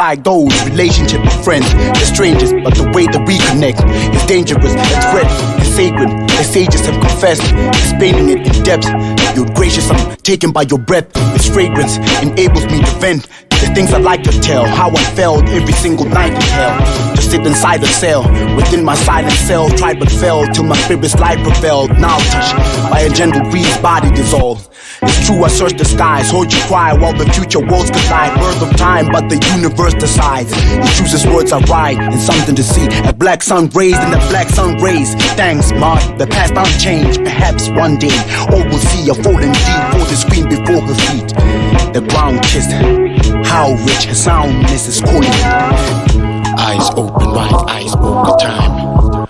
like those relationships with friends. They're strangers, but the way that we connect is dangerous, it's great, it's sacred. The sages have confessed, explaining it in depth. You're gracious, I'm taken by your breath. Its fragrance enables me to vent. There's things I'd like to tell, how I felt every single night in hell. Just sit inside a cell, within my silent cell. Tried but fell, till my spirit's light prevailed. Now touched by a gentle breeze, body dissolved. It's true, I search the skies, heard you cry while the future worlds collide. Birth of time, but the universe decides. It chooses words I write, and something to see. A black sun raised and a black sun raised. Thanks, Mark, the past unchanged. Perhaps one day, all will see a fallen deep for the screen before her feet. The ground kissed. How rich her soundness is calling. Eyes open wide, eyes broke the time.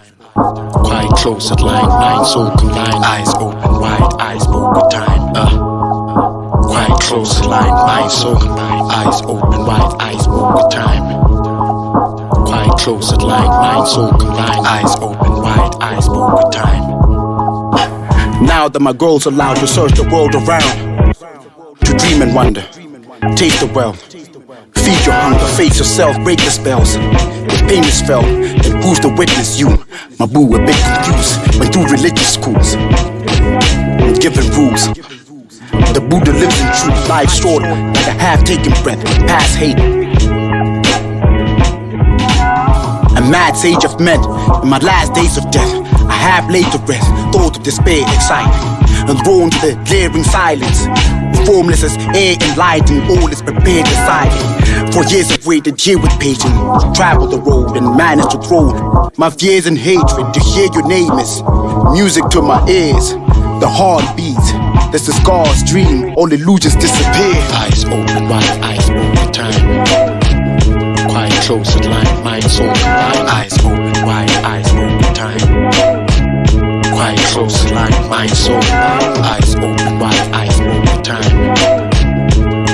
Quite close at line, mind so combined. Eyes open wide, eyes broke the time. Quite close at line, mind so combined. Eyes open wide, eyes broke the time. Quite close at line, mind so combined. Eyes open wide, eyes broke the time. Now that my girl's allowed to search the world around, to dream and wonder, taste the wealth. Feed your hunger, face yourself, break the spells. If pain is felt, then who's the witness? You, my boo, a bit confused. Went through religious schools, given rules. The Buddha lives in truth, life short, like a half-taken breath, past hate. A mad sage of men, in my last days of death, I have laid to rest, thought of despair, excited, and thrown to the glaring silence. Formless as air enlightened, all is prepared, decided. For years I've waited here with patience, travel the road and managed to grow my fears and hatred. To hear your name is music to my ears. The heart beats, that's the scar's dream, all illusions disappear. Eyes open wide, eyes broke the time. Quite close at line, mind so combined. Eyes open wide, eyes broke the time. Quite close at line, mind so combined. Eyes open wide, eyes broke the time.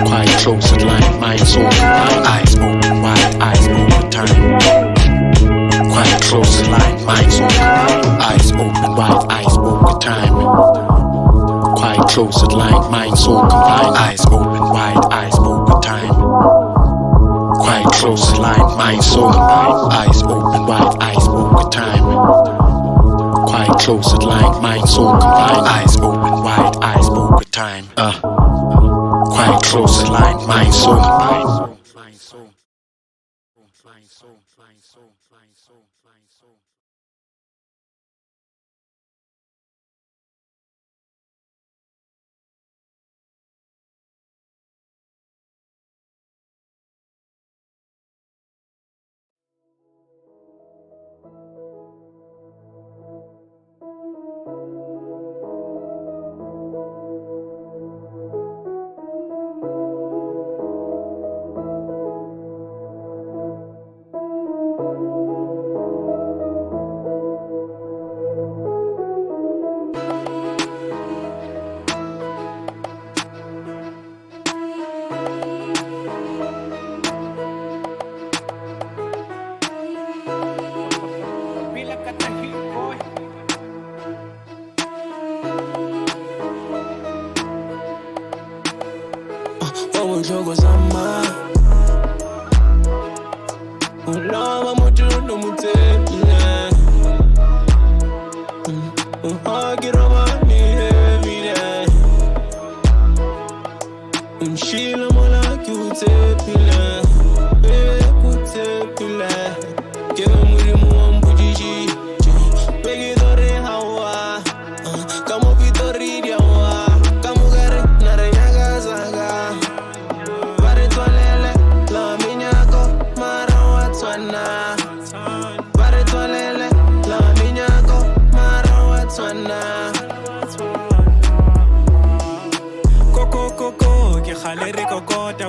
Quite close at line, mind so combined. Eyes open wide, eyes broke the time. Quite close at line, mind so combined. Eyes open wide, eyes broke the time. Quite close at line, mind so combined. Eyes open wide, eyes broke the time. Quite close at line, mind so combined. Eyes open wide, eyes broke the time. Quite close at line, mind so combined. Eyes open wide, eyes broke the time. Quite close at line, mind so combined. Jogo zama Ulama mujuno mutepile Uhagirama ni evile Unshila mola kutepile Kutepile Kega murimu ambujiji Pegi dore hawa Kamo vitori diawa Kamo gare nare nyaga zaga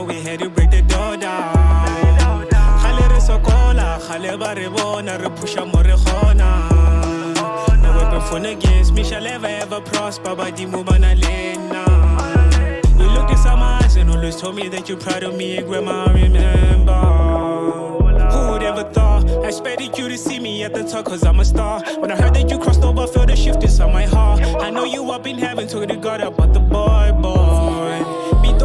We had to break the door down. Khalere sokola, khale bare bona, re pusha more khona. No weapon formed against me shall ever prosper, but the move on a lena. You looked in some eyes and always told me that you're proud of me, grandma, remember. Who would ever thought I expected you to see me at the top, cause I'm a star. When I heard that you crossed over, felt a shift inside my heart. I know you up in heaven, took the God about the boy.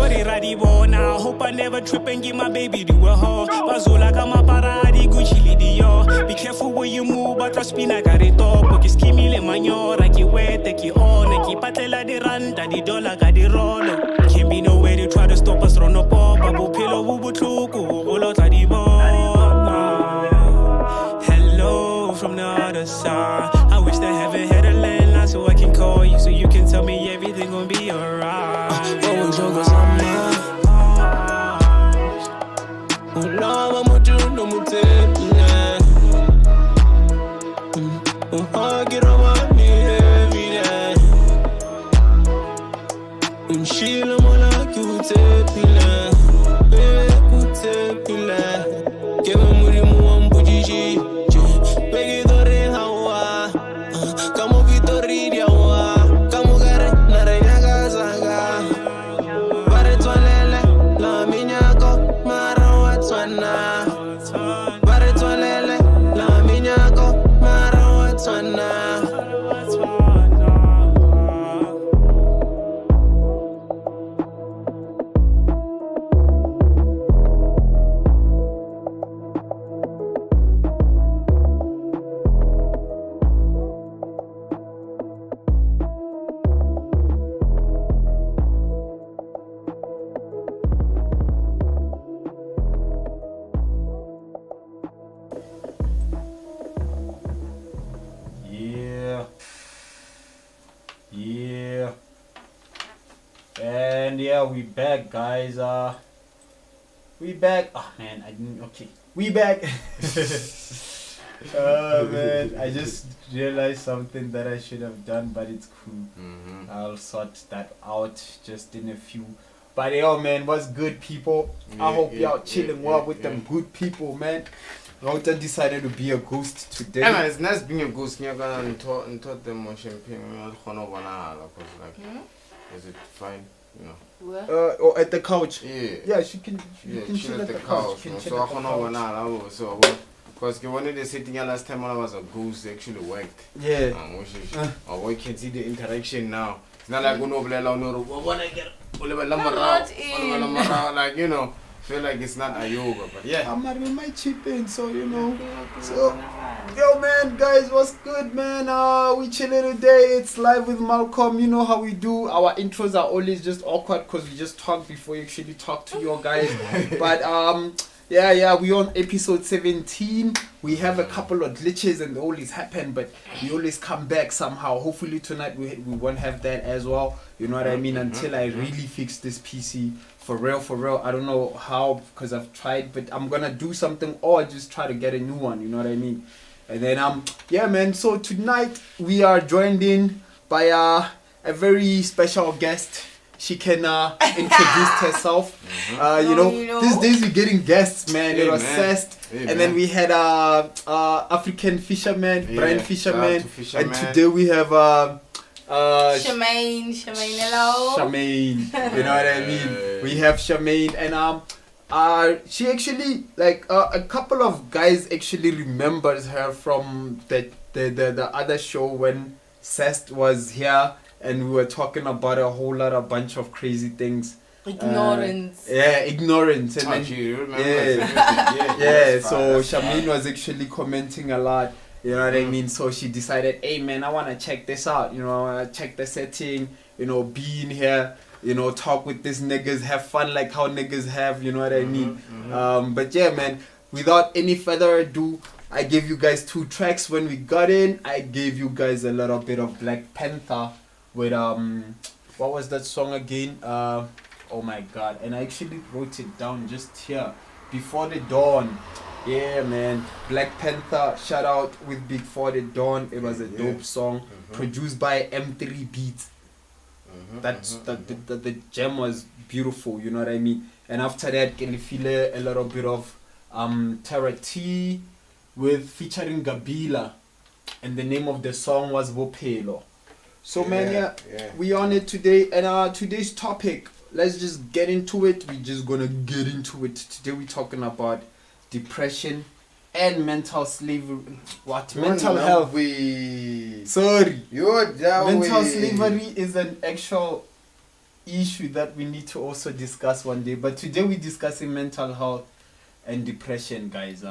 Sorry, Radibona. Hope I never trip and give my baby to a hoe. Bazula kama paradi, Gucci Lidio. Be careful where you move, but trust me, I got it up. Porque skimi le manyora, ki wete, ki one, ki patela di ranta, di dollar, ga di rolo. Can't be nowhere to try to stop us, run up, babu pillow, bubu tuku, olo tadibona. Hello from the other side. I wish that heaven had a landline so I can call you, so you can tell me everything gon' be alright. Vamos jogos a mais. O lava muito no mutepe, né? O hug it over me every day. Chila mola que o tepe, né? O tepe, né? Que me muri muam pujiji. Pegue do re hawa. Kamo vitori dia wa. Kamo gare na re yaga zaga. Bare toalele la minya ko marawa twana. Bare toalele la minya ko marawa twana. Yeah. And yeah, we back, guys. We back. Oh man, I didn't. Okay, we back. Oh man, I just realized something that I should have done, but it's cool. I'll sort that out just in a few. But yo, man, what's good, people? I hope y'all chilling well with them good people, man. Rauta decided to be a ghost today. Yeah, man, it's nice being a ghost. You're gonna taught them more champagne. Is it fine? You know. Where? Or at the couch. Yeah. Yeah, she can. You can chill at the couch. So I don't know. So because when they sitting here last time when I was a ghost, it actually worked. Yeah. Oh, we can see the interaction now. It's not like going over there, like you know. Feel like it's not a yoga, but yeah. I'm not with my chip in, so you know. So, yo man, guys, what's good, man? We chilling today. It's live with Malcolm. You know how we do. Our intros are always just awkward because we just talk before you actually talk to your guys. But yeah, we on episode 17. We have a couple of glitches and they always happen, but we always come back somehow. Hopefully tonight we won't have that as well. You know what I mean? Until I really fix this PC. For real. I don't know how, because I've tried, but I'm gonna do something or just try to get a new one, you know what I mean? And then yeah man, so tonight we are joined in by a very special guest. She can introduce herself. You know, these days we're getting guests, man. It was Sest. And then we had African fisherman, Brian Fisherman. And today we have Shamaine, hello. Shamaine, you know what I mean? We have Shamaine, and she actually, like, a couple of guys actually remembers her from the other show when Sest was here, and we were talking about a bunch of crazy things. Ignorance. Ignorance. And then, you remember? So Shamaine was actually commenting a lot. You know what I mean? So she decided, hey man, I want to check this out. You know, I want to check the setting, you know, be in here, you know, talk with these niggas, have fun like how niggas have, you know what I mean? But yeah, man, without any further ado, I gave you guys 2 tracks when we got in. I gave you guys a little bit of Black Panther with, what was that song again? Oh my God. And I actually wrote it down just here. Before the Dawn. Yeah, man. Black Panther, shout out with Before the Dawn. It was a dope song. Produced by M3 Beats. The gem was beautiful, you know what I mean? And after that, can you feel a little bit of Terra T with featuring Gabila. And the name of the song was Vopelo. So man, we on it today. And today's topic, let's just get into it. We're just gonna get into it. Today we're talking about depression and mental slavery. What? Mental health. Sorry. Mental slavery is an actual issue that we need to also discuss one day. But today we're discussing mental health and depression, guys.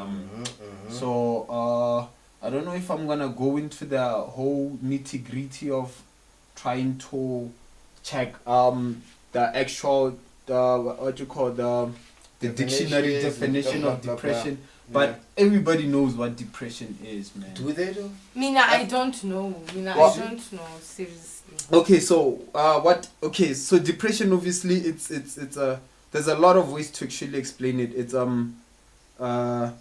So I don't know if I'm gonna go into the whole nitty gritty of trying to check the actual what you call the dictionary definition of depression. But everybody knows what depression is, man. Do they do? Mina, I don't know. I don't know, seriously. Okay, so so depression, obviously it's there's a lot of ways to actually explain it. It's a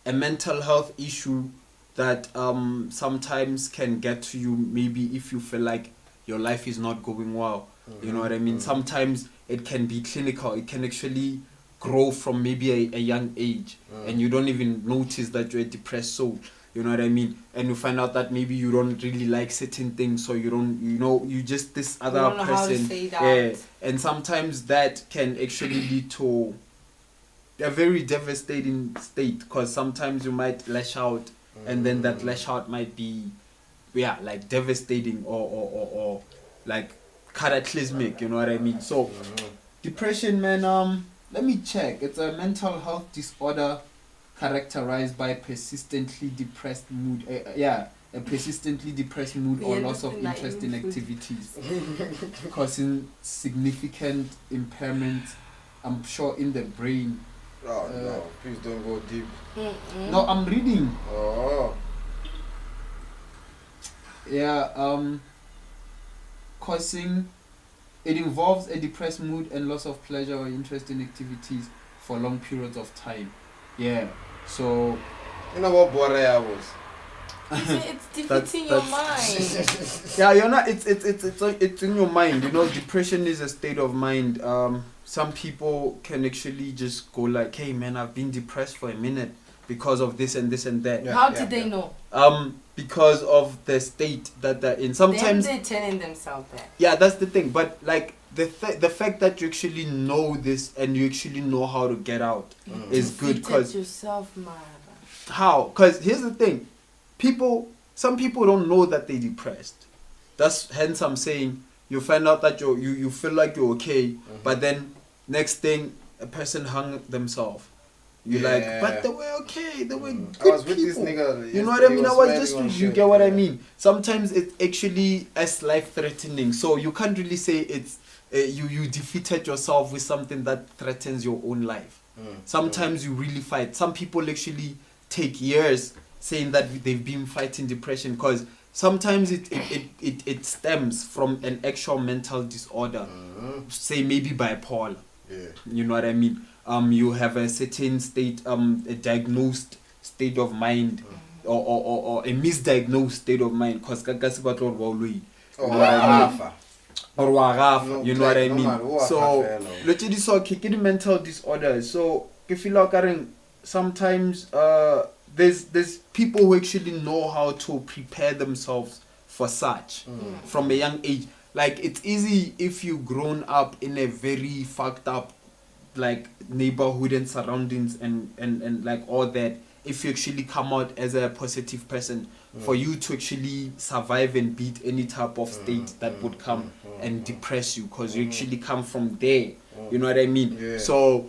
mental health issue that sometimes can get to you, maybe if you feel like your life is not going well. You know what I mean? Sometimes it can be clinical. It can actually grow from maybe a young age, and you don't even notice that you're a depressed soul. You know what I mean? And you find out that maybe you don't really like certain things, so you don't, you just this other don't know person. how to say that. Yeah, and sometimes that can actually lead to a very devastating state, because sometimes you might lash out, and then that lash out might be, like devastating or like cataclysmic. You know what I mean? So depression, man. Let me check. It's a mental health disorder characterized by persistently depressed mood. A persistently depressed mood or loss of interest in activities, causing significant impairment, I'm sure, in the brain. Oh no, please don't go deep. No, I'm reading. Oh. Causing... It involves a depressed mood and loss of pleasure or interest in activities for long periods of time. Yeah. So... You know what bore I was? It's defeating your mind. Yeah, you're not... It's in your mind. You know, depression is a state of mind. Some people can actually just go like, hey man, I've been depressed for a minute because of this and this and that. How did they know? Because of the state that they're in. Sometimes they're telling themselves that. Yeah, that's the thing. But like the fact that you actually know this and you actually know how to get out is good. Because yourself, man. How? Because here's the thing, some people don't know that they're depressed. That's hence I'm saying you find out that you feel like you're okay, but then next thing a person hung themselves. You're like, but they were okay, they were good I was people. with this nigga. You know what I mean? I was just, you get what I mean? Sometimes it's actually as life-threatening. So you can't really say it's, you defeated yourself with something that threatens your own life. Sometimes you really fight. Some people actually take years saying that they've been fighting depression, because sometimes it stems from an actual mental disorder. Say maybe bipolar. Yeah. You know what I mean? You have a certain state, a diagnosed state of mind, or a misdiagnosed state of mind, because you know what I mean? So literally, so kicking mental disorders. So if you look at it, sometimes there's people who actually know how to prepare themselves for such from a young age. Like, it's easy if you've grown up in a very fucked up like neighborhood and surroundings and like all that. If you actually come out as a positive person, for you to actually survive and beat any type of state that would come and depress you, because you actually come from there. You know what I mean? Yeah. So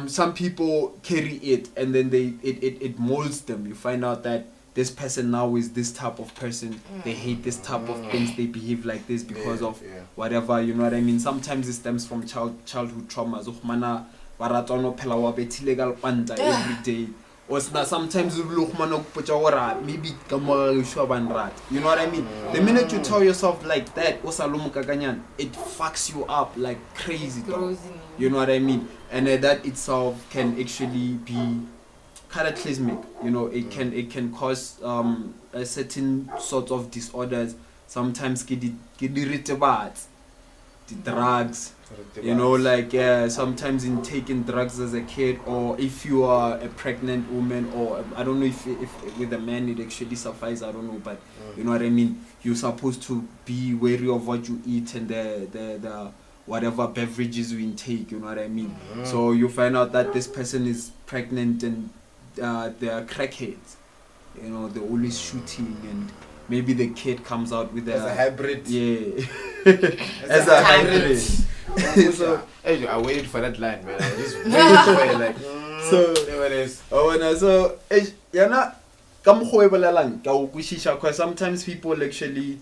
some people carry it, and then it molds them. You find out that this person now is this type of person. They hate this type of things. They behave like this because of whatever. You know what I mean? Sometimes it stems from childhood traumas. Every day. Or sometimes maybe you know what I mean? The minute you tell yourself like that, it fucks you up like crazy. You know what I mean? And that itself can actually be cataclysmic. You know, it can cause a certain sort of disorders. Sometimes get the drugs. You know, like sometimes in taking drugs as a kid, or if you are a pregnant woman, or I don't know if with a man it actually suffices, I don't know, but you know what I mean. You're supposed to be wary of what you eat and the whatever beverages you intake. You know what I mean. So you find out that this person is pregnant and they are crackheads. You know, they're always shooting, and maybe the kid comes out with as a hybrid. Yeah. As a hybrid. So Hey, I waited for that line, man. I just waited for it, like. So- there it is. oh no, so you're not come because sometimes people actually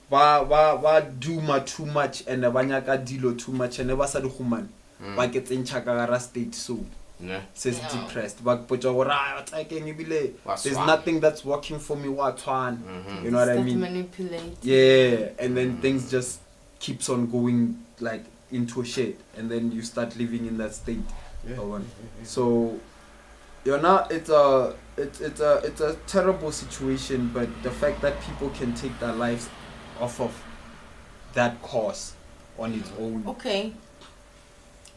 ba do too much and ba nyaka dilo too much and never said human ba get in chakara state so Yeah. says Yeah. depressed but there's Wa nothing that's working for me what one you know what I Start mean manipulating. yeah and then things just keeps on going like into a shit and then you start living in that state. Yeah. So you're not it's a terrible situation, but the fact that people can take their lives off of that course on its own. Okay.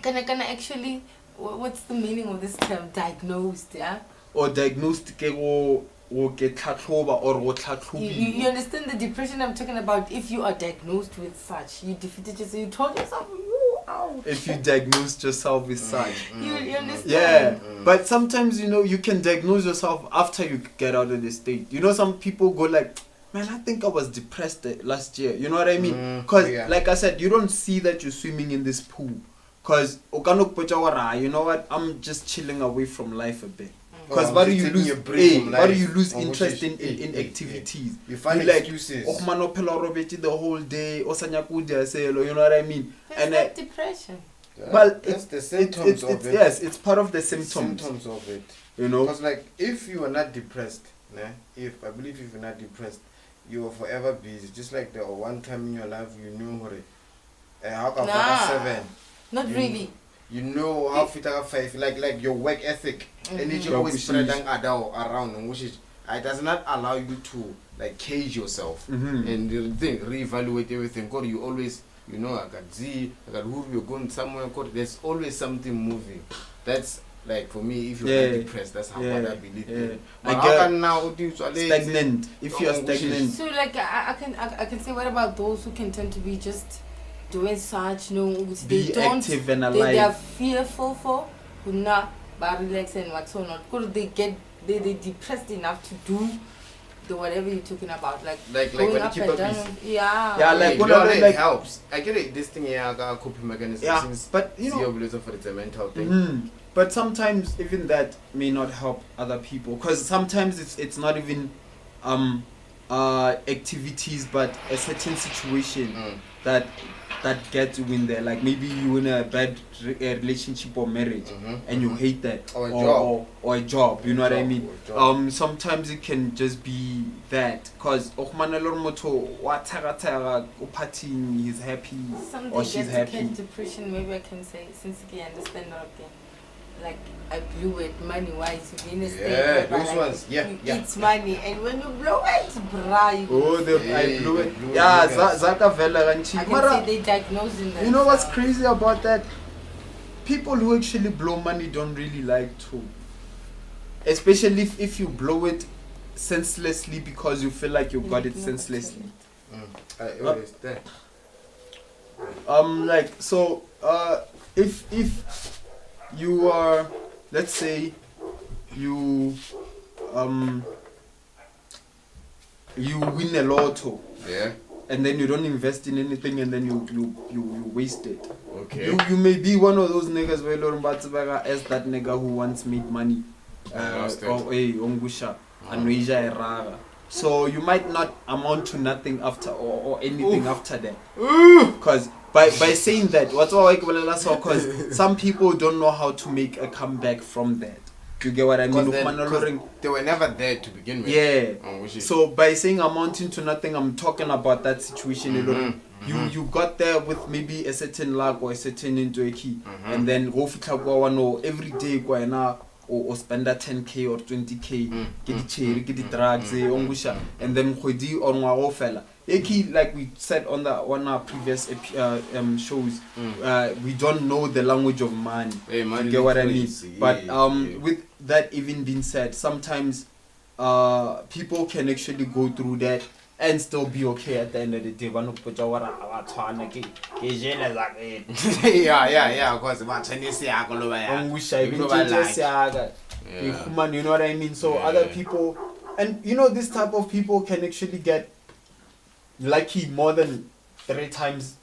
Can I actually, what's the meaning of this term, diagnosed, yeah? Or diagnosed or get tlhatlhoba or go You tlhatlhobiwa. understand the depression I'm talking about? If you are diagnosed with such, you defeated yourself, you told yourself, you out. If you diagnosed yourself with such. You understand? Yeah, but sometimes you can diagnose yourself after you get out of the state. Some people go like, man, I think I was depressed last year. You know what I mean? Because Yeah. like I said, you don't see that you're swimming in this pool. Because you know what? I'm just chilling away from life a bit. Because Oh, why do just you taking lose? a break from Why do life. you lose Oh, which interest is- in activities? You find You're like, excuses. "Oh, man, o phela o robetse the whole day. O sa nyaka o dira selo," you know what I mean? It's And not depression. well, that's the it's symptoms of it. yes, it's part of the symptoms. Symptoms of it. You know. Because like if you are not depressed, if you're not depressed, you will forever busy. Just like the one time in your life you knew how come Nah. 7. Not You- really. You know how fit are 5, like your work ethic. And it Yeah, always which spread is- around, and which is it does not allow you to like cage yourself Mhm. and reevaluate everything. God, you always I got Z, I got who you're going somewhere. God, there's always something moving. That's like for me, if you're Yeah. not depressed, that's how Yeah. what I believe. Yeah. in. I But how get can now do you Stagnant. If you're Oh, which is- stagnant. So like I can say, what about those who can tend to be just doing such, which Be they don't, active and they are alive. fearful for, who not, but relax and what so not. Could they depressed enough to do the whatever you're talking about, like Like going when you up keep and up down? busy. Yeah. Yeah, like, Hey, what you know, are they, it like- helps. I get it. This thing here, I got a coping mechanism. Yeah, Since but for it's a mental thing. But sometimes even that may not help other people, because sometimes it's not even activities, but a certain situation that gets you in there. Like maybe you in a bad relationship or marriage, and you hate that, Or a job. or a job. You know what I mean? Or a job. Sometimes it can just be that, because partying, he's happy Something or she's gets to happy. catch depression, maybe I can say, since you understand now again. Like I blew it money wise, you've been a state Yeah, whereby, those like, ones, yeah, you yeah. eat money, and when you blow it, brah, you I blew it. blew it, Yeah, yes. Zaka Vela I and can say they diagnosing that. you know what's crazy about that? People who actually blow money don't really like to. Especially if you blow it senselessly because you feel like you got it senselessly. Always there. Like so if you are, let's say you win a lotto Yeah. and then you don't invest in anything and then you waste it. Okay. You may be one of those niggas where Lauren Batsbaga as that nigga who once made money Lost it. ongusha anoija eraga. So you might not amount to nothing after or anything after that. Because by saying that, what's all like because some people don't know how to make a comeback from that. You get what I mean? Because they were never there to begin with. Yeah. Which is- So by saying amounting to nothing, I'm talking about that situation. You got there with maybe a certain luck or a certain into a key, and then go for every day go now or spend that 10k or 20k, get the cherry, get the drugs, and then on our fella. Like we said on our previous shows, we don't know the language of money. Hey, money You get what I mean? crazy. But Yeah. with that even being said, sometimes people can actually go through that and still be okay at the end of the day. yeah, of course. But Chinese, yeah, You know what I mean? So other people, and this type of people can actually get lucky more than 3 times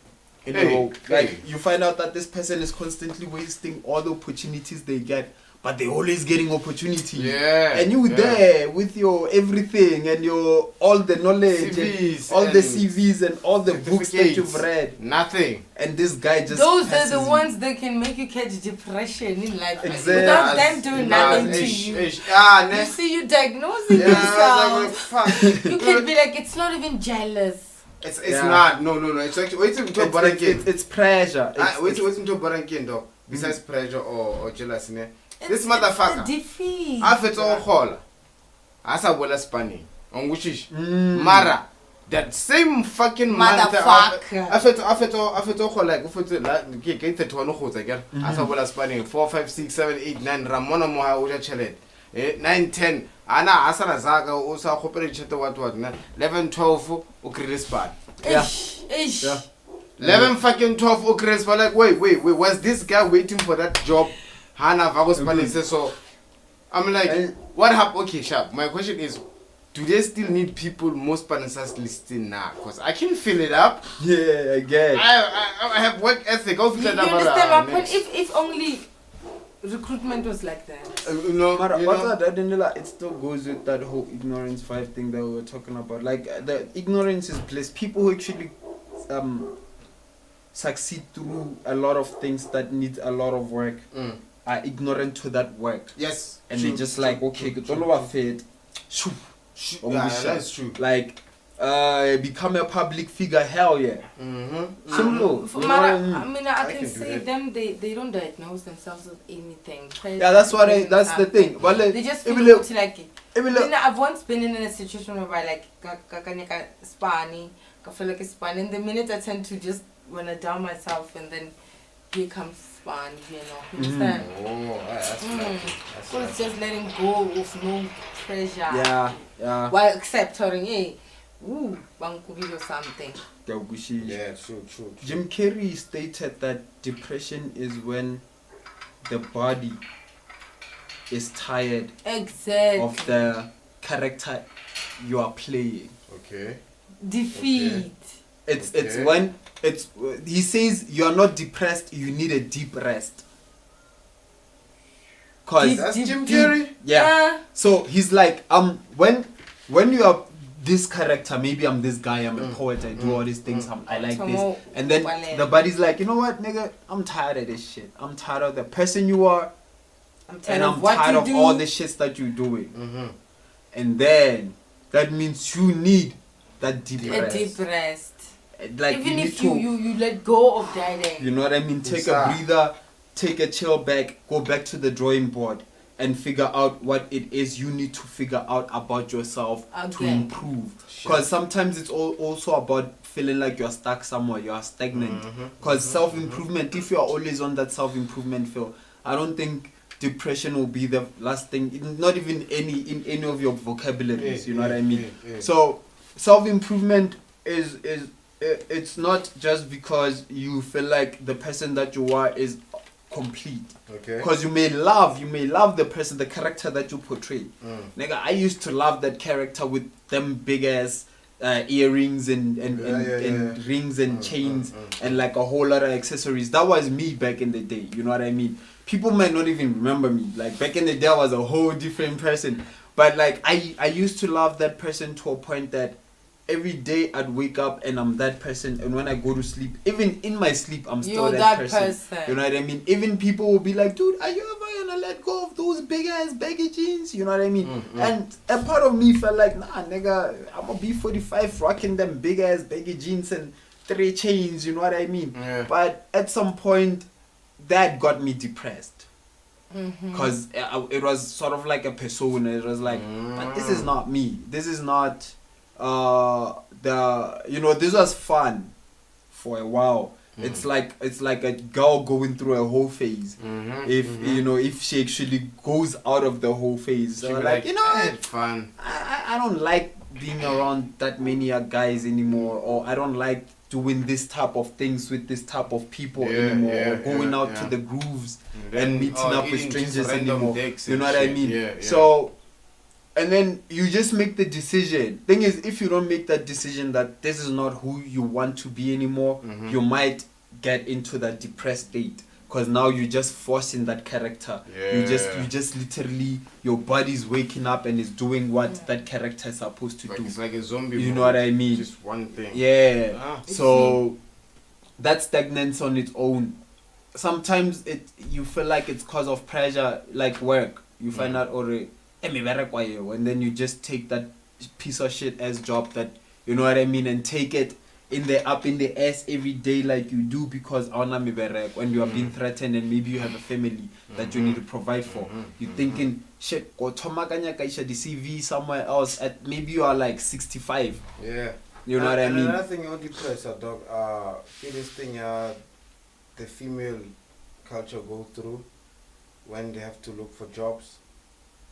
You know, like you find out that this person is constantly wasting all the opportunities they get, but they're always getting opportunities. Yeah. And you there with your everything and your all the knowledge, CVs and all the and CVs and all the books that you've certificates. read. Nothing. And this guy just Those are passes the you. ones that can make you catch depression in life. Exactly. Without them doing nothing to you. You see, you diagnosing yourself. Fuck. You can be like, it's not even jealous. It's Yeah. not. No. It's actually. Wait till It's pressure. Wait till Barankin, dog. Besides pressure or jealousy, ne? This It's motherfucker. the defeat. After all, hola. Asa bola Spanish. On which is Mm. Mara. That same fucking month. Motherfucker. After all, like, get the one who's again. Asa bola Spanish. 4, 5, 6, 7, 8, 9. Ramona Moha Uja Chelet. 9, 10. Ana Asara Zaga, also cooperate to what 11, 12, Ukri Span. Ish. Yeah. 11 fucking 12 Ukri Span. Like, wait. Was this guy waiting for that job? Hana Vagos Spanish. So I'm like, what happened? Okay, sharp. My question is, do they still need people, most Panisas listening now? Because I can fill it up. Yeah, I get. I have work ethic. You understand my point? If only recruitment was like that. It still goes with that whole ignorance 5 thing that we were talking about. Like the ignorance is bliss. People who actually succeed through a lot of things that need a lot of work are ignorant to that work. Yes. And they're just like, okay, it's all about fit. That's true. Like become a public figure, hell yeah. Simple. You know what I mean? I can say them, they don't diagnose themselves with anything. Yeah, that's the thing. Well, they just feel like it. I've once been in a situation where I like Spani, I feel like it's Spani, and the minute I tend to just wanna down myself, and then here comes Spani, you understand? Oh, that's So it's just letting go of no pressure. Yeah. While accepting, hey, Bankuri or something. Yeah, true. Jim Carrey stated that depression is when the body is tired Exactly. of the character you are playing. Okay. Defeat. It's Okay. when he says you are not depressed, you need a deep rest. Cause That's Jim Carrey? yeah. So he's like, when you are this character, maybe I'm this guy, I'm a poet, I do all these things, I like this. And then the body's like, you know what, nigga, I'm tired of this shit. I'm tired of the person you are. I'm tired And of I'm what tired you of do. all the shits that you're doing. And then that means you need that deep A rest. deep rest. Like Even you if need to, you let go of that. you know what I mean? Take a breather, take a chill back, go back to the drawing board and figure out what it is you need to figure out about yourself to Okay. improve. Because sometimes it's also about feeling like you're stuck somewhere, you're stagnant. Because self-improvement, if you're always on that self-improvement field, I don't think depression will be the last thing, not even in any of your vocabularies, you know what I mean? So self-improvement is it's not just because you feel like the person that you are is complete. Okay. Because you may love the person, the character that you portray. Nigga, I used to love that character with them big ass earrings and rings and chains and like a whole lot of accessories. That was me back in the day, you know what I mean? People might not even remember me. Like back in the day I was a whole different person. But like I used to love that person to a point that every day I'd wake up and I'm that person, and when I go to sleep, even in my sleep, I'm still that person. You know what I mean? Even people will be like, dude, are you ever gonna let go of those big ass baggy jeans? You know what I mean? And a part of me felt like, nah, nigga, I'm gonna be 45 rocking them big ass baggy jeans and 3 chains, you know what I mean? Yeah. But at some point, that got me depressed. Because it was sort of like a persona. It was like, but this is not me. This is not this was fun for a while. It's like a girl going through a whole phase. If she actually goes out of the whole phase, so like it's fun. I don't like being around that many guys anymore, or I don't like doing this type of things with this type of people anymore, or going out to the grooves and meeting up with strangers anymore. You know what I mean? So. And then you just make the decision. Thing is, if you don't make that decision that this is not who you want to be anymore, you might get into that depressed state. Because now you're just forcing that character. You just literally, your body's waking up and is doing what that character is supposed to do. It's like a zombie. You know what I mean? Just one thing. Yeah. So that stagnance on its own. Sometimes you feel like it's cause of pressure, like work. You find out already, and then you just take that piece of shit as job that, you know what I mean, and take it up in the ass every day like you do, because when you are being threatened and maybe you have a family that you need to provide for, you're thinking shit, go the CV somewhere else at maybe you are like 65. You know what I mean. Another thing you're depressed, dog. This thing the female culture go through when they have to look for jobs.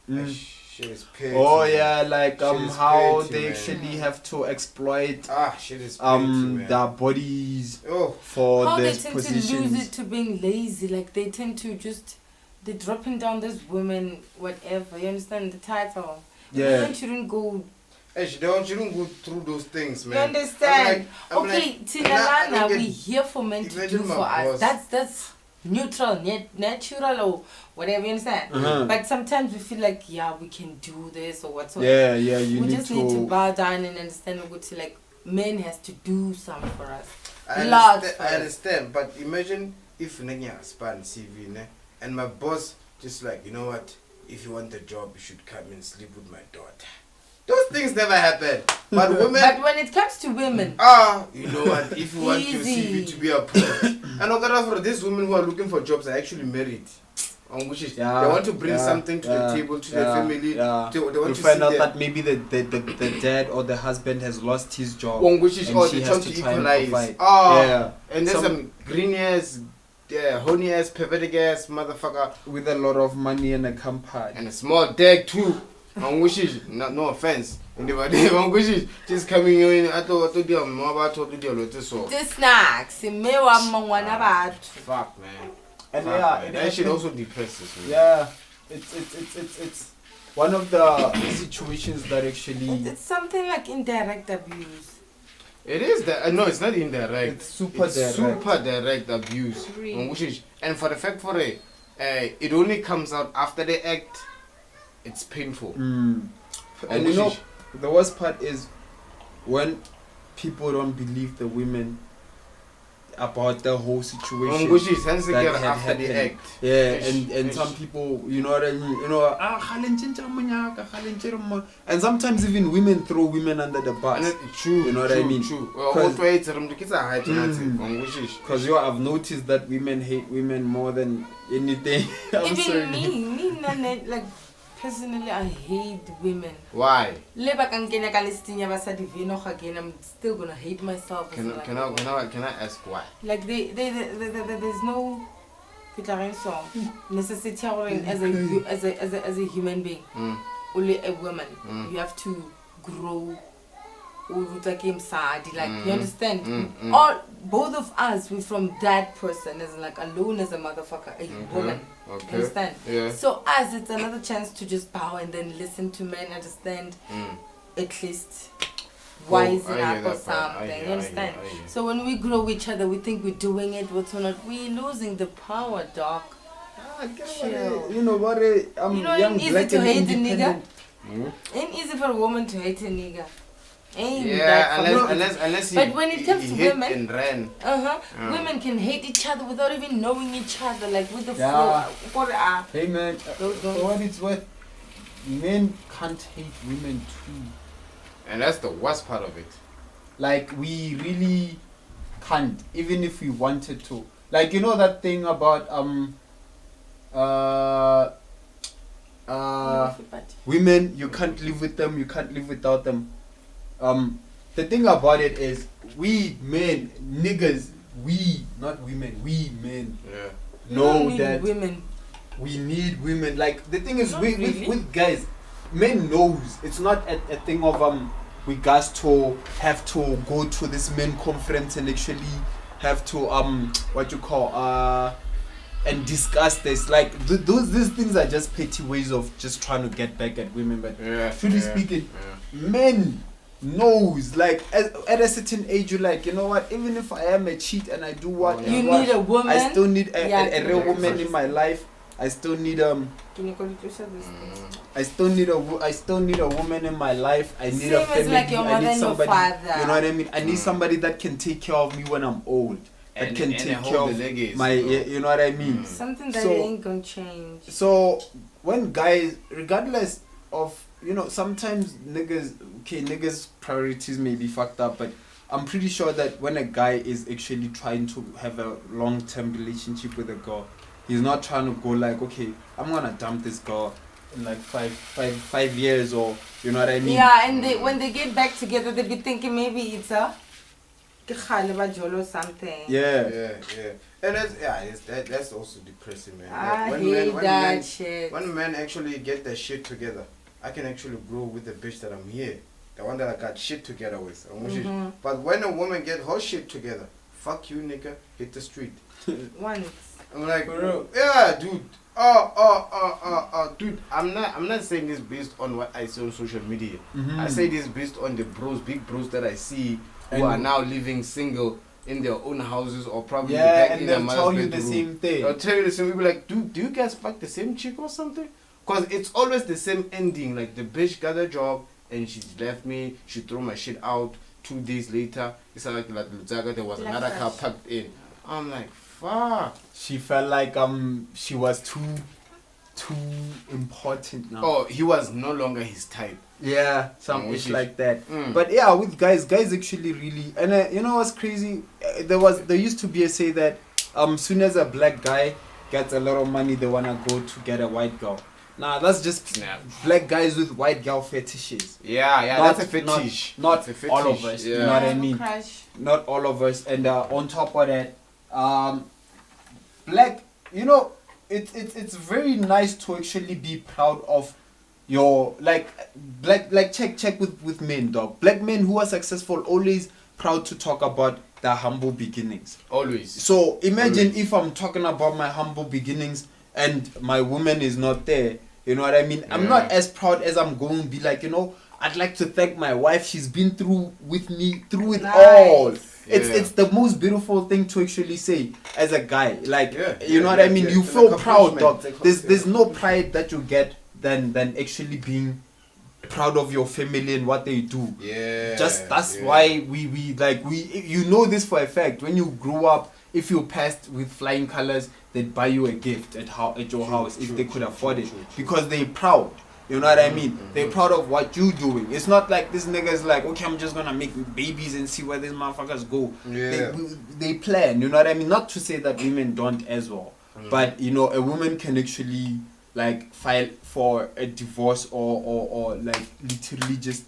Shit is petty. Oh yeah, like how petty, they man. actually have to exploit shit is petty, their bodies how for they these tend positions. to lose it to being lazy. Like they tend to just they're dropping down this women, whatever. You understand the title? Yeah. Women shouldn't go. Hey, you don't go through those things, man. You understand? I'm Okay, like, Tinalana, we're here for men to imagine do my for us. boss. That's neutral, natural, or whatever, you understand? But sometimes we feel like, we can do this or whatsoever. Yeah, you we need just to need to bow down and understand like men has to do something for us. I understand, but imagine if Nanya span CV and my boss just like, you know what, if you want the job you should come and sleep with my daughter. Those things never happen. But women. But when it comes to women, you know what? If you want your CV to be approved, and for these women who are looking for jobs are actually married. They want to bring something to the table, to their family. They want you to find out them. that maybe the dad or the husband has lost his job. They're she has trying to to try and equalize. provide. And there's some green ass, horny ass, pathetic ass motherfucker with a lot of money and a company and a small dick too. No offense. Just coming in. I thought the snacks, fuck, man. And that shit also depresses me. Yeah, it's one of the situations that actually. It's something like indirect abuse. It is that. No, it's not indirect. It's super direct abuse. And for the fact it only comes out after they act. It's painful. And you know, the worst part is when people don't believe the women about the whole situation that had after happened. the act. Yeah, and some people, you know what I mean, and sometimes even women throw women under the bus. True, you know what I mean? Because I've noticed that women hate women more than anything. Even me, like personally, I hate women. Why? I'm still gonna hate myself. Can I ask why? Like there's no necessity as a human being. Only a woman. You have to grow. Like you understand? All both of us, we're from that person as like alone as a motherfucker, a woman. Okay. You understand? Yeah. So us, it's another chance to just bow and then listen to men, understand at least wising up or something. You understand? So when we grow each other, we think we're doing it, what's not. We're losing the power, dog. Chill. You know what? I'm young, easy black, to and hate a independent. nigga. Ain't easy for a woman to hate a nigga. Unless but when it comes to women, and ran. Women can hate each other without even knowing each other, like with the flow. Hey man, for what it's worth, men can't hate women too. And that's the worst part of it. Like we really can't, even if we wanted to. Like you know that thing about women, you can't live with them, you can't live without them. The thing about it is, we men, niggas, not women, we men know that women. We need women. Like the thing is, with guys, men knows it's not a thing of we guys to have to go to this men conference and actually have to and discuss this. Like these things are just petty ways of just trying to get back at women. But truly speaking, men knows, like at a certain age, you're like, you know what? Even if I am a cheat and I do what you need a woman. I still need a real woman in my life. I still need I still need a woman in my life. I need a family. Like your mother I need somebody. And your father. You know what I mean? I need somebody that can take care of me when I'm old. That can take care of my. You know what I mean? Something that ain't gonna change. So when guys, regardless of, you know, sometimes niggas priorities may be fucked up, but I'm pretty sure that when a guy is actually trying to have a long-term relationship with a girl, he's not trying to go like, okay, I'm gonna dump this girl in like five years, or you know what I mean? Yeah, and when they get back together, they be thinking maybe it's a or something. Yeah. And that's also depressing, man. I Like, hate that shit. When men actually get their shit together, I can actually grow with the bitch that I'm here, the one that I got shit together with. But when a woman get her shit together, fuck you, nigga, hit the street. Once. I'm like, yeah, dude. Dude, I'm not saying this based on what I see on social media. I say this based on the big bros that I see who are now living single in their own houses, or probably back in their mother's bedroom. They'll tell you the same thing. They'll tell you the same. We'll be like, dude, do you guys fuck the same chick or something? Because it's always the same ending. Like, the bitch got a job and she left me. She threw my shit out. 2 days later, it's like there was another car packed in. I'm like, fuck. She felt like she was too important now. Oh, he was no longer his type. Yeah, something like that. But yeah, with guys actually really, and you know what's crazy? There used to be a say that soon as a black guy gets a lot of money, they wanna go to get a white girl. Nah, that's just black guys with white girl fetishes. Yeah, that's a fetish. Not a fetish. all of us. Yeah. You know what I mean? Crush. Not all of us. And on top of that, black, you know, it's very nice to actually be proud of your, like, black, like, check with men, dog. Black men who are successful always proud to talk about their humble beginnings. Always. So imagine if I'm talking about my humble beginnings and my woman is not there. You know what I mean? I'm not as proud as I'm going to be like, you know, I'd like to thank my wife. She's been through with me through it all. It's the most beautiful thing to actually say as a guy. Like, you know what I mean? You feel proud, dog. There's no pride that you get than actually being proud of your family and what they do. That's why we you know this for a fact. When you grew up, if you passed with flying colors, they'd buy you a gift at your house if they could afford it, because they're proud. You know what I mean? They're proud of what you doing. It's not like this nigga's like, okay, I'm just gonna make babies and see where these motherfuckers go. They plan. You know what I mean? Not to say that women don't as well, but you know, a woman can actually like file for a divorce or like literally just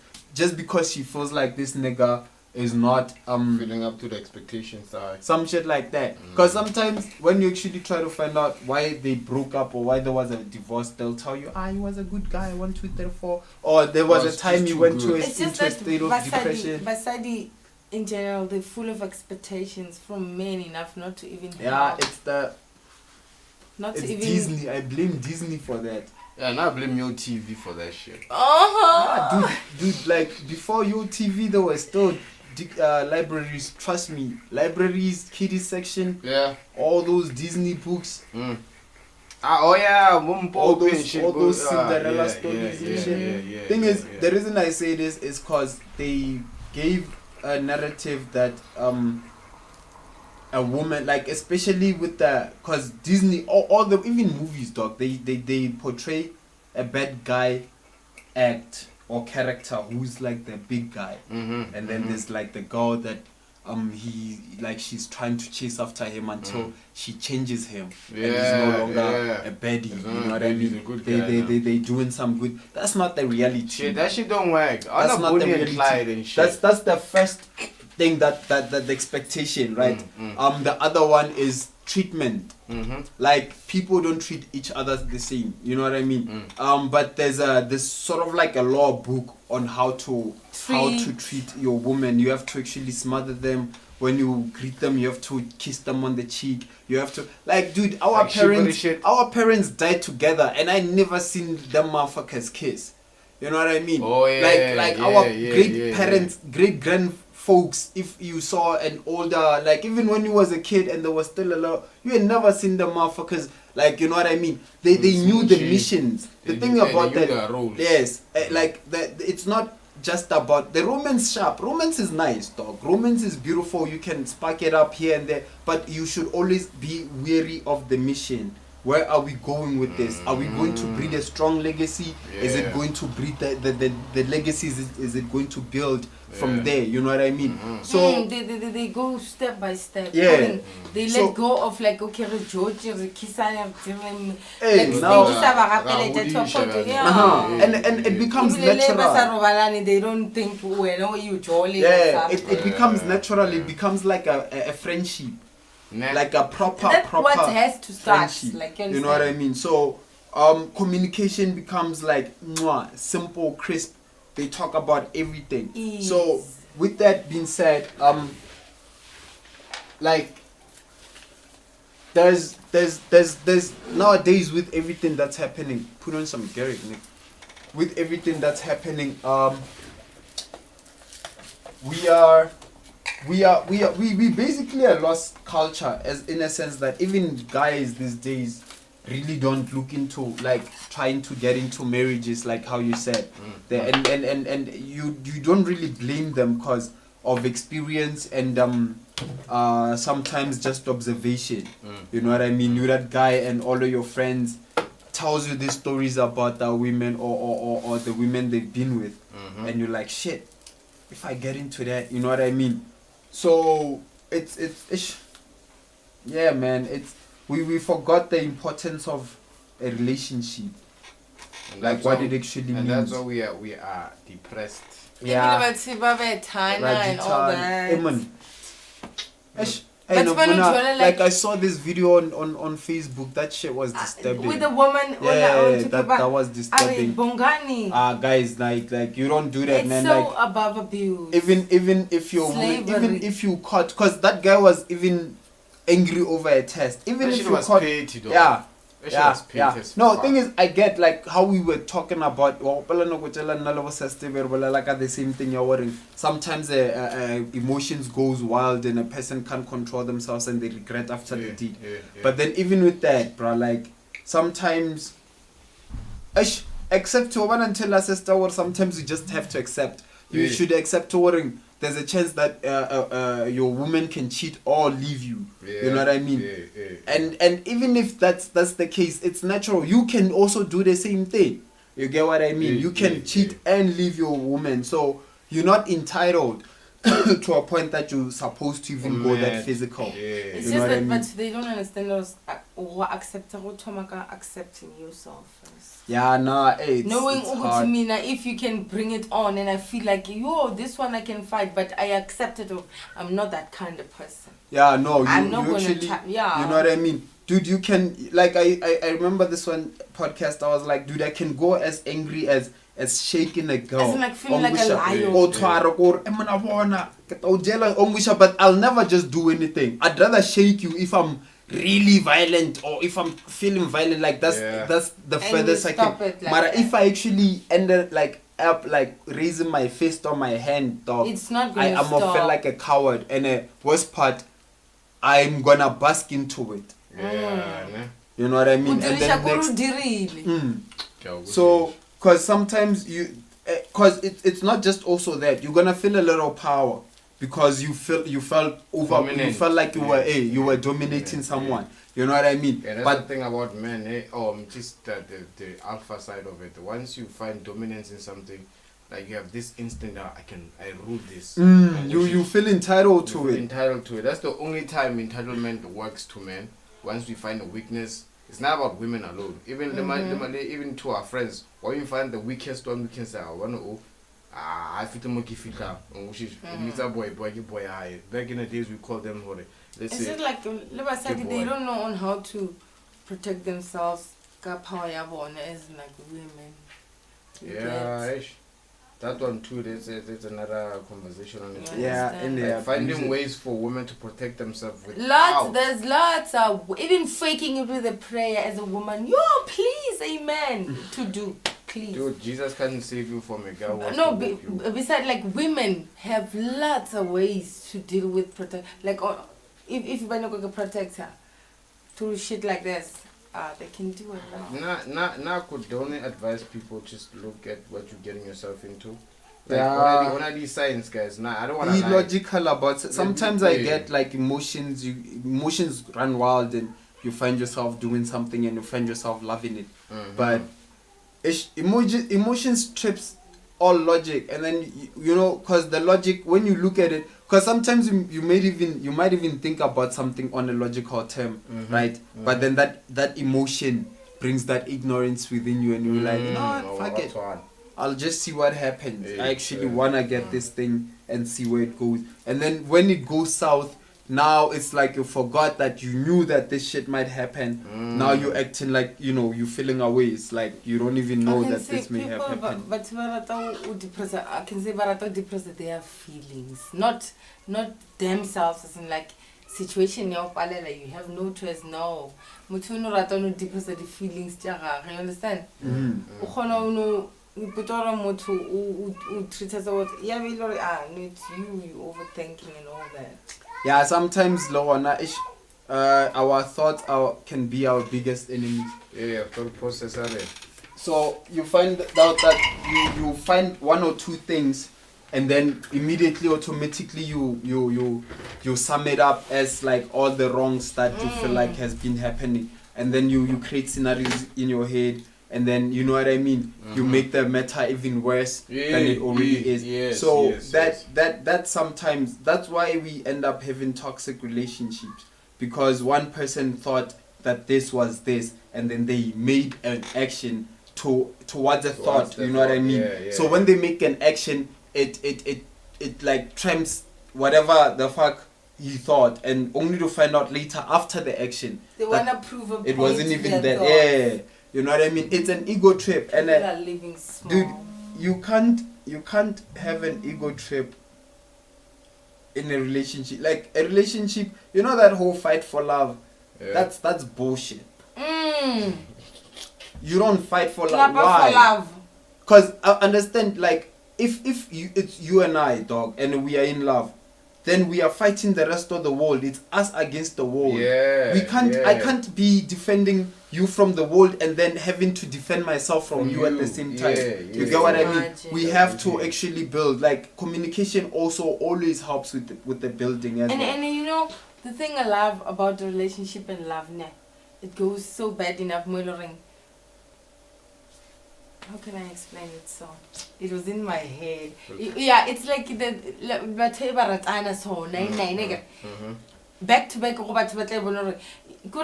because she feels like this nigga is not filling up to the expectations, some shit like that. Because sometimes when you actually try to find out why they broke up or why there was a divorce, they'll tell you, he was a good guy, 1, 2, 3, 4, or there was a time he went into a state of depression. Basadi in general, they're full of expectations from men enough not to even Disney. I blame Disney for that. Yeah, and I blame your TV for that shit. Dude, like before your TV, there were still libraries. Trust me, libraries, kiddie section. Yeah. All those Disney books. All those Cinderella stories and shit. Thing is, the reason I say this is because they gave a narrative that a woman, like, especially with because Disney, all the even movies, dog, they portray a bad guy act or character who's like the big guy, and then there's like the girl that she's trying to chase after him until she changes him and he's no longer a baddie. You know what I mean? They doing some good. That's not the reality. Shit, that shit don't work. That's not the reality. And shit. That's the first thing that the expectation, right? The other one is treatment. Like, people don't treat each other the same. You know what I mean? But there's sort of like a law book on how to treat your woman. You have to actually smother them. When you greet them, you have to kiss them on the cheek. You have to, like, dude, our parents died together, and I never seen them motherfuckers kiss. You know what I mean? Oh, yeah, like yeah, our yeah, great parents, great grandfolks. If you saw an older, like even when you was a kid and there was still a lot, you had never seen the motherfuckers. Like, you know what I mean? They knew the missions. The thing about that, yes, like that. It's not just about the romance. Sharp romance is nice, dog. Romance is beautiful. You can spark it up here and there, but you should always be wary of the mission. Where are we going with this? Are we going to breed a strong legacy? Is it going to breed the legacies? Is it going to build from there? You know what I mean? So they go step by step. Yeah. I mean, they let go of like, okay, George, Kisana, and it becomes natural. They don't think you jolly. Yeah, it becomes natural. It becomes like a friendship. Like a proper what has to start, friendship. like, you know what I mean? So communication becomes like simple, crisp. They talk about everything. So with that being said, like there's nowadays with everything that's happening, put on some Garrick, Nick. With everything that's happening, we basically a lost culture, as in a sense that even guys these days really don't look into like trying to get into marriages, like how you said. And you don't really blame them because of experience and sometimes just observation. You know what I mean? You're that guy and all of your friends tells you these stories about the women or the women they've been with, and you're like, shit, if I get into that, you know what I mean? So it's yeah, man, it's we forgot the importance of a relationship, and like what it actually means. And that's why we are depressed. Yeah, and all that. Like I saw this video on Facebook. That shit was disturbing. With the woman, that was disturbing. Guys, like you don't do that, it's man. So like above abuse. Even if you're even if you caught, because that guy was even angry over a test. Even if you caught, yeah. No, thing is, I get like how we were talking about. Like the same thing you're worrying. Sometimes emotions goes wild and a person can't control themselves and they regret after the deed. But then even with that, bro, like sometimes, accept to one until a sister, or sometimes you just have to accept. You should accept to worrying. There's a chance that your woman can cheat or leave you. You know what I mean? And even if that's the case, it's natural. You can also do the same thing. You get what I mean? You can cheat and leave your woman. So you're not entitled to a point that you're supposed to even go that physical. It's you just know what that, I mean? but they don't understand accepting yourself first. Yeah, knowing it's hard. if you can bring it on, and I feel like this one I can fight, but I accept it. I'm not that kind of person. Yeah, no, I'm not you gonna actually, you know what I mean? Dude, you can, like, I remember this one podcast, I was like, dude, I can go as angry as shaking a girl. As in, like, feeling like a lion. But I'll never just do anything. I'd rather shake you if I'm really violent or if I'm feeling violent. Like, that's the furthest I can. But if I actually ended, like, up, like, raising my fist or my hand, dog, it's not gonna I'm gonna feel like a coward. And the worst part, I'm gonna bask into it. You know what I mean? And then so, because sometimes because it's not just also that you're gonna feel a little power because you felt like you were dominating someone. You know what I mean? Yeah, that's the thing about men, just the alpha side of it. Once you find dominance in something, like you have this instinct that I rule this. You feel entitled to it. Entitled to it. That's the only time entitlement works to men. Once we find a weakness, it's not about women alone. Even even to our friends, when you find the weakest one, we can say, I fit the monkey fika. Boy. Back in the days, we call them Is it like they don't know on how to protect themselves? Power as like women. Yeah, that one too. That's another conversation on it. Yeah, finding ways for women to protect themselves with There's lots of even faking it with a prayer as a woman. Yo, please, amen. To do. please. Dude, Jesus can't save you from a guy who wants No, to whip you. besides, like, women have lots of ways to deal with like, if you buy a protector through shit like this, they can do it now. Nah, could only advise people just look at what you're getting yourself into. Like, Yeah. what are these signs, guys? Nah, I don't want Be to logical about it. Sometimes I Yeah. get like emotions run wild and you find yourself doing something and you find yourself loving it. But emotions trips all logic, and then you know, because the logic, when you look at it, because sometimes you might even think about something on a logical term, right? But then that emotion brings that ignorance within you, and you're like, you know what, fuck it, I'll just see what happens. I actually wanna get this thing and see where it goes. And then when it goes south, now it's like you forgot that you knew that this shit might happen. Now you're acting like, you know, you're feeling away. It's like you don't even know that this may have happened. But I can say barata depress their feelings, not themselves, as in like situation you have no choice. No, mutu no rata no depress the feelings. You understand? Putora motu u treat us about it's you overthinking and all that. Yeah, sometimes Lawana our thoughts can be our biggest enemy. Yeah, thought process are there. So you find out that you find one or two things, and then immediately automatically you sum it up as like all the wrongs that you feel like has been happening, and then you create scenarios in your head. And then, you know what I mean, you make the matter even worse than it already is. Yes, so yes, that sometimes, that's why we end up having toxic relationships, because one person thought that this was this, and then they made an action towards a thought. You know what I mean? Yeah. So when they make an action, it like trumps whatever the fuck he thought, and only to find out later after the action they wanna prove a point. It wasn't even that. Thoughts. Yeah. You know what I mean? It's an ego trip, and People are living small. dude, you can't have an ego trip in a relationship. Like a relationship, you know that whole fight for love. Yeah. That's bullshit. You don't fight for love. Clapper Why? for love. Because I understand, like if it's you and I, dog, and we are in love, then we are fighting the rest of the world. It's us against the world. Yeah. We can't. Yeah. I can't be defending you from the world and then having to defend myself from you at the same time. You get what I mean? Imagine. We have to actually build. Like communication also always helps with the building as well. And you know the thing I love about the relationship and love, it goes so bad enough, Moiloring. How can I explain it? So it was in my head. Yeah, it's like back to back. It has to want to if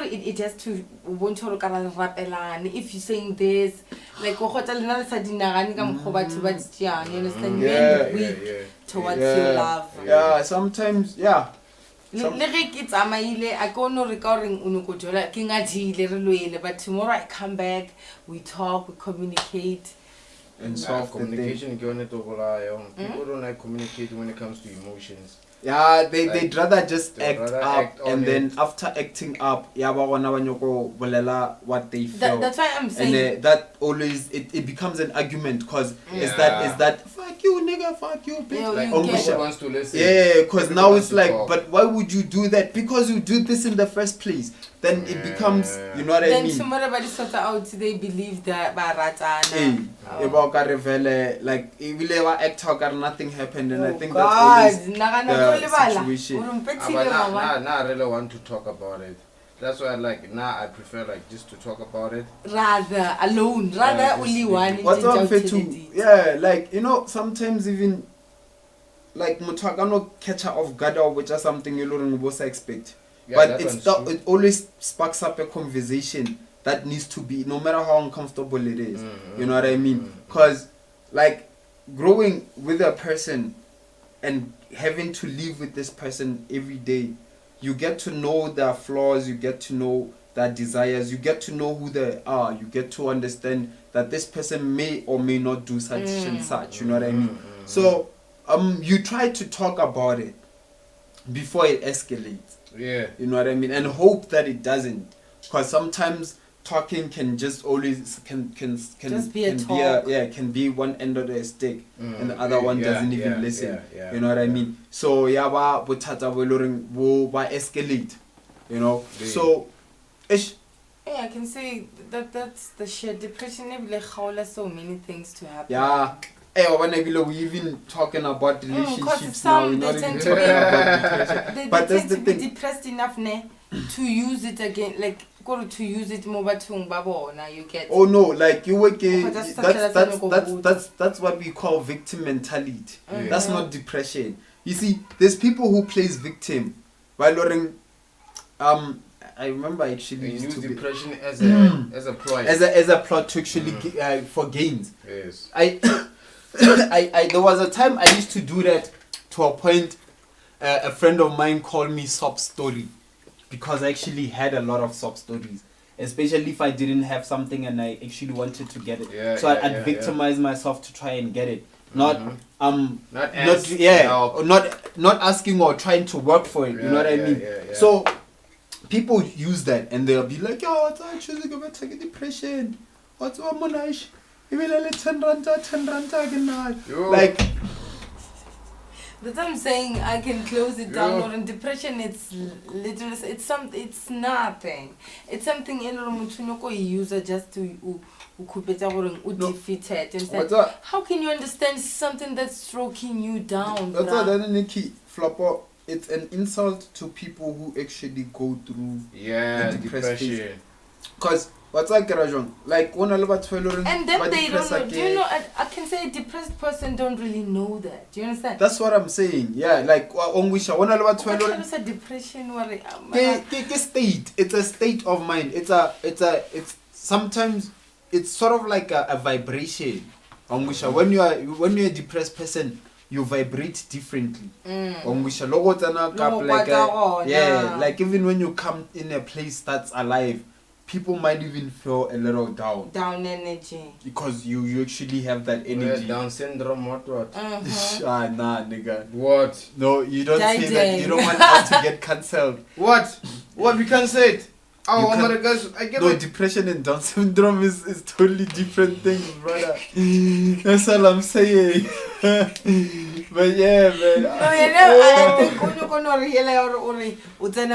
you're saying this, like you understand? Yeah, Weak towards your love. Yeah, sometimes, yeah. But tomorrow I come back, we talk, we communicate. And solve the thing. Communication. People don't like communicating when it comes to emotions. Yeah, they'd rather just They'd act rather up, act on and then it. after acting up, what they feel. That's why I'm saying. And that always it becomes an argument, because is Yeah. that fuck you nigga, fuck you bitch. Yeah, Like you Oh, get- Misha. nobody wants to listen. Yeah, because Nobody now wants it's to like, talk. but why would you do that? Because you did this in the first place. Then it becomes, you know what I Then mean? tomorrow everybody sort out, they believe that Hey, like act how nothing happened, and I think God, that's always the situation. But now I really want to talk about it. That's why I prefer just to talk about it. Rather alone, only one. What's up, Fetu? Yeah, like, you know, sometimes even like Mutagano catch her off guard or which is something you don't expect. Yeah, But that it one's true. always sparks up a conversation that needs to be, no matter how uncomfortable it is. You know what I mean? Because like growing with a person and having to live with this person every day, you get to know their flaws, you get to know their desires, you get to know who they are, you get to understand that this person may or may not do such and such, you know what I mean? So you try to talk about it before it escalates. Yeah. You know what I mean? And hope that it doesn't. Because sometimes talking can just always can Just be a can talk. can be one end of the stick and the other one doesn't even listen. Yeah, You know what I mean? So yeah, ba bothata bo loring bo ba escalate. You know? So ish. Yeah, I can say that's the shit. Depression like so many things to happen. Yeah. Hey, we even talking about relationships now. We're not even tend talking about depression. They But that's tend the to be thing. depressed enough to use it again, like go to use it more now you get. Oh no, like you work Oh, that's what we call victim mentality. Mhm. That's not depression. You see, there's people who plays victim. While Lauren, I remember actually They used use to be, depression as a ploy. as a plot to actually for gains. Yes. I there was a time I used to do that to a point. A friend of mine called me sob story because I actually had a lot of sob stories, especially if I didn't have something and I actually wanted to get it. Yeah, So I'd victimize myself to try and get it. Not not asking or trying to work for it. You know what I mean? Yeah. So people use that and they'll be like, yo, what's I choosing about taking depression? What's what monash? Like That's what I'm saying. I can close it down. Or in depression, it's literally it's nothing. It's something you use just to defeated. How can you understand something that's stroking you down? That's what Nikki Flopper. It's an insult to people who actually go through the depression. Because what's that garage? Like when and then they don't know. Do you know? I can say a depressed person don't really know that. Do you understand? That's what I'm saying. Yeah, like on which when What's a depression? State. It's a state of mind. It's sometimes it's sort of like a vibration. On which when you're a depressed person, you vibrate differently. On which like even when you come in a place that's alive, people might even feel a little down. Down energy. Because you actually have that energy. Down syndrome, what? Nah, nigga. What? No, you don't say that. You don't want us to get cancelled. What? We can't say it. Oh my guys, I get it. Depression and Down syndrome is totally different things, brother. That's all I'm saying. But yeah, man. I think you're gonna realize or down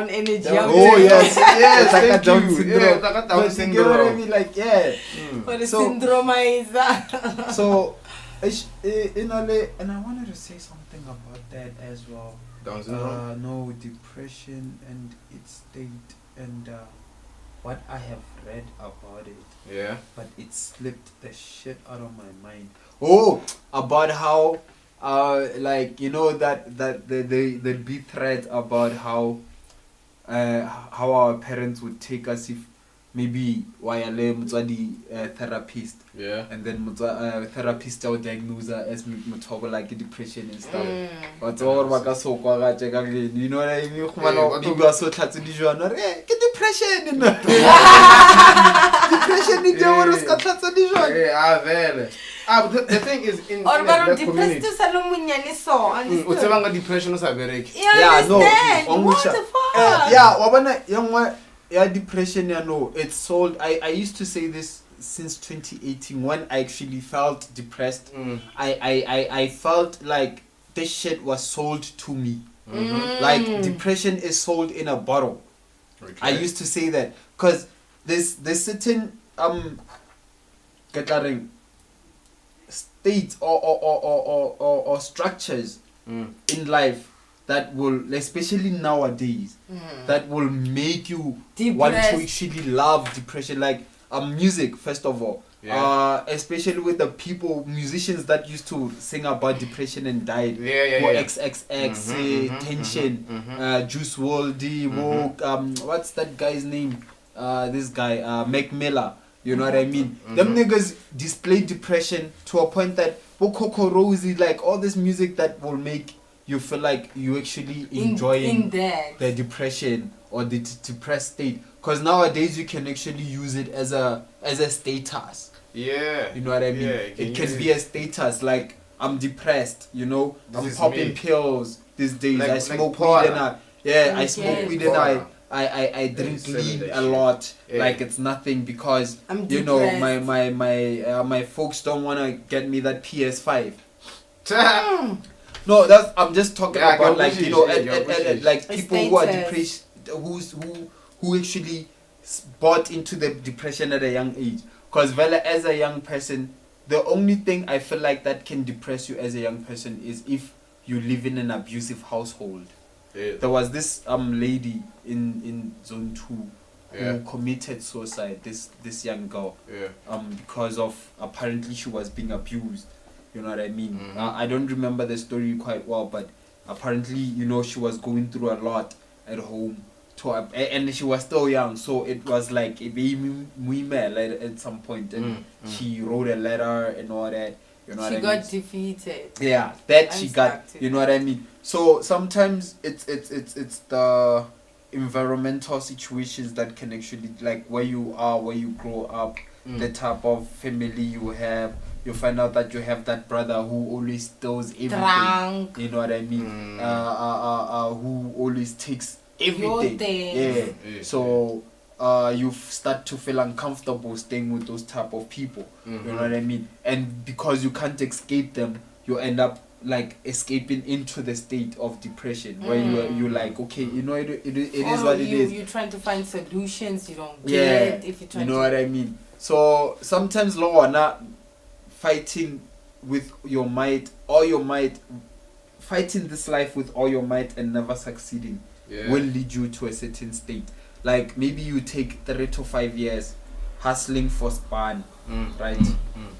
energy. Oh yes, yes, like a Down you. syndrome. Yeah, like a Down but syndrome. You know what I mean? Like Or the syndrome is. So, and I wanted to say something about that as well. Down syndrome. No, depression and its state and what I have read about it. Yeah. But it slipped the shit out of my mind. Oh, about how like you know that there'd be threads about how our parents would take us if maybe wayale mutswadi therapist. Yeah. And then therapist will diagnose her as muthobo like depression and stuff. But all baka so kwa ga tsheka le you know what I mean? Khumana biba so tlhatse dijwana re ke depression no. Depression ni tjho re ska tlhatsa dijwana. Vele. But the thing is in the community. Depression Yeah, no. What the fuck? Yeah, wabana yangwa yeah, depression, you know, it's sold. I used to say this since 2018 when I actually felt depressed. I felt like this shit was sold to me. Like depression is sold in a bottle. Okay. I used to say that because there's certain states or structures in life that will, especially nowadays, that will make you want to actually love depression. Like music, first of all. Yeah. Especially with the musicians that used to sing about depression and died. XXX, Tension, Juice WRLD, what's that guy's name? This guy, Mac Miller. You know what I mean? Them niggas display depression to a point that Coco Rosie, like all this music that will make you feel like you actually enjoying the depression or the depressed state. Because nowadays you can actually use it as a status. Yeah. You know what I mean? Yeah, it can be a status like I'm depressed, you know, I'm popping pills these days. I smoke weed and I smoke weed and I drink lean that a shit. lot. Yeah. Like it's nothing because I'm you know depressed. my folks don't wanna get me that PS5. No, I'm just talking Yeah, about your like wishes, you know yeah, your wishes. like A people who are status. depressed, who actually bought into the depression at a young age. Because Vela, as a young person, the only thing I feel like that can depress you as a young person is if you live in an abusive household. Yeah. There was this lady in zone 2 Yeah. who committed suicide. This young girl. Yeah. Because of apparently she was being abused. You know what I mean? Mhm. I don't remember the story quite well, but apparently, you know, she was going through a lot at home. And she was still young, so it was like at some point, and she wrote a letter and all that. You know She what I mean? got defeated. Yeah, that she got. Unstuck You know what I mean? So sometimes it's the environmental situations that can actually, like where you are, where you grow up, the type of family you have. You find out that you have that brother who always steals everything. Drunk. You know what I mean? Who always takes everything. things. Yeah. So you start to feel uncomfortable staying with those type of people. You know what I mean? And because you can't escape them, you end up like escaping into the state of depression where you like, okay, you know, it is what it is. You're trying to find solutions you don't Yeah, get if you're trying you know to. what I mean. So sometimes law not fighting with your might, fighting this life with all your might and never succeeding will lead you to a certain state. Like maybe you take 3 to 5 years hustling for span, right,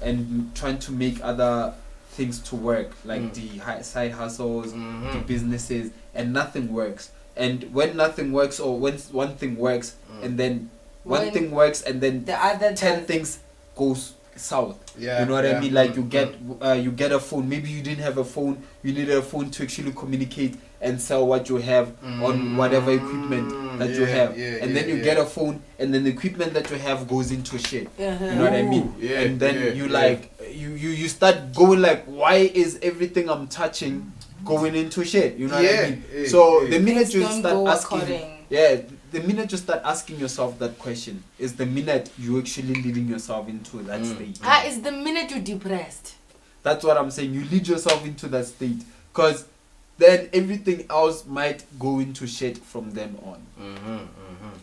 and trying to make other things to work, like the side hustles, the businesses, and nothing works. And when nothing works, or when one thing works, and then one thing works, and then The other 10 things goes south. Yeah, You know what I yeah. mean? Like you get a phone. Maybe you didn't have a phone. You needed a phone to actually communicate and sell what you have on whatever equipment that you have. And then you get a phone, and then the equipment that you have goes into shit. You know what I mean? Yeah, And then yeah, you yeah. like you start going like, why is everything I'm touching going into shit? You know what I mean? Yeah, So yeah. the minute Things you don't start go asking, according. the minute you start asking yourself that question is the minute you actually leading yourself into that state. It's the minute you're depressed. That's what I'm saying. You lead yourself into that state, because then everything else might go into shit from then on.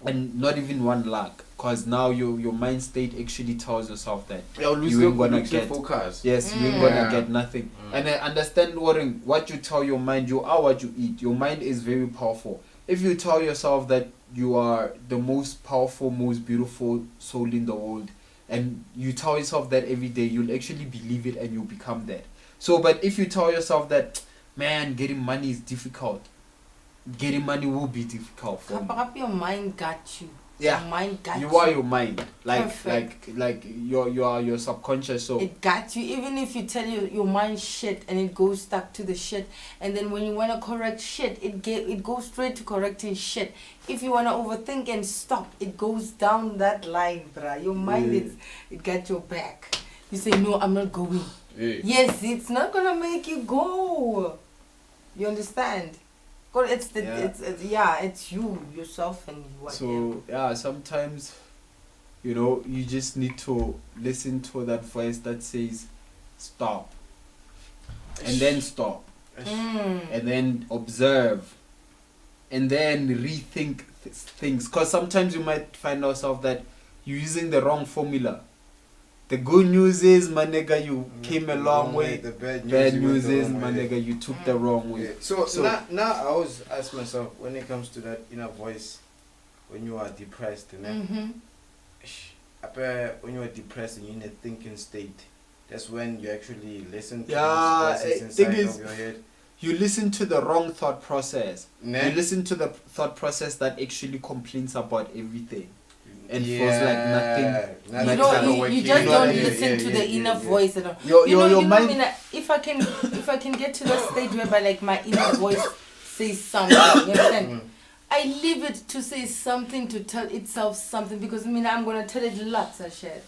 And not even one luck, because now your mind state actually tells yourself that you ain't gonna get focus. Yes, you ain't gonna get nothing. And I understand, Warren, what you tell your mind, you are what you eat. Your mind is very powerful. If you tell yourself that you are the most powerful, most beautiful soul in the world, and you tell yourself that every day, you'll actually believe it and you'll become that. So, but if you tell yourself that, man, getting money is difficult, getting money will be difficult for you. Your mind got you. Yeah, Your mind got you. You are your mind, like Perfect. like you are your subconscious. So It got you. Even if you tell your mind shit and it goes stuck to the shit, and then when you want to correct shit, it goes straight to correcting shit. If you want to overthink and stop, it goes down that line, bruh. Your mind it got your back. You say, no, I'm not going. Yes, it's not gonna make you go. You understand? God, it's you yourself and what. So yeah, sometimes, you know, you just need to listen to that voice that says stop, and then stop, and then observe, and then rethink things. Because sometimes you might find yourself that you're using the wrong formula. The good news is, my nigga, you came a long way. The bad News you is, went the my wrong way. nigga, you took the wrong way. Yeah. So now I always ask myself, when it comes to that inner voice, when you are depressed, when you are depressed and you're in a thinking state, that's when you actually listen to those voices inside of your head. You listen to the wrong thought process. Nah. You listen to the thought process that actually complains about everything and feels like nothing. You just don't listen to the inner voice at all. Your mind. I mean, if I can get to that stage whereby like my inner voice says something, you understand? I leave it to say something, to tell itself something, because I'm gonna tell it lots of shit.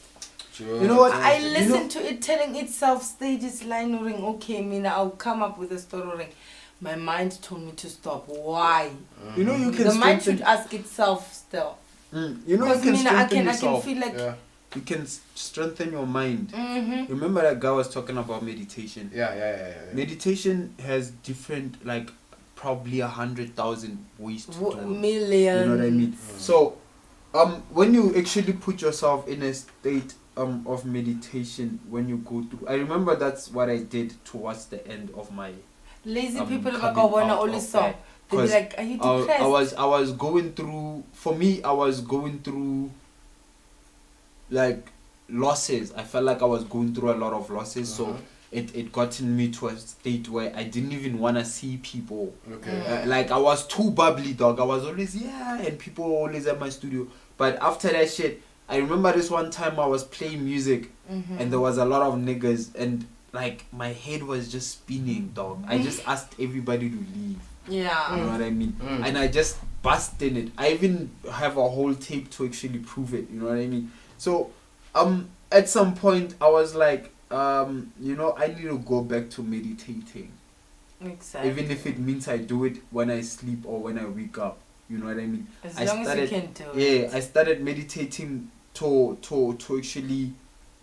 Sure. You know what? I listen to it telling itself stages line ring. Okay, I'll come up with a story ring. my mind told me to stop. Why? You know, you can The mind strengthen. should ask itself still. You know, you can strengthen I yourself. can feel like. Yeah. You can strengthen your mind. Mm-hmm. Remember that guy was talking about meditation. Yeah. Meditation has different, like, probably 100,000 ways to do it. Millions. You know what I mean? So, when you actually put yourself in a state of meditation, when you go through, I remember that's what I did towards the end of my Lazy people coming like wanna out only of song. that. They'll be like, are you depressed? I was going through. For me, I was going through like losses. I felt like I was going through a lot of losses. So it gotten me to a state where I didn't even want to see people. Okay. Like I was too bubbly, dog. I was always and people were always at my studio. But after that shit, I remember this one time I was playing music and there was a lot of niggas and like my head was just spinning, dog. I just asked everybody to leave. Yeah. You know what I mean? And I just bust in it. I even have a whole tape to actually prove it. You know what I mean? So, at some point I was like, you know, I need to go back to meditating. Exactly. Even if it means I do it when I sleep or when I wake up. You know what I mean? As long as you can do it. Yeah, I started meditating to actually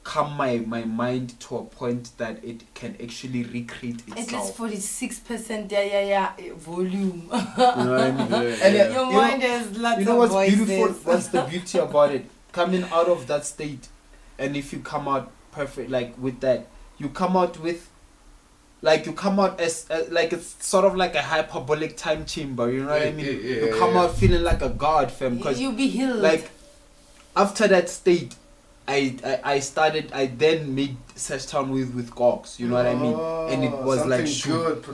calm my mind to a point that it can actually recreate itself. At least 46% volume. You know what I mean? And Your mind has lots you know of what's voices. beautiful? What's the beauty about it? Coming out of that state, and if you come out perfect, like with that, you come out with, like you come out as like it's sort of like a hyperbolic time chamber. You know what I mean? You come out feeling like a god, fam. Because you be healed. like after that state, I then made Seshtownwave with Gox, you know what I mean? And it was like good,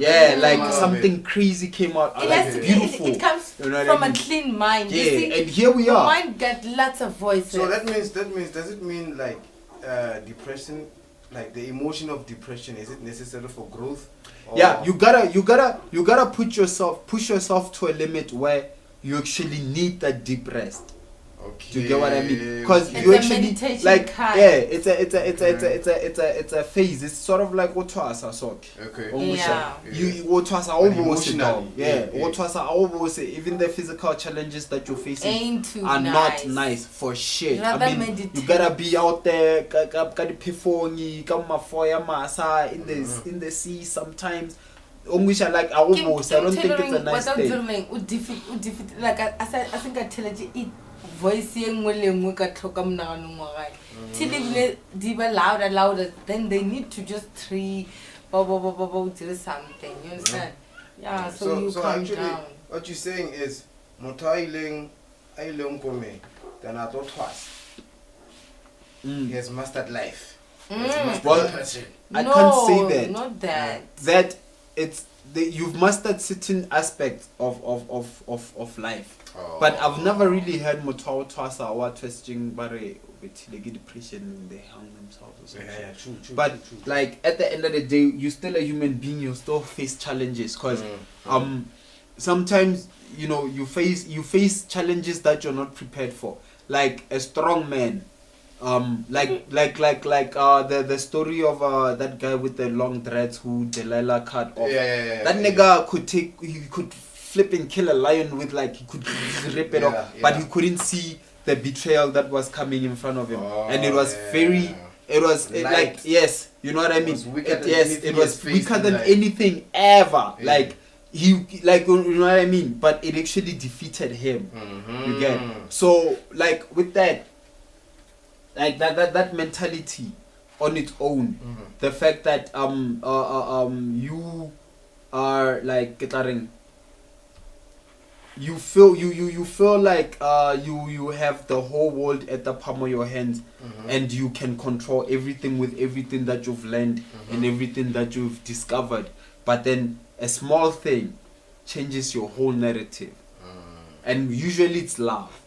like something crazy came out. It Like, has to be, beautiful. it comes You know what from I mean? a clean mind. Yeah, You see, and here we your are. mind got lots of voices. So that means does it mean like depression, like the emotion of depression, is it necessary for growth? Or Yeah, you gotta push yourself to a limit where you actually need that deep rest. Okay. Do you get what I mean? Because It's you a actually meditation like kind. it's a phase. It's sort of like what so. Okay. Yeah. You what was emotionally. what was even the physical challenges that you're facing Ain't too are nice. not nice for shit. Rather I mean, meditate. you gotta be out there, in the sea sometimes. Like I don't think it's a nice thing. Like I think I tell you voice till louder, then they need to just do something. You understand? Yeah, so you calm actually, down. what you're saying is, then I thought twice. He has mastered life. He has mastered Well, person. I can't say that. Not that. That you've mastered certain aspects of life. Oh. But I've never really heard Motao Twasa or twisting bare with depression when they hang themselves or something. Yeah, true. But like at the end of the day, you're still a human being. You still face challenges because sometimes you know you face challenges that you're not prepared for. Like a strong man, the story of that guy with the long dreads who Delilah cut off. That nigga could flip and kill a lion with he could rip it off, but he couldn't see the betrayal that was coming in front of him, and it was yes, you know what I mean. It was weaker than anything ever. You know what I mean. But it actually defeated him. You get so with that. Like that mentality on its own, the fact that you are like you feel like you have the whole world at the palm of your hands, and you can control everything with everything that you've learned and everything that you've discovered, but then a small thing changes your whole narrative, and usually it's love.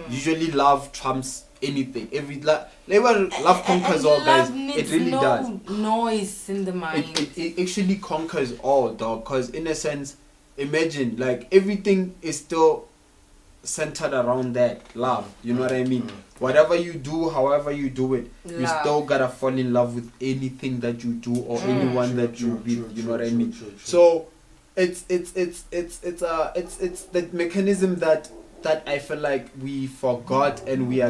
Usually love trumps anything. Love conquers all, guys. It really does. Noise in the mind. It actually conquers all, dog. Because in a sense, imagine everything is still centered around that love. You know what I mean? Whatever you do, however you do it, you still gotta fall in love with anything that you do or anyone that you with. You know what I mean? So it's the mechanism that I feel like we forgot, and we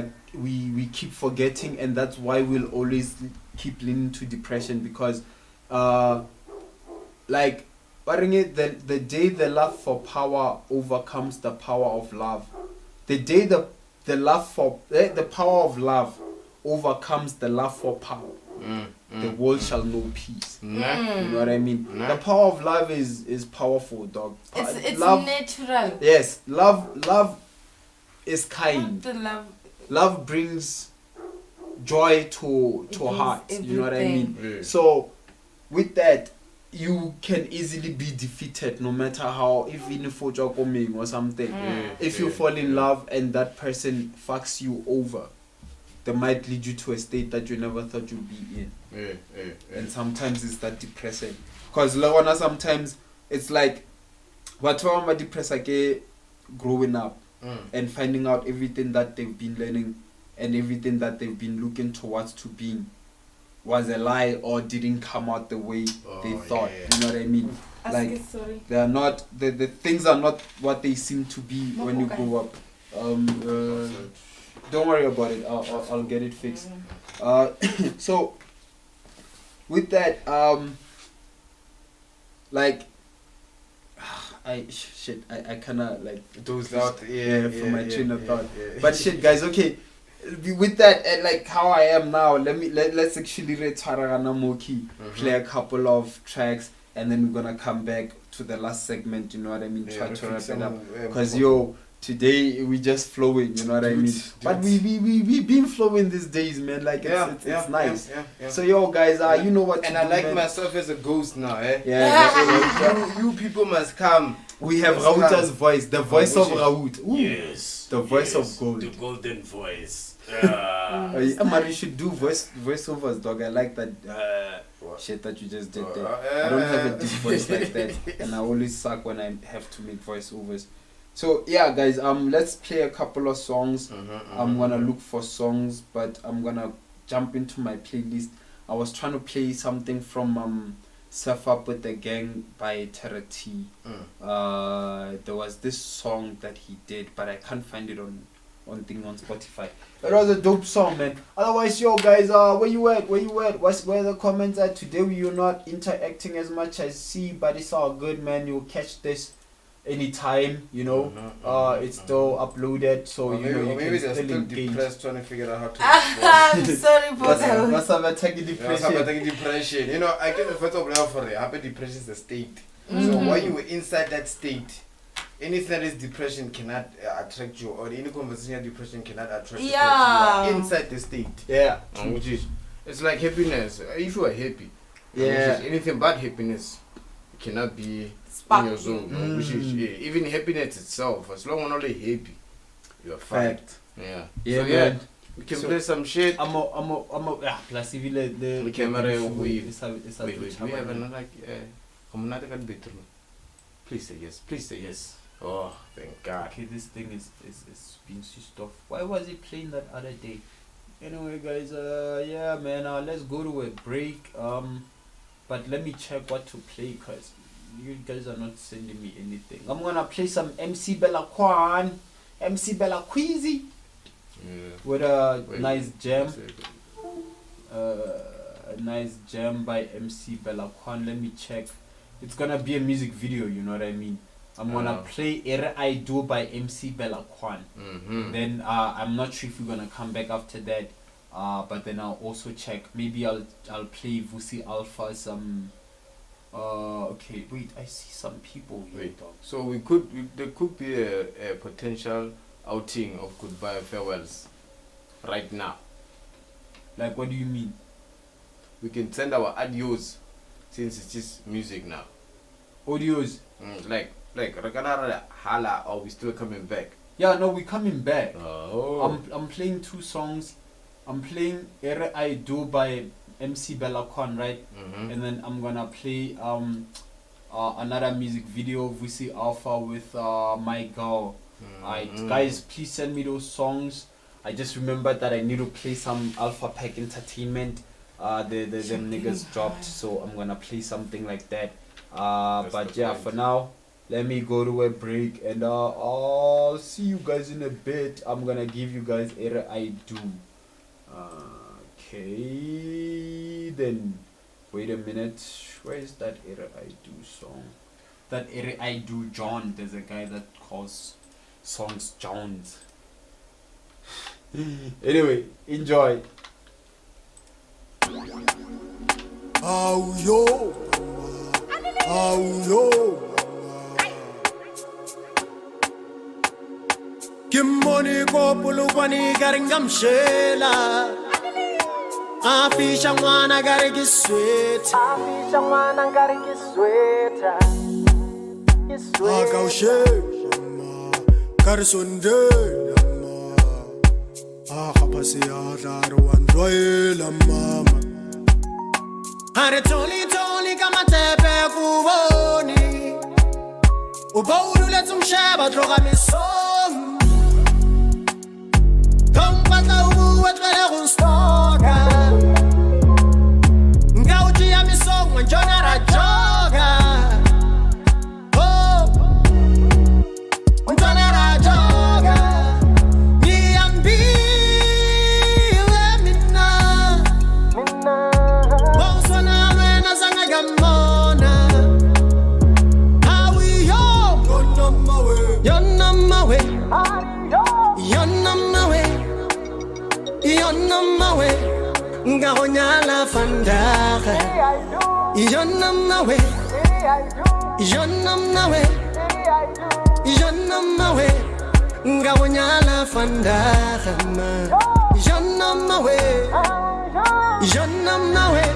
keep forgetting, and that's why we'll always keep leaning to depression, because like the day the love for power overcomes the power of love, the day the power of love overcomes the love for power, the world shall know peace. You know what I mean? The power of love is powerful, dog. It's love, natural. Yes, love is kind. The love. Love brings joy to hearts. You know what I mean? Yeah. So with that, you can easily be defeated, no matter how, even if you're coming or something. If you fall in love and that person fucks you over, they might lead you to a state that you never thought you'd be in. And sometimes it's that depressing. Because sometimes it's like, what I'm depressed growing up and finding out everything that they've been learning and everything that they've been looking towards to being was a lie or didn't come out the way they thought. You know what I mean? Like, they are not, the things are not what they seem to be when you grow up. Don't worry about it. I'll get it fixed. So with that, like, I kinda like dozed out. from my train of thought. But shit, guys, okay. With that, like how I am now, let's actually play a couple of tracks, and then we're gonna come back to the last segment. You know what I mean? Try to wrap it up. Because today we just flowing. You know what I mean? But we been flowing these days, man. Like it's nice. So guys, you know what? And I like myself as a ghost now, eh? Yeah. You people must come. We have Rauta's voice, the voice of Raut. Yes. The voice of gold. The golden voice. Man, you should do voiceovers, dog. I like that shit that you just did there. I don't have a deep voice like that, and I always suck when I have to make voiceovers. So yeah, guys, let's play a couple of songs. I'm gonna look for songs, but I'm gonna jump into my playlist. I was trying to play something from Surf Up with the Gang by Terra T. There was this song that he did, but I can't find it on Spotify. It was a dope song, man. Otherwise, guys, where you at? Where the comments at? Today you're not interacting as much as see, but it's all good, man. You'll catch this anytime, you know. It's still uploaded, so you maybe can they're still still engage. depressed, trying to figure out how to. I'm sorry for that. What's up, attacking depression? Depression. You know, I get the first of all for it. Happy depression is a state. So while you were inside that state, anything that is depression cannot attract you, or any conversation of depression cannot attract you. You are inside the state. Yeah. Which is, it's like happiness. If you are happy, yeah. Which is anything but happiness cannot be in your zone. Which is even happiness itself. As long as you're only happy, you are fine. Yeah. Yeah, so, man. We can play some shit. Plus even the camera wait, we have another bedroom. Please say yes. Please say yes. Oh, thank God. Okay, this thing is being switched off. Why was it playing that other day? Anyway, guys, yeah, man, let's go to a break. But let me check what to play, cause you guys are not sending me anything. I'm gonna play some MC Bella Queasy, with a nice jam. A nice jam by MC Bella Kwan. Let me check. It's gonna be a music video, you know what I mean? I'm gonna play Ere I Do by MC Bella Kwan. Then I'm not sure if we're gonna come back after that. But then I'll also check. Maybe I'll play Vusi Alpha some. Okay, wait. I see some people here. Wait. So there could be a potential outing of goodbye farewells right now. Like, what do you mean? We can send our adios since it's just music now. Audios. Like hala, or we still coming back? Yeah, no, we coming back. Oh. I'm playing two songs. I'm playing Ere I Do by MC Bella Kwan, right? And then I'm gonna play another music video, Vusi Alpha with my girl. Guys, please send me those songs. I just remembered that I need to play some Alpha Pack Entertainment. The niggas dropped, so I'm gonna play something like that. But yeah, for now, let me go to a break and I'll see you guys in a bit. I'm gonna give you guys Ere I Do. Okay, then wait a minute. Where is that Ere I Do song? That Ere I Do John. There's a guy that calls songs Jones. Anyway, enjoy. Oh yo, oh yo. Kimoni ko pulukwani garingam shela. Afisha mwana garigi sweat. Afisha mwana garigi sweat. Akaushe, karsonde. Akapasi adaru androela mama. Hare toli kama tepe kuboni. Ubauru letum sheba droga misom. Tompata ubu etvele kunstoga. Ngauji ya misom wanjona rajoga. Oh, wanjona rajoga. Niambi lemina. Bonsona wena zanga gamona. How we yo? You're not my way. You're not my way. You're not my way. Ngahonyala fandaka. You're not my way. You're not my way. You're not my way. Ngahonyala fandaka. You're not my way. You're not my way.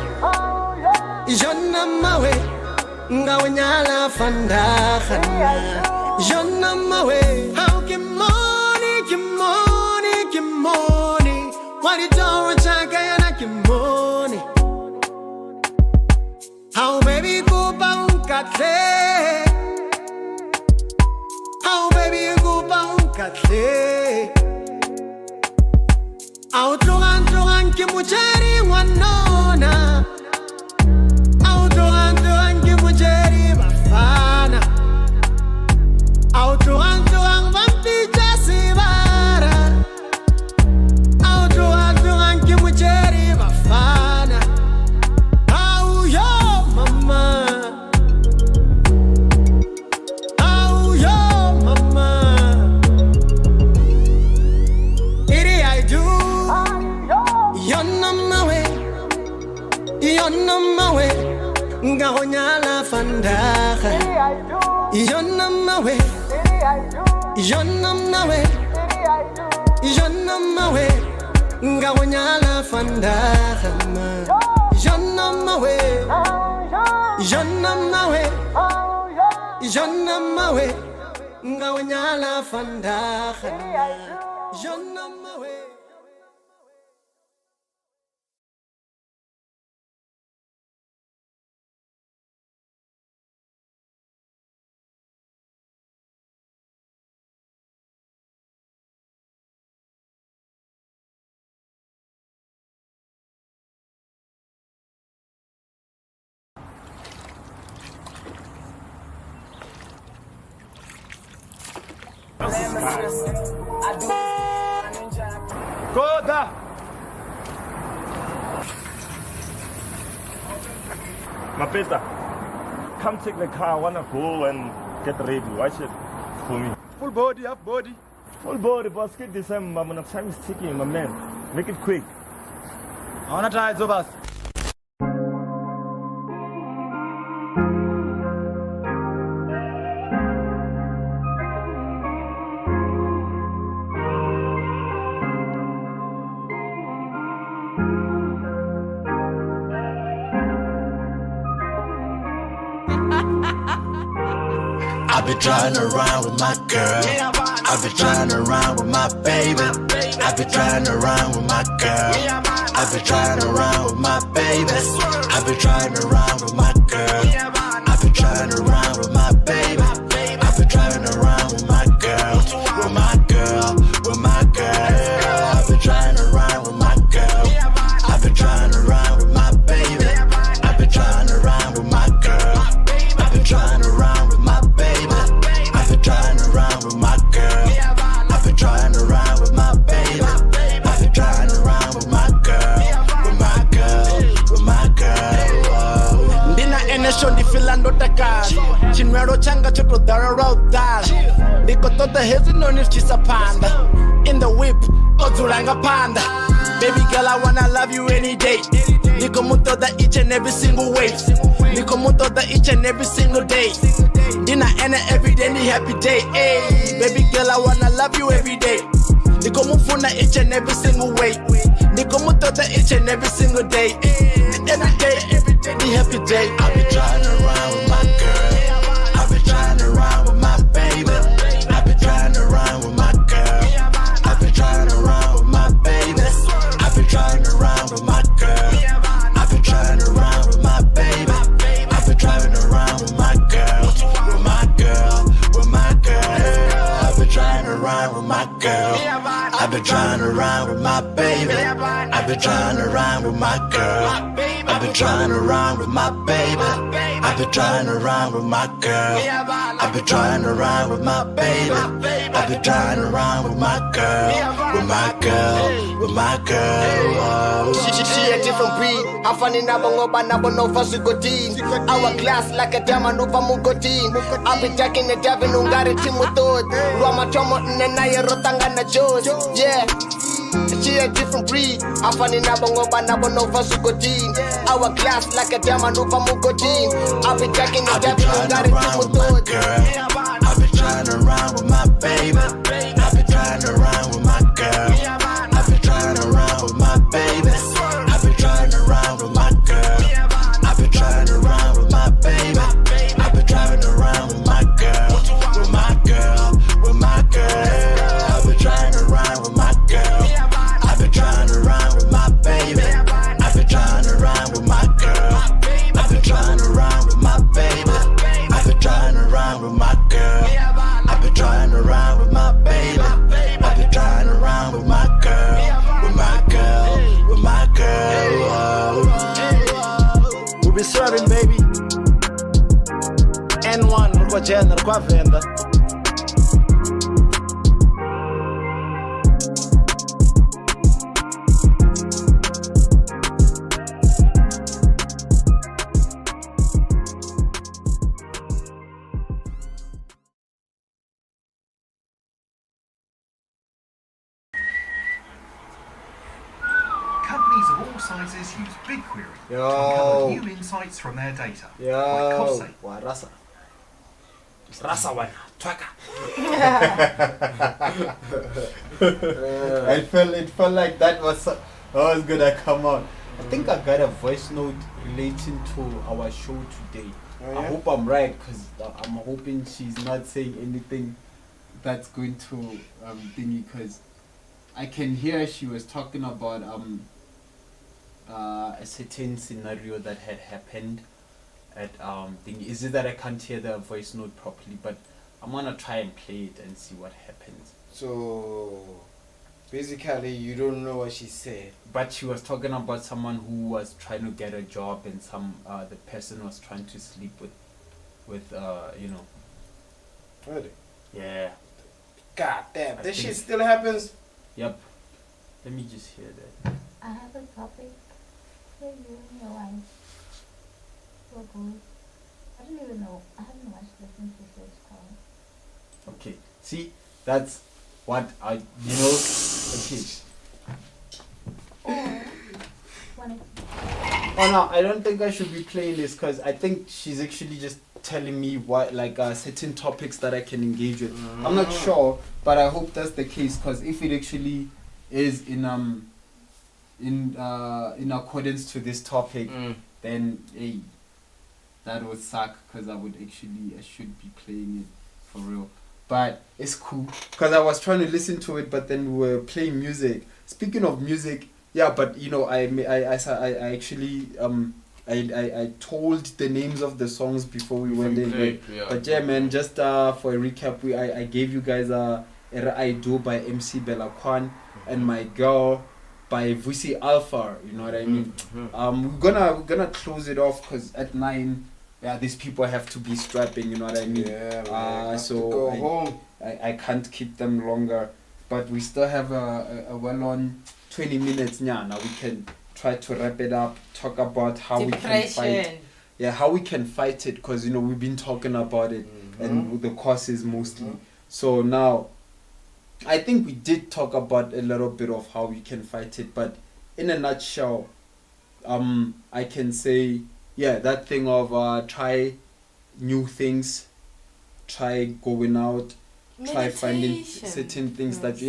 You're not my way. Ngahonyala fandaka. You're not my way. How can money, what it don't chaka yana kimoni. How baby go bankate. How baby go bankate. Outlogan kimujeri wanona. Outlogan kimujeri bafana. Outlogan vampi jasibara. Outlogan kimujeri bafana. Au yo mama. Au yo mama. Ere I do. You're not my way. You're not my way. Ngahonyala fandaka. You're not my way. You're not my way. You're not my way. Ngahonyala fandaka. You're not my way. You're not my way. You're not my way. Ngahonyala fandaka. You're not my way. Koda! Mapeta, come take the car. I wanna go and get ready. Watch it for me. Full body, half body. Full body, boss. Get this time. My time is ticking, my man. Make it quick. I wanna try it, Zobas. I've been trying around with my girl. I've been trying around with my baby. I've been trying around with my girl. I've been trying around with my baby. I've been trying around with my girl. I've been trying around with my baby. I've been trying around with my girl. With my girl. With my girl. I've been trying around with my girl. I've been trying around with my baby. I've been trying around with my girl. I've kala chinwelo changa choto dara road dala ndiko tota hezi noni chisa panda in the whip odzulanga panda baby girl I wanna love you any day ndiko mutoda each and every single way ndiko mutoda each and every single day ndina ene every day ni happy day hey baby girl I wanna love you every day ndiko mufuna each and every single way ndiko mutoda each and every single day every day ni happy day I've been trying around with my girl. I've been trying around with my baby. I've been trying around with my girl. I've been trying around with my baby. I've been trying around with my girl. I've been trying around with my baby. I've been trying around with my girl. With my girl. With my girl. I've been trying around with my girl. I've been trying around with my baby. I've been trying around with my girl. I've been trying around with my baby. I've been trying around with my girl. I've been trying around with my baby. I've been trying around with my girl. With my girl. With my girl. She a different breed. Afani nabo ngoba nabo no fasugodin. Hourglass like a diamond over mugodin. I've been jacking the devil ungari timutod. Roma chomo nena rotanga na Joes. Yeah. She a different breed. Afani nabo ngoba nabo no fasugodin. Hourglass like a diamond over mugodin. I've been jacking the devil ungari timutod. I've been trying around with my baby. I've been trying around with my girl. I've been trying around with my baby. I've been trying around with my girl. I've been trying around with my baby. I've been trying around with my girl. With my girl. With my girl. I've been trying around with my girl. I've been trying around with my baby. I've been trying around with my girl. I've been trying around with my baby. I've been trying around with my girl. I've been trying around with my baby. I've been trying around with my girl. With my girl. With my girl. We'll be serving, baby. N1, rukwa jena, rukwa venda. Companies of all sizes use BigQuery to uncover new insights from their data. Like cost savings. Wa rasa. Rasa wana. Twaka. It felt like that was gonna come out. I think I got a voice note relating to our show today. Oh, yeah? I hope I'm right because I'm hoping she's not saying anything that's going to thingy, because I can hear she was talking about a certain scenario that had happened at thingy. Is it that I can't hear the voice note properly? But I'm gonna try and play it and see what happens. So basically you don't know what she said. But she was talking about someone who was trying to get a job, and the person was trying to sleep with you know. Really? Yeah. God damn, this shit still happens? Yep. Let me just hear that. I have a topic for you and your wife. So good. I don't even know. I haven't watched listened to Seshtownwave. Okay. See, that's what I, you know. Okay. Oh no, I don't think I should be playing this because I think she's actually just telling me what, like, certain topics that I can engage with. I'm not sure, but I hope that's the case, because if it actually is in accordance to this topic, then hey, that would suck, because I should be playing it for real. But it's cool because I was trying to listen to it, but then we were playing music. Speaking of music, yeah, but you know, I actually I told the names of the songs before we went in. But yeah, man, just for a recap, I gave you guys I Do by MC Bella Kwan and My Girl by Vusi Alpha. You know what I mean? We're gonna close it off because at 9. Yeah, these people have to be strapping, you know what I mean? Yeah, so go home. I can't keep them longer. But we still have a well-on 20 minutes now. Now we can try to wrap it up, talk about how we can fight. how we can fight it, because you know we've been talking about it and with the causes mostly. So now I think we did talk about a little bit of how we can fight it, but in a nutshell, I can say that thing of try new things, try going out, try finding certain things that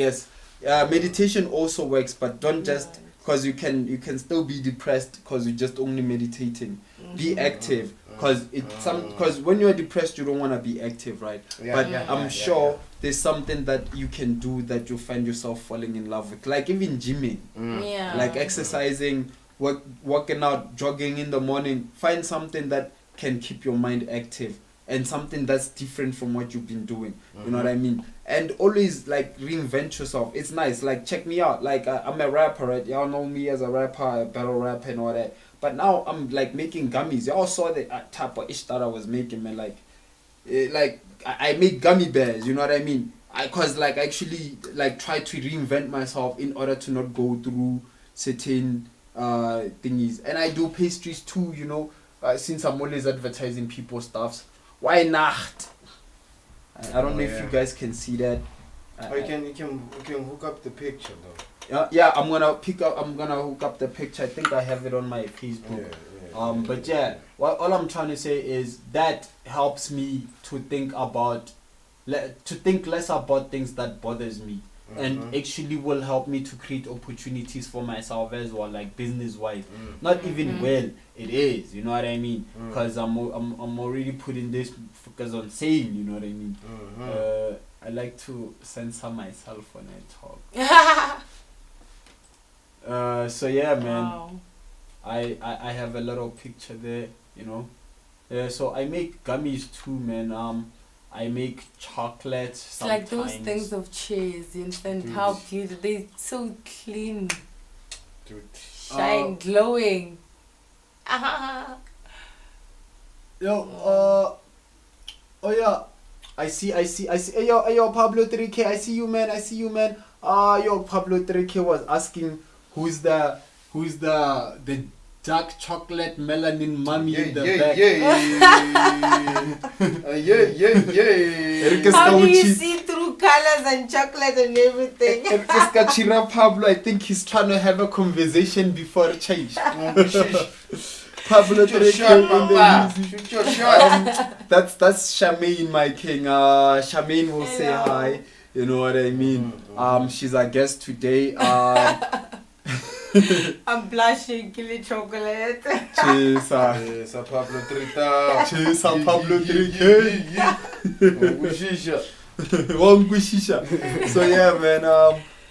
meditation also works, but don't just because you can still be depressed because you're just only meditating. Be active, because when you're depressed you don't want to be active, right? I'm sure there's something that you can do that you'll find yourself falling in love with, like even gymming, like exercising, working out, jogging in the morning. Find something that can keep your mind active and something that's different from what you've been doing. You know what I mean? And always like reinvent yourself. It's nice. Like check me out. Like I'm a rapper, right? Y'all know me as a rapper, a battle rapper and all that. But now I'm like making gummies. Y'all saw the type of ish that I was making, man. Like I make gummy bears. You know what I mean? Cause like actually like try to reinvent myself in order to not go through certain thingies. And I do pastries too. You know, since I'm always advertising people's stuffs. Why not? I don't know if you guys can see that. You can hook up the picture though. I'm gonna hook up the picture. I think I have it on my Facebook. But all I'm trying to say is that helps me to think less about things that bothers me, and actually will help me to create opportunities for myself as well, like business wise. Not even it is, you know what I mean? Because I'm already putting this focus on sale, you know what I mean? I like to censor myself when I talk. So yeah, man. Wow. I have a little picture there, you know. So I make gummies too, man. I make chocolates sometimes. Like those things of cheese, and how beautiful. They're so clean. Dude. Shine, glowing. Yo, I see. Hey, yo, Pablo 3K, I see you, man. Yo, Pablo 3K was asking who's the dark chocolate melanin mommy in the back. How do you see through colors and chocolate and everything? Pablo, I think he's trying to have a conversation before change. Pablo 3K shoot your shot. That's Charmaine, my king. Charmaine will say hi. You know what I mean? She's our guest today. I'm blushing, killing chocolate. Cheers, Pablo 3K. Cheers, Pablo 3K. So yeah, man.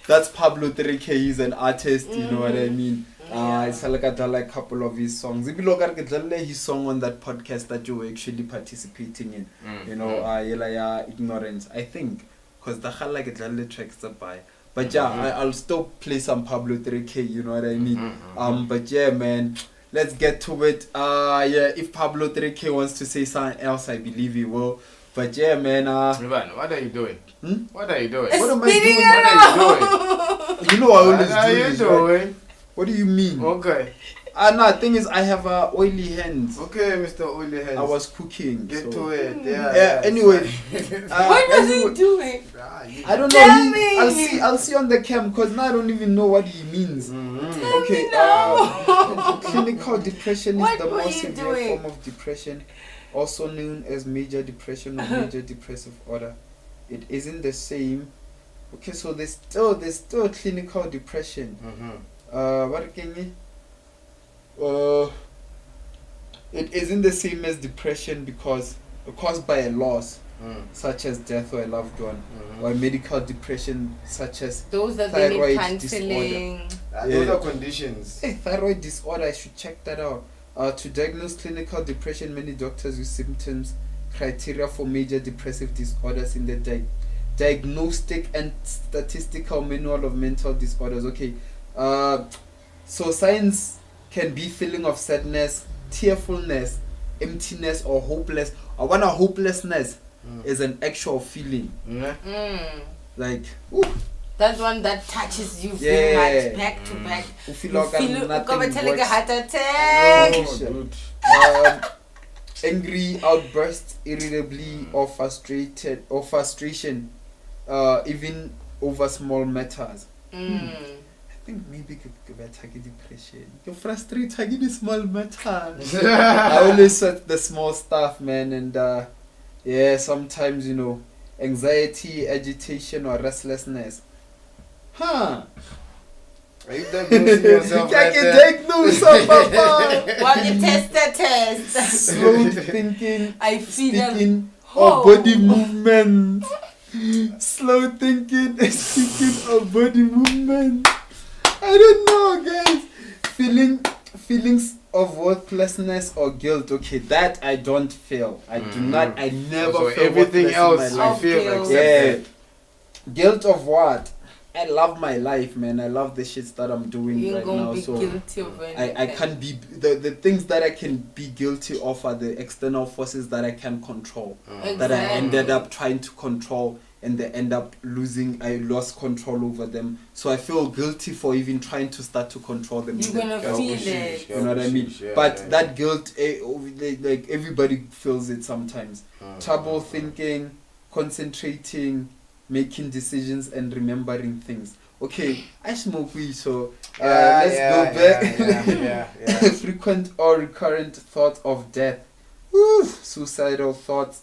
That's Pablo 3K. He's an artist. You know what I mean? It's like I done like a couple of his songs. If you look at his song on that podcast that you were actually participating in, you know, Ignorance, I think, because the like a tracks are by. But I'll still play some Pablo 3K, you know what I mean? But yeah, man, let's get to it. If Pablo 3K wants to say something else, I believe he will. But yeah, man. What are you doing? What are you doing? What am I doing? You know I always do this, right? What do you mean? Okay. No, the thing is, I have oily hands. Okay, Mr. Oily Hands. I was cooking. Get to it. Anyway. What was he doing? I don't know. I'll see on the cam because now I don't even know what he means. Okay. Clinical depression is the most severe form of depression, also known as major depression or major depressive order. It isn't the same. Okay, so there's still clinical depression. What can you? It isn't the same as depression because caused by a loss, such as death or a loved one, or medical depression such as those that thyroid need counseling. Those are conditions. Thyroid disorder. I should check that out. To diagnose clinical depression, many doctors use symptoms criteria for major depressive disorders in the Diagnostic and Statistical Manual of Mental Disorders. Okay. So signs can be feeling of sadness, tearfulness, emptiness, or hopeless. Or when a hopelessness is an actual feeling. Like, ooh. That one that touches you very much, back to back. You feel like nothing like a heart attack. angry outbursts, irritably or frustration, even over small matters. I think maybe better depression. You're frustrated in small matters. I always sweat the small stuff, man, and yeah, sometimes anxiety, agitation, or restlessness. Huh? Are you diagnosing yourself right there? Diagnose, Papa. While you test the test. Slow thinking. I feel speaking of body movement. Slow thinking, speaking of body movement. I don't know, guys. Feelings of worthlessness or guilt. Okay, that I don't feel. I do not. I never so feel everything else. I feel except that. Guilt of what? I love my life, man. I love the shits that I'm doing You're right gonna now. be So guilty of anything. I can't be the things that I can be guilty of are the external forces that I can control. That I ended up trying to control, and they end up losing. I lost control over them. So I feel guilty for even trying to start to control them. You're gonna feel it. You know what I mean? But that guilt, like everybody feels it sometimes. Trouble thinking, concentrating, making decisions, and remembering things. Okay, I smoke weed, so let's go back. Frequent or recurrent thought of death. Woo! Suicidal thoughts,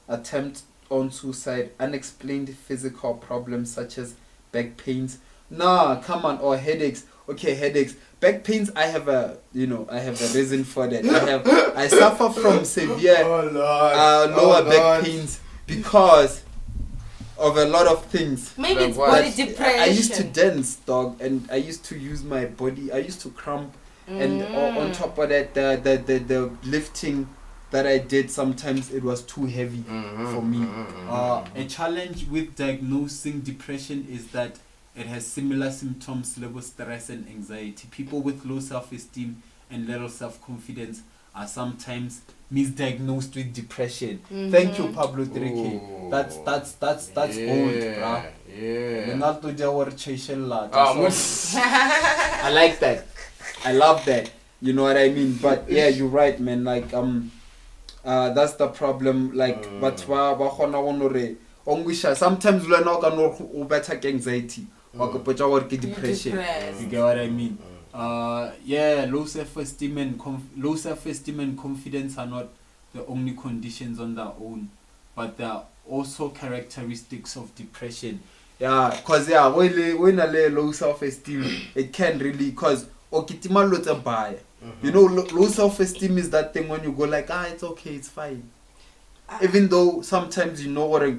attempt on suicide, unexplained physical problems such as back pains. Nah, come on, or headaches. Okay, headaches. Back pains, I have a reason for that. I suffer from severe lower back pains because of a lot of things. Maybe it's body depression. I used to dance, dog, and I used to use my body. I used to cramp, and on top of that, the lifting that I did, sometimes it was too heavy for me. A challenge with diagnosing depression is that it has similar symptoms, level stress and anxiety. People with low self-esteem and little self-confidence are sometimes misdiagnosed with depression. Thank you, Pablo Drake. That's old, bruh. I like that. I love that. You know what I mean? But yeah, you're right, man. Like that's the problem. Like, but sometimes we are not gonna anxiety or depression. You get what I mean? Yeah, low self-esteem and confidence are not the only conditions on their own, but they are also characteristics of depression. Yeah, cause when I low self-esteem, it can really cause you know, low self-esteem is that thing when you go like, it's okay, it's fine. Even though sometimes you know what I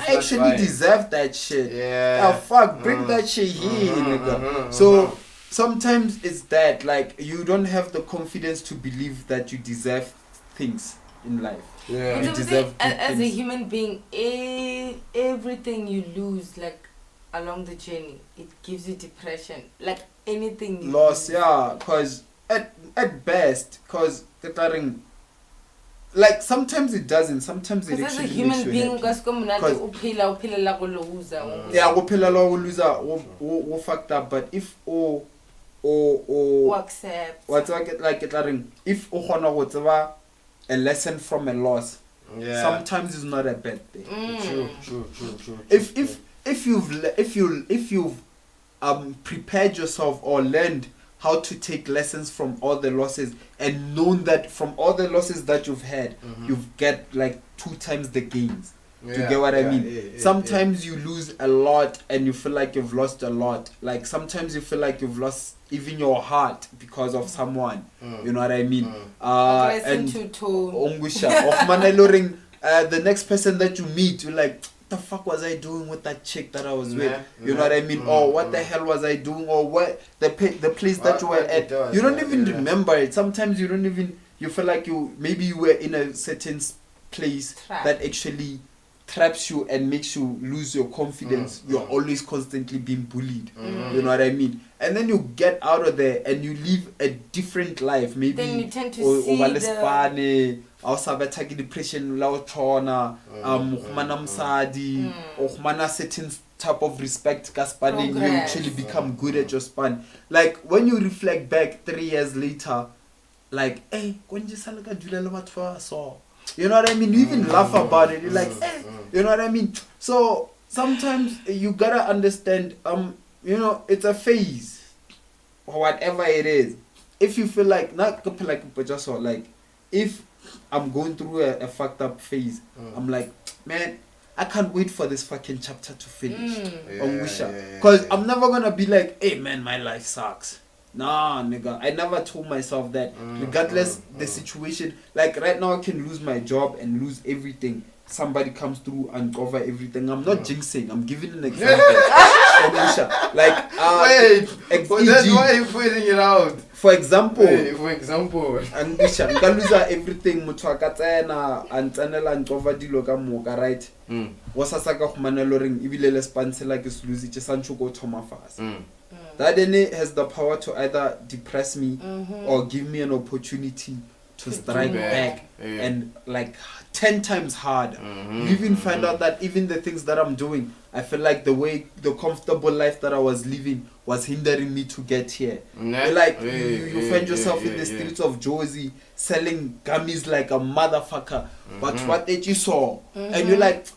actually deserve that shit. Yeah. Fuck, bring that shit here, nigga. So sometimes it's that, like, you don't have the confidence to believe that you deserve things in life. Yeah. You deserve as a human being, everything you lose, like, along the journey, it gives you depression. Like, anything you lose. Yeah, because at best, because like sometimes it doesn't, sometimes it actually makes you happy. As a human being, go fucked up. But if accept what's like if a lesson from a loss, sometimes it's not a bad thing. True. If you've prepared yourself or learned how to take lessons from all the losses and known that from all the losses that you've had, you've get like 2 times the gains. Do you get what I mean? Sometimes you lose a lot and you feel like you've lost a lot. Like sometimes you feel like you've lost even your heart because of someone. You know what I mean? And the next person that you meet, you're like, the fuck was I doing with that chick that I was with? You know what I mean? Or what the hell was I doing? Or what the place that you were at? You don't even remember it. Sometimes you don't even, you feel like you were in a certain place that actually traps you and makes you lose your confidence. You're always constantly being bullied. You know what I mean? And then you get out of there and you live a different life. Maybe then you tend to see the depression, certain type of respect, you actually become good at your span. Like when you reflect back 3 years later, like, hey, so you know what I mean? You even laugh about it. You're like, hey, you know what I mean? So sometimes you gotta understand, you know, it's a phase, or whatever it is. If you feel like not like just like, if I'm going through a fucked up phase, I'm like, man, I can't wait for this fucking chapter to finish. Because I'm never gonna be like, hey man, my life sucks. Nah, nigga. I never told myself that. Regardless the situation, like right now I can lose my job and lose everything. Somebody comes through and cover everything. I'm not jinxing. I'm giving an example. Like, wait, but that's why you're putting it out. For example, and lose everything. Mutuakatsena and tsanela and cover dilo ka moka, right? Was a go maneloring ibile le spanse like is lose it sancho go thoma fast. That then has the power to either depress me or give me an opportunity to strike back and like 10 times harder. You even find out that even the things that I'm doing, I feel like the comfortable life that I was living was hindering me to get here. Like you find yourself in the streets of Jersey selling gummies like a motherfucker. But what did you saw? And you're like,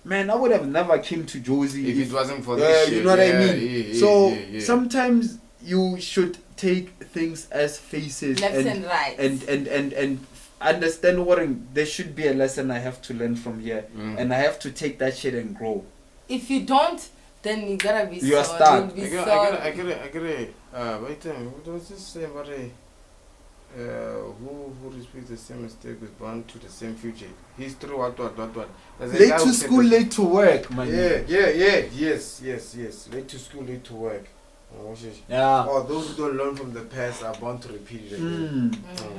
man, I would have never came to Jersey if it wasn't for this shit. You know what I mean? So sometimes you should take things as faces and understand what there should be a lesson I have to learn from here, and I have to take that shit and grow. If you don't, then you gotta be. You are stuck. I gotta. Wait, what was this saying about who repeats the same mistake is bound to the same future? History, what? Late to school, late to work, man. Yes. Late to school, late to work. Yeah. Or those who don't learn from the past are bound to repeat it again.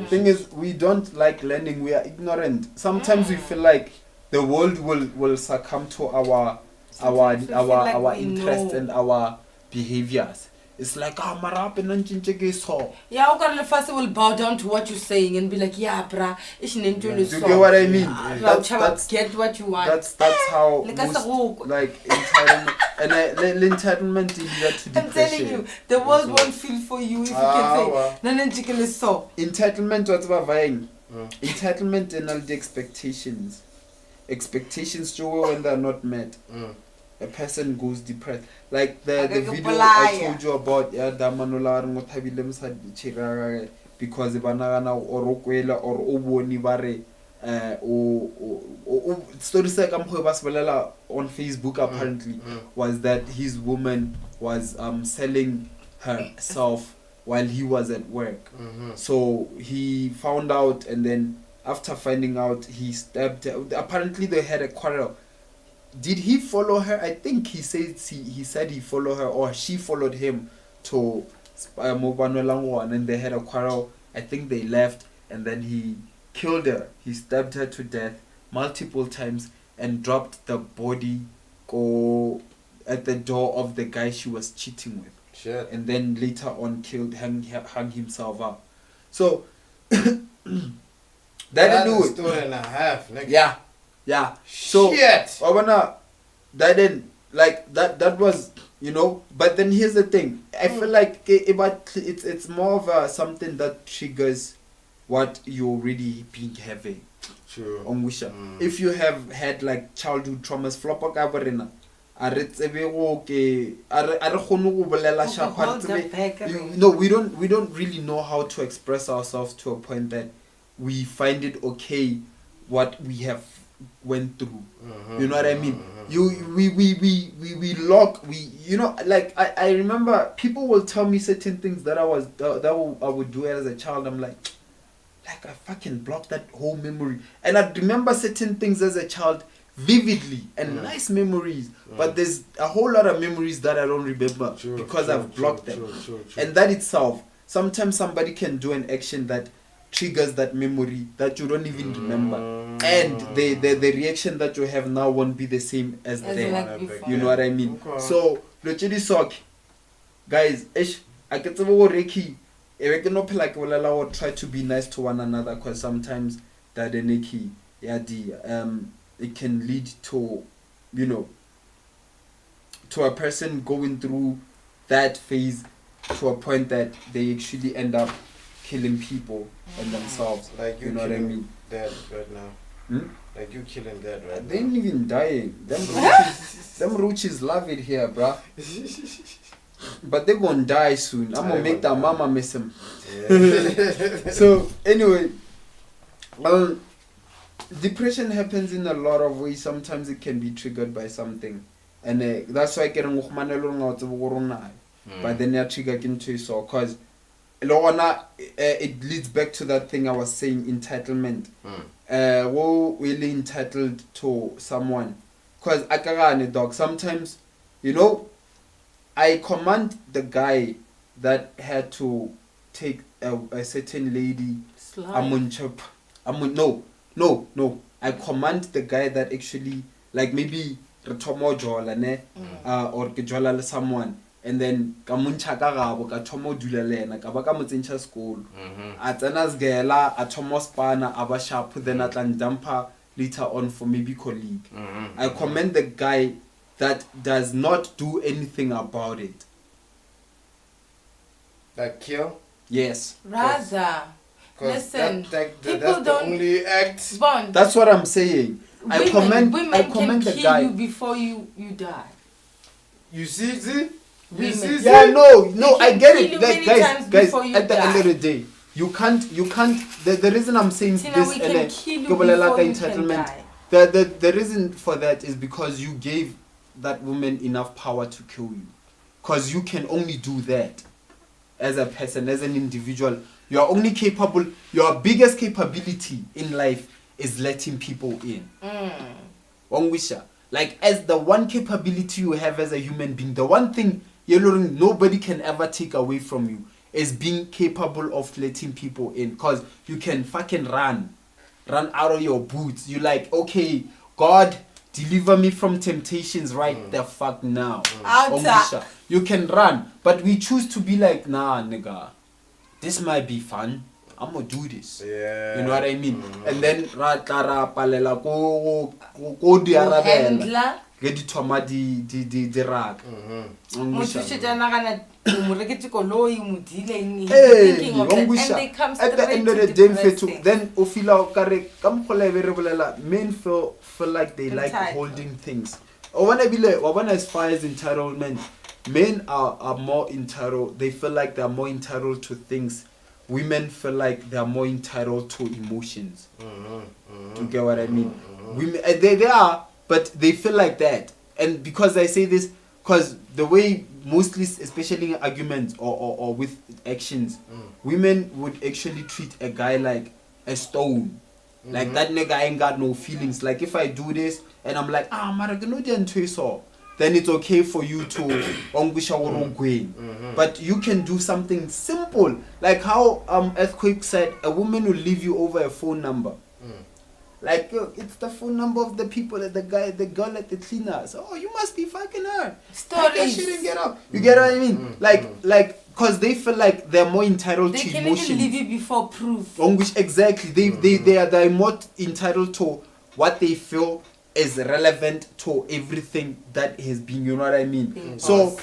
Thing is, we don't like learning. We are ignorant. Sometimes we feel like the world will succumb to our interests and our behaviors. It's like, marap and so. Yeah, okay, first will bow down to what you're saying and be like, yeah, bruh, it's an interest. You get what I mean? That's get what you want. That's how most, like entitlement and entitlement is that to depression. I'm telling you, the world won't feel for you if you can say, so. Entitlement, what's about vying? Entitlement and all the expectations. Expectations show when they're not met. A person goes depressed. Like the video I told you about, because or oboni bare story on Facebook apparently was that his woman was selling herself while he was at work. So he found out, and then after finding out, he stabbed her. Apparently they had a quarrel. Did he follow her? I think he said he followed her, or she followed him to Mobanolang, and they had a quarrel. I think they left, and then he killed her. He stabbed her to death multiple times and dropped the body at the door of the guy she was cheating with. Shit. And then later on hung himself up. So that do it. Story and a half. Yeah. So shit. That was, you know. But then here's the thing. I feel like it's more of something that triggers what you already been having. True. If you have had like childhood traumas, we don't really know how to express ourselves to a point that we find it okay what we have went through. You know what I mean? We lock, you know, like I remember people will tell me certain things that I would do as a child. I'm like I fucking blocked that whole memory, and I remember certain things as a child vividly and nice memories, but there's a whole lot of memories that I don't remember because I've blocked them. And that itself, sometimes somebody can do an action that triggers that memory that you don't even remember, and the reaction that you have now won't be the same as then. Like you know what I mean? Okay. So lochidi sock, guys, I get to try to be nice to one another, because sometimes that it can lead to, you know, to a person going through that phase to a point that they actually end up killing people and themselves. Like you know what I mean? That right now. Like you killing that right now. They ain't even dying. Them roaches love it here, bruh. But they gonna die soon. I'm gonna make that mama miss him. Yeah. So anyway, depression happens in a lot of ways. Sometimes it can be triggered by something, and that's why I get but then you trigger into so because it leads back to that thing I was saying, entitlement. We're really entitled to someone because dog sometimes, you know, I command the guy that had to take a certain lady. No. I command the guy that actually, like maybe retomo jola ne or ke jola someone, and then ka muncha ka gabo ka thomo dula lena ka ba ka motsentsha school a tsena sgela a thomo spana aba sharp, then a tlan dumper later on for maybe colleague. I commend the guy that does not do anything about it. Like kill? Yes. Rather, listen, people that's don't the only act. Bond. That's what I'm saying. Women I commend can the kill guy. you before you die. You see? Yeah, no, I get it. Like, guys, at the end of the day, you can't. The reason I'm saying Tina, this we can kill you before you can die. The reason for that is because you gave that woman enough power to kill you. Because you can only do that as a person, as an individual. You are only capable. Your biggest capability in life is letting people in. Like, as the one capability you have as a human being, the one thing nobody can ever take away from you is being capable of letting people in. Because you can fucking run out of your boots. You like, okay, God, deliver me from temptations right the fuck now. You can run, but we choose to be like, nah, nigga, this might be fun. I'm gonna do this. Yeah. You know what I mean? And then palela go diarabela. Get it to my di rag. At the end of the day, then men feel like they like holding things. Or when I be like, when as far as entitlement, men are more entitled. They feel like they're more entitled to things. Women feel like they're more entitled to emotions. Do you get what I mean? Women, they are, but they feel like that. And because I say this, because the way mostly, especially in arguments or with actions, women would actually treat a guy like a stone. Like, that nigga ain't got no feelings. Like, if I do this and I'm like, then it's okay for you to but you can do something simple, like how Earthquake said a woman will leave you over a phone number. Like, yo, it's the phone number of the people at the girl at the cleaner. So, you must be fucking her. Stories. That shit and get up. You get what I mean? Like, cause they feel like they're more entitled to emotions. They can even leave you before proof. On which exactly they're more entitled to what they feel is relevant to everything that has been, you know what I mean? So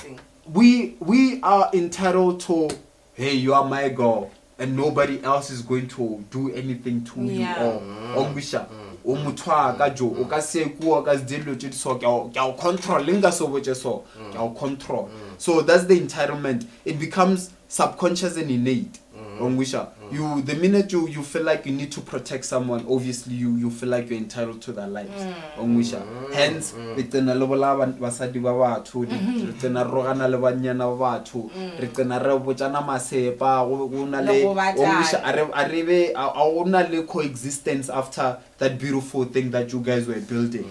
we are entitled to, hey, you are my girl, and nobody else is going to do anything to you or wisha. Control. So that's the entitlement. It becomes subconscious and innate. The minute you feel like you need to protect someone, obviously you feel like you're entitled to their lives. Hence, coexistence after that beautiful thing that you guys were building.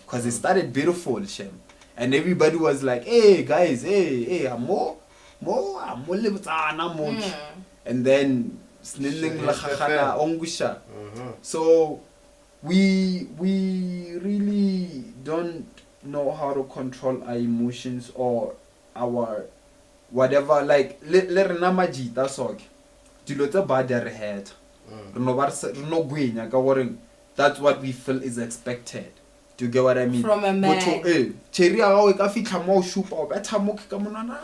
Because it started beautiful, Shem. And everybody was like, hey guys, hey, I'm more. And then so we really don't know how to control our emotions or our whatever, like that's all. That's what we feel is expected. Do you get what I mean? From a man. Cherry ago ka fitla mo shupa o betha mo ka monana.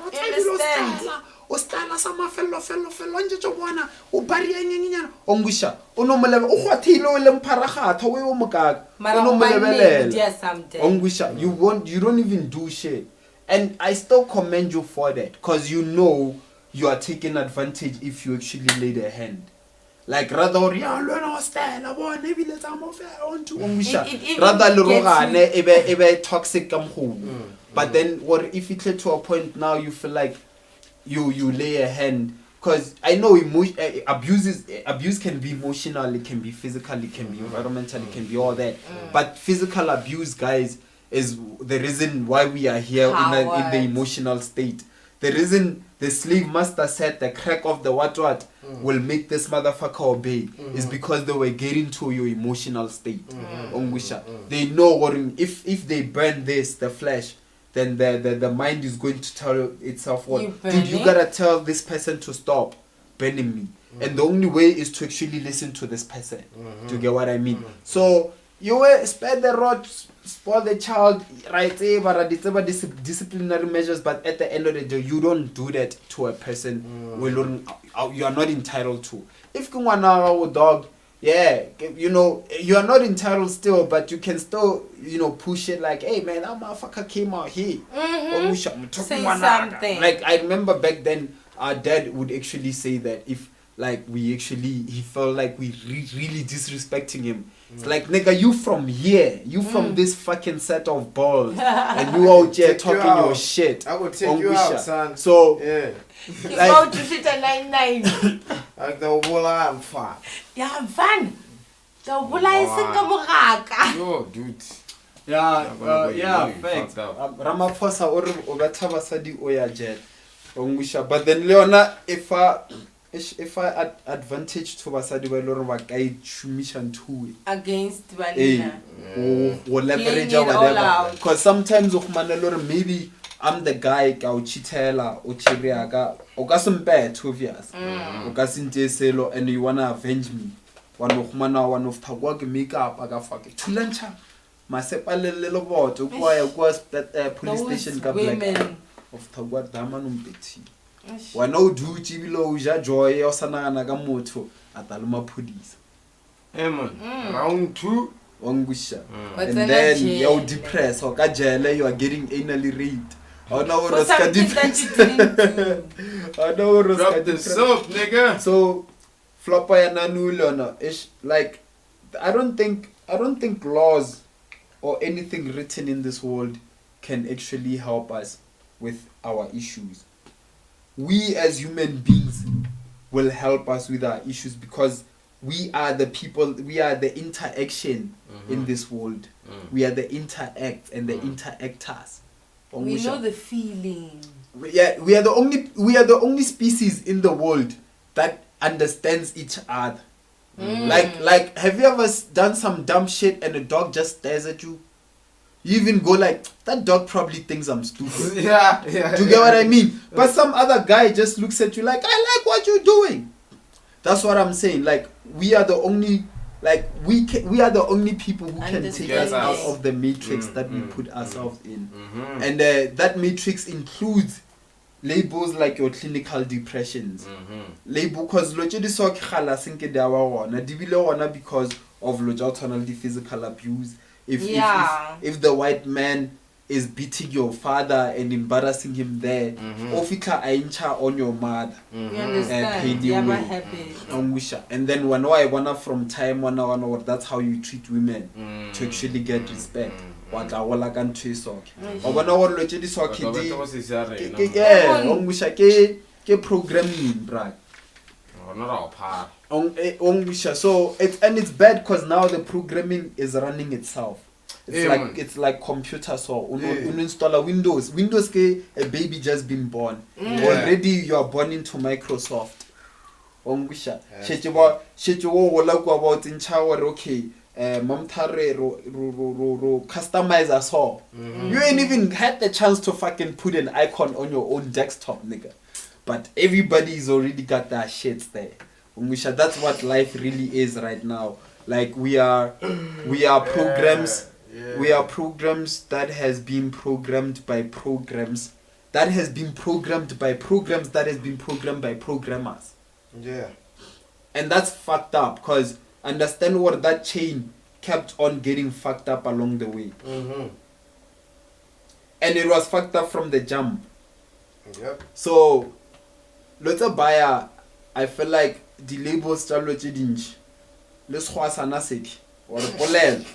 O stala sa mafelo nje tso bona o bari enyenyenyana ongusha o no molebe o gwathile o le mparagatha o e mo kaka o no molebelela ongusha you don't even do shit. And I still commend you for that, because you know you are taking advantage if you actually laid a hand. Like rather rather toxic but then what if it led to a point now you feel like you lay a hand, because I know abuse can be emotional, it can be physical, it can be environmental, it can be all that, but physical abuse, guys, is the reason why we are here in the emotional state. The reason the slave master said the crack of the what will make this motherfucker obey is because they were getting to your emotional state. They know what if they burn this, the flesh, then the mind is going to tell itself what, dude, you gotta tell this person to stop burning me. And the only way is to actually listen to this person. Do you get what I mean? So you spare the rod, spoil the child, right? But disciplinary measures, but at the end of the day, you don't do that to a person you are not entitled to. If you want a dog, yeah, you know, you are not entitled still, but you can still, you know, push it like, hey man, that motherfucker came out here. Say something. Like I remember back then, our dad would actually say that if like he felt like we really disrespecting him. It's like, nigga, you from here, you from this fucking set of balls, and you out here talking your shit. I would take you out, son. So yeah, you go to shit at 9-9. Like the whole I'm fun. Yeah, I'm fun. The whole I Yo, dude. Yeah, thanks. Ramaphosa or Obatabasadi Oya Jet. But then Leona, if I advantage to Basadi Valorva guide Shumishan to against Vanilla or leverage or whatever. Because sometimes maybe I'm the guy Gauchitela or Chiriaga or Gasum Bear 12 years. Or Gasin Jeselo and you wanna avenge me. One of Tawag makeup, I got fucking Tulancha. Masepa little bot to was that police station of Tawad Damanum Betty. Wano do Jibilo Uja Joy or Sananaga Moto at Alma Pudis. Round 2 Ongusha. And then you're depressed or Gajele, you are getting anally raped. Oh no, Roska depressed. Oh no, Roska depressed. Nigga. So Flopper and Anulona is like I don't think laws or anything written in this world can actually help us with our issues. We as human beings will help us with our issues because we are the people, we are the interaction in this world. We are the interact and the interactors. We know the feeling. Yeah, we are the only species in the world that understands each other. Like have you ever done some dumb shit and a dog just stares at you? You even go like, that dog probably thinks I'm stupid. Yeah. Do you get what I mean? But some other guy just looks at you like, I like what you're doing. That's what I'm saying. Like, we are the only, like, we are the only people who can take us out of the matrix that we put ourselves in. And that matrix includes labels like your clinical depressions. Label because because of the physical abuse. If the white man is beating your father and embarrassing him there, ofika aincha on your mother. You understand? And then when I wanna from time one, that's how you treat women to actually get respect. What I want to do is programming, brag. So it's bad because now the programming is running itself. It's like computer, so uninstall a Windows. Windows a baby just been born. Already you are born into Microsoft. Okay. Customize us all. You ain't even had the chance to fucking put an icon on your own desktop, nigga. But everybody's already got that shit there. That's what life really is right now. Like we are programs Yeah. We are programs that has been programmed by programs that has been programmed by programs that has been programmed by programmers. Yeah. And that's fucked up because understand what that chain kept on getting fucked up along the way. Mm-hmm. And it was fucked up from the jump. Yep. So, Lota Baya, I feel like the labels tsa lo tse dintsi. Le skhwasana seki or polelo.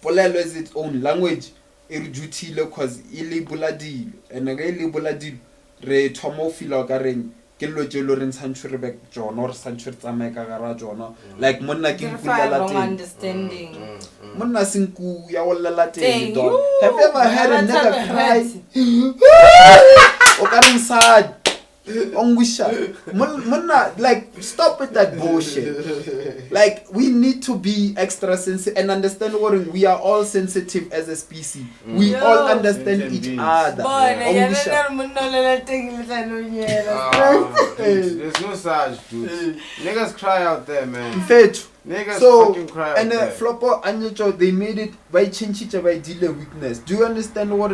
Polelo is its own language. E re jutile cause e labela dilo. And ga e labela dilo re thomo fila ka reng ke lo tse lo reng tshantshwe re be jona or tshantshwe re tsamaye ka gara jona. Like monna ke nkulela teng. Understanding. Monna sinku ya wollela teng dog. Have you ever had a nigga cry? O ka reng sad. Ongwisha. Monna, like, stop with that bullshit. Like, we need to be extra sensitive and understand what we are all sensitive as a species. We all understand each other. There's no such dude. Niggas cry out there, man. Niggas fucking cry out there. And Flopper Anyocho, they made it by chinchicha by dealer weakness. Do you understand what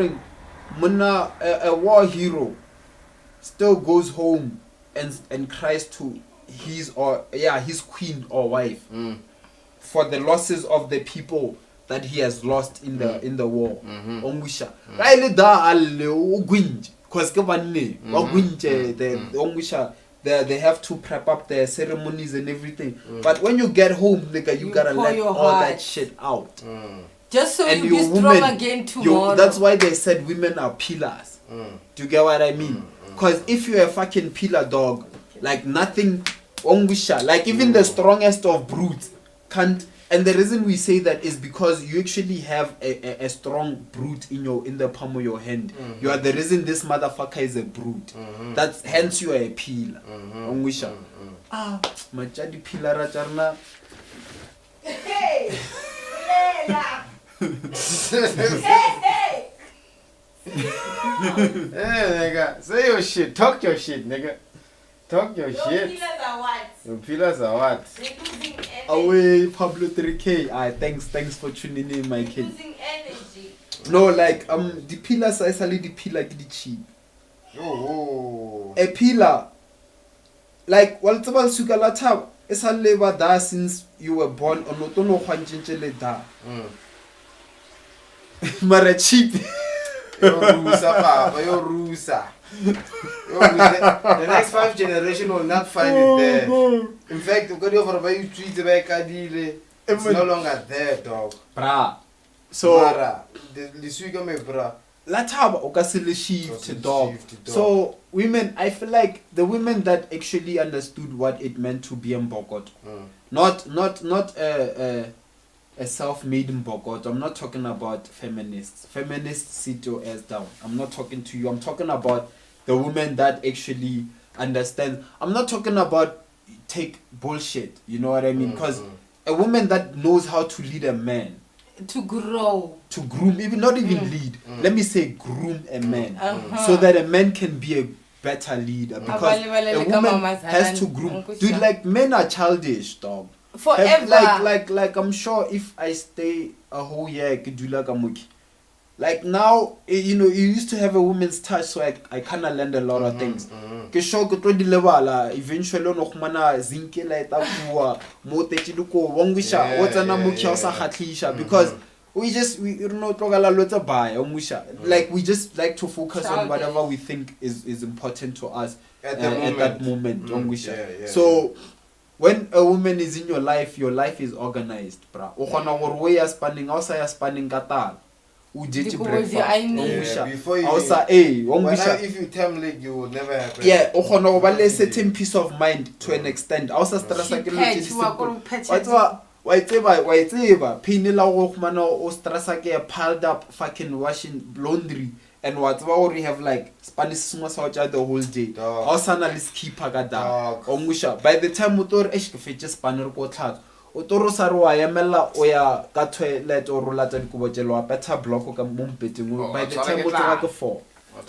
Muna, a war hero still goes home and cries to his queen or wife for the losses of the people that he has lost in the war. Ongwisha. Raile da alle ogwinje cause ke banne ogwinje the ongwisha they have to prep up their ceremonies and everything. But when you get home, nigga, you gotta let all that shit out. Just so and you be strong again tomorrow. That's why they said women are pillars. Do you get what I mean? Because if you're a fucking pillar dog, like nothing, like even the strongest of brutes can't. And the reason we say that is because you actually have a strong brute in the palm of your hand. You are the reason this motherfucker is a brute. That's hence you are a pillar. Machadi pillar racharna. Hey, hey, nigga, say your shit, talk your shit, nigga. Talk your shit. Pillars are what? Your pillars are what? They're losing energy. Away, Pablo 3K. Thanks for tuning in, my kid. Losing energy. No, like the pillars are actually the pillar get cheap. Oh. A pillar, like waltaba sukala tab, it's a labor da since you were born on otono khwanchenchele da. Mara cheap. You're Rusa, Papa. You're Rusa. The next 5 generations will not find it there. In fact, you've got over by you treat by Kadile. It's no longer there, dog. Bra. So the sugar me bra. Lataba okasile shift dog. So women, I feel like the women that actually understood what it meant to be a Mbokot. Not a self-made Mbokot. I'm not talking about feminists. Feminists sit your ass down. I'm not talking to you. I'm talking about the women that actually understand. I'm not talking about take bullshit. You know what I mean? Because a woman that knows how to lead a man. To grow. To groom. Not even lead. Let me say groom a man. So that a man can be a better leader. Because a woman has to groom. Dude, like men are childish, dog. Forever. Like I'm sure if I stay a whole year, I could do like a mookie. Like now, you know, you used to have a woman's touch, so I kind of learned a lot of things. Eventually, because we just like to focus on whatever we think is important to us at that moment. So when a woman is in your life is organized, bra. Before you if you tell me you will never happen. Yeah, certain peace of mind to an extent. Piled up fucking washing laundry and whatever we have like Spanish the whole day. By the time we just Spanish Otoro sarwa yamela oya ka toilet or rolata dikobotjelo a better block ka mompeteng by the time o tloga ke 4.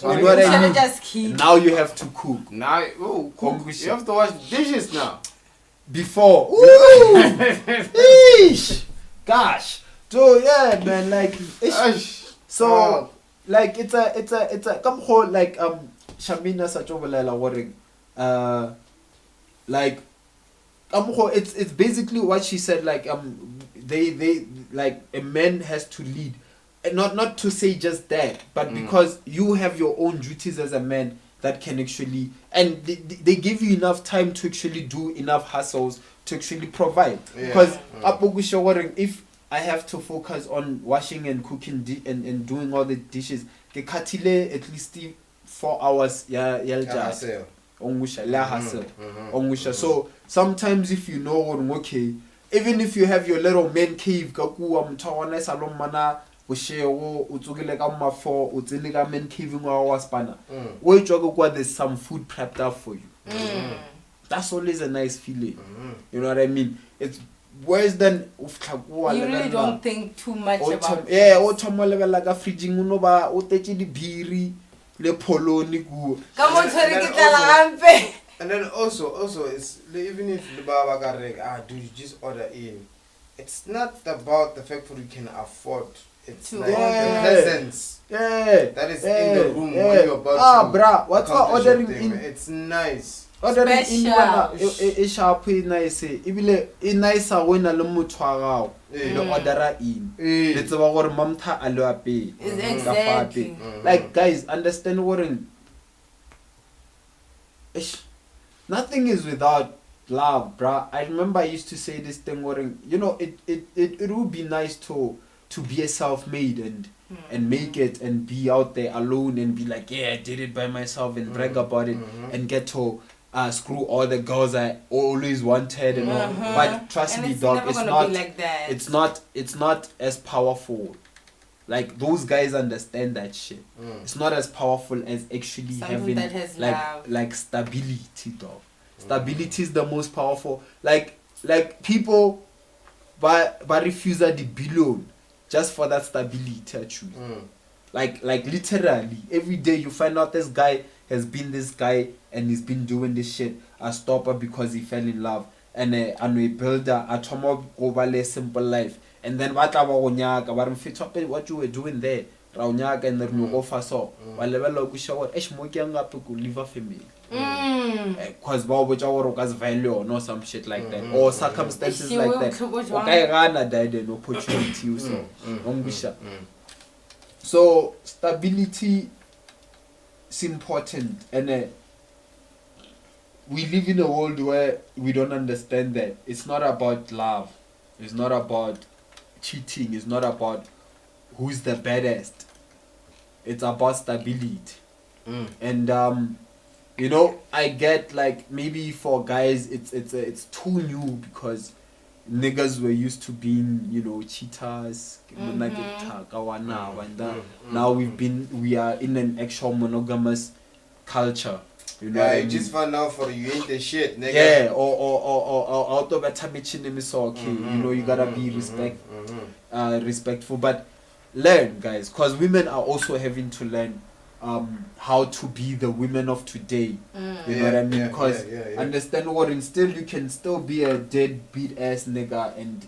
You know what I mean? Now you have to cook. Now cook. You have to wash dishes now. Before. Gosh. So yeah, man, like so like it's a come hold like Shamina Sachovalela worrying like it's basically what she said, like they like a man has to lead, and not to say just that, but because you have your own duties as a man that can actually, and they give you enough time to actually do enough hustles to actually provide. Because if I have to focus on washing and cooking and doing all the dishes, at least 4 hours hustle. So sometimes if you know okay, even if you have your little man cave, there's some food prepped up for you. That's always a nice feeling. You know what I mean? It's worse than you really don't think too much about and then also it's even if the baba do you just order in, it's not about the fact that you can afford. It's like the presence that is in the room when you're about to what's ordering in? It's nice. Ordering in is sharp nice. Ibile is nicer when a lumutwa order in. It's about mamta aloape. Exactly. Like guys, understand ordering. Nothing is without love, bruh. I remember I used to say this thing ordering. You know, it would be nice to be a self-made and make it and be out there alone and be like, yeah, I did it by myself and brag about it and get to screw all the girls I always wanted and all. But trust me, dog, it's not like that. It's not as powerful. Like those guys understand that shit. It's not as powerful as actually something having like stability, dog. Stability is the most powerful. Like people but refuse the billion just for that stability, actually. Like literally every day you find out this guy has been this guy and he's been doing this shit a stopper because he fell in love and a builder a tomo over simple life, and then what you were doing there and then you go for so level ku show leave a family because value or some shit like that or circumstances like that died an opportunity so stability is important, and we live in a world where we don't understand that it's not about love, it's not about cheating, it's not about who's the baddest, it's about stability. And you know, I get like maybe for guys it's too new because niggas were used to being, you know, cheaters. Now we are in an actual monogamous culture. You know, I just found out for you ain't the shit, nigga. Yeah, or out of a okay, you know, you gotta be respectful, but learn, guys, because women are also having to learn how to be the women of today. You know what I mean? Because understand what, and still you can still be a deadbeat ass nigga, and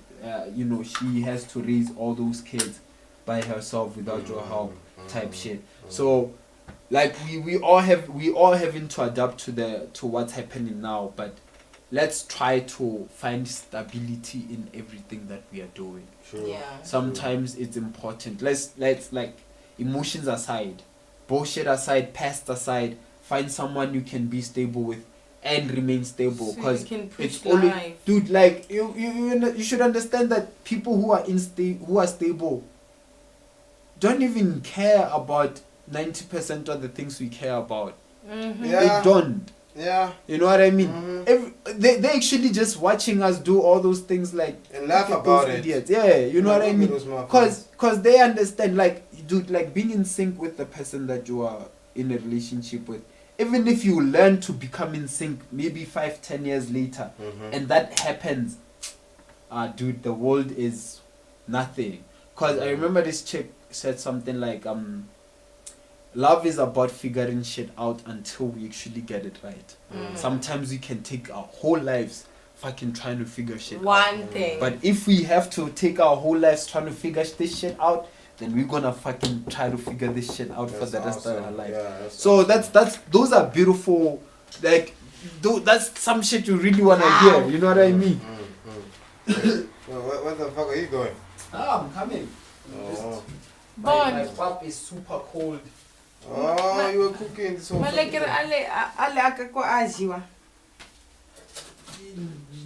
you know, she has to raise all those kids by herself without your help, type shit. So like we all having to adapt to what's happening now, but let's try to find stability in everything that we are doing. Sometimes it's important. Let's like emotions aside, bullshit aside, past aside, find someone you can be stable with and remain stable, because it's only life. Dude, like you should understand that people who are stable don't even care about 90% of the things we care about. They don't. You know what I mean? They actually just watching us do all those things, like, and laugh about it. Idiots. Yeah, you know what I mean? Because they understand, like, dude, like being in sync with the person that you are in a relationship with. Even if you learn to become in sync maybe 5-10 years later, and that happens, dude, the world is nothing. Because I remember this chick said something like, love is about figuring shit out until we actually get it right. Sometimes we can take our whole lives fucking trying to figure shit out. One thing. But if we have to take our whole lives trying to figure this shit out, then we're gonna fucking try to figure this shit out for the rest of our life. Yeah, so awesome. that's those are beautiful, like that's some shit you really wanna hear. You know what I mean? Where the fuck are you going? I'm coming. Oh. My pap is super cold. Oh, you were cooking this whole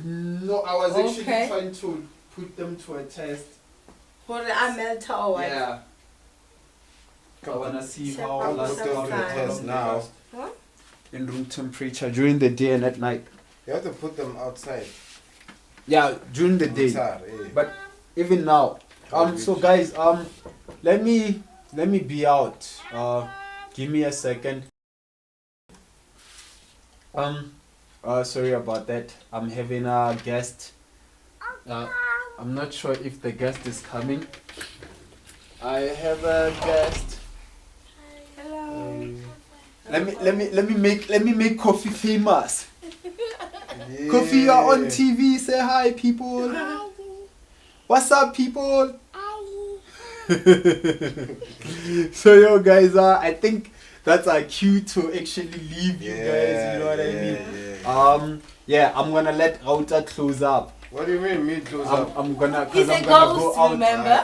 No, I was actually trying to put them to a test. For the melt or what? Yeah. I wanna see how I'll put them to the test now. Huh? In room temperature during the day and at night. You have to put them outside. Yeah, during the day. But even now. So guys, let me be out. Give me a second. Sorry about that. I'm having a guest. I'm not sure if the guest is coming. I have a guest. Hello. Let me make Coffee famous. Yeah. Coffee, you are on TV. Say hi, people. Hi. What's up, people? Hi. So yo guys, I think that's our cue to actually leave you guys. You know what I mean? Yeah, I'm gonna let Rauta close up. What do you mean me close up? I'm gonna he's I'm a gonna ghost, go out. remember?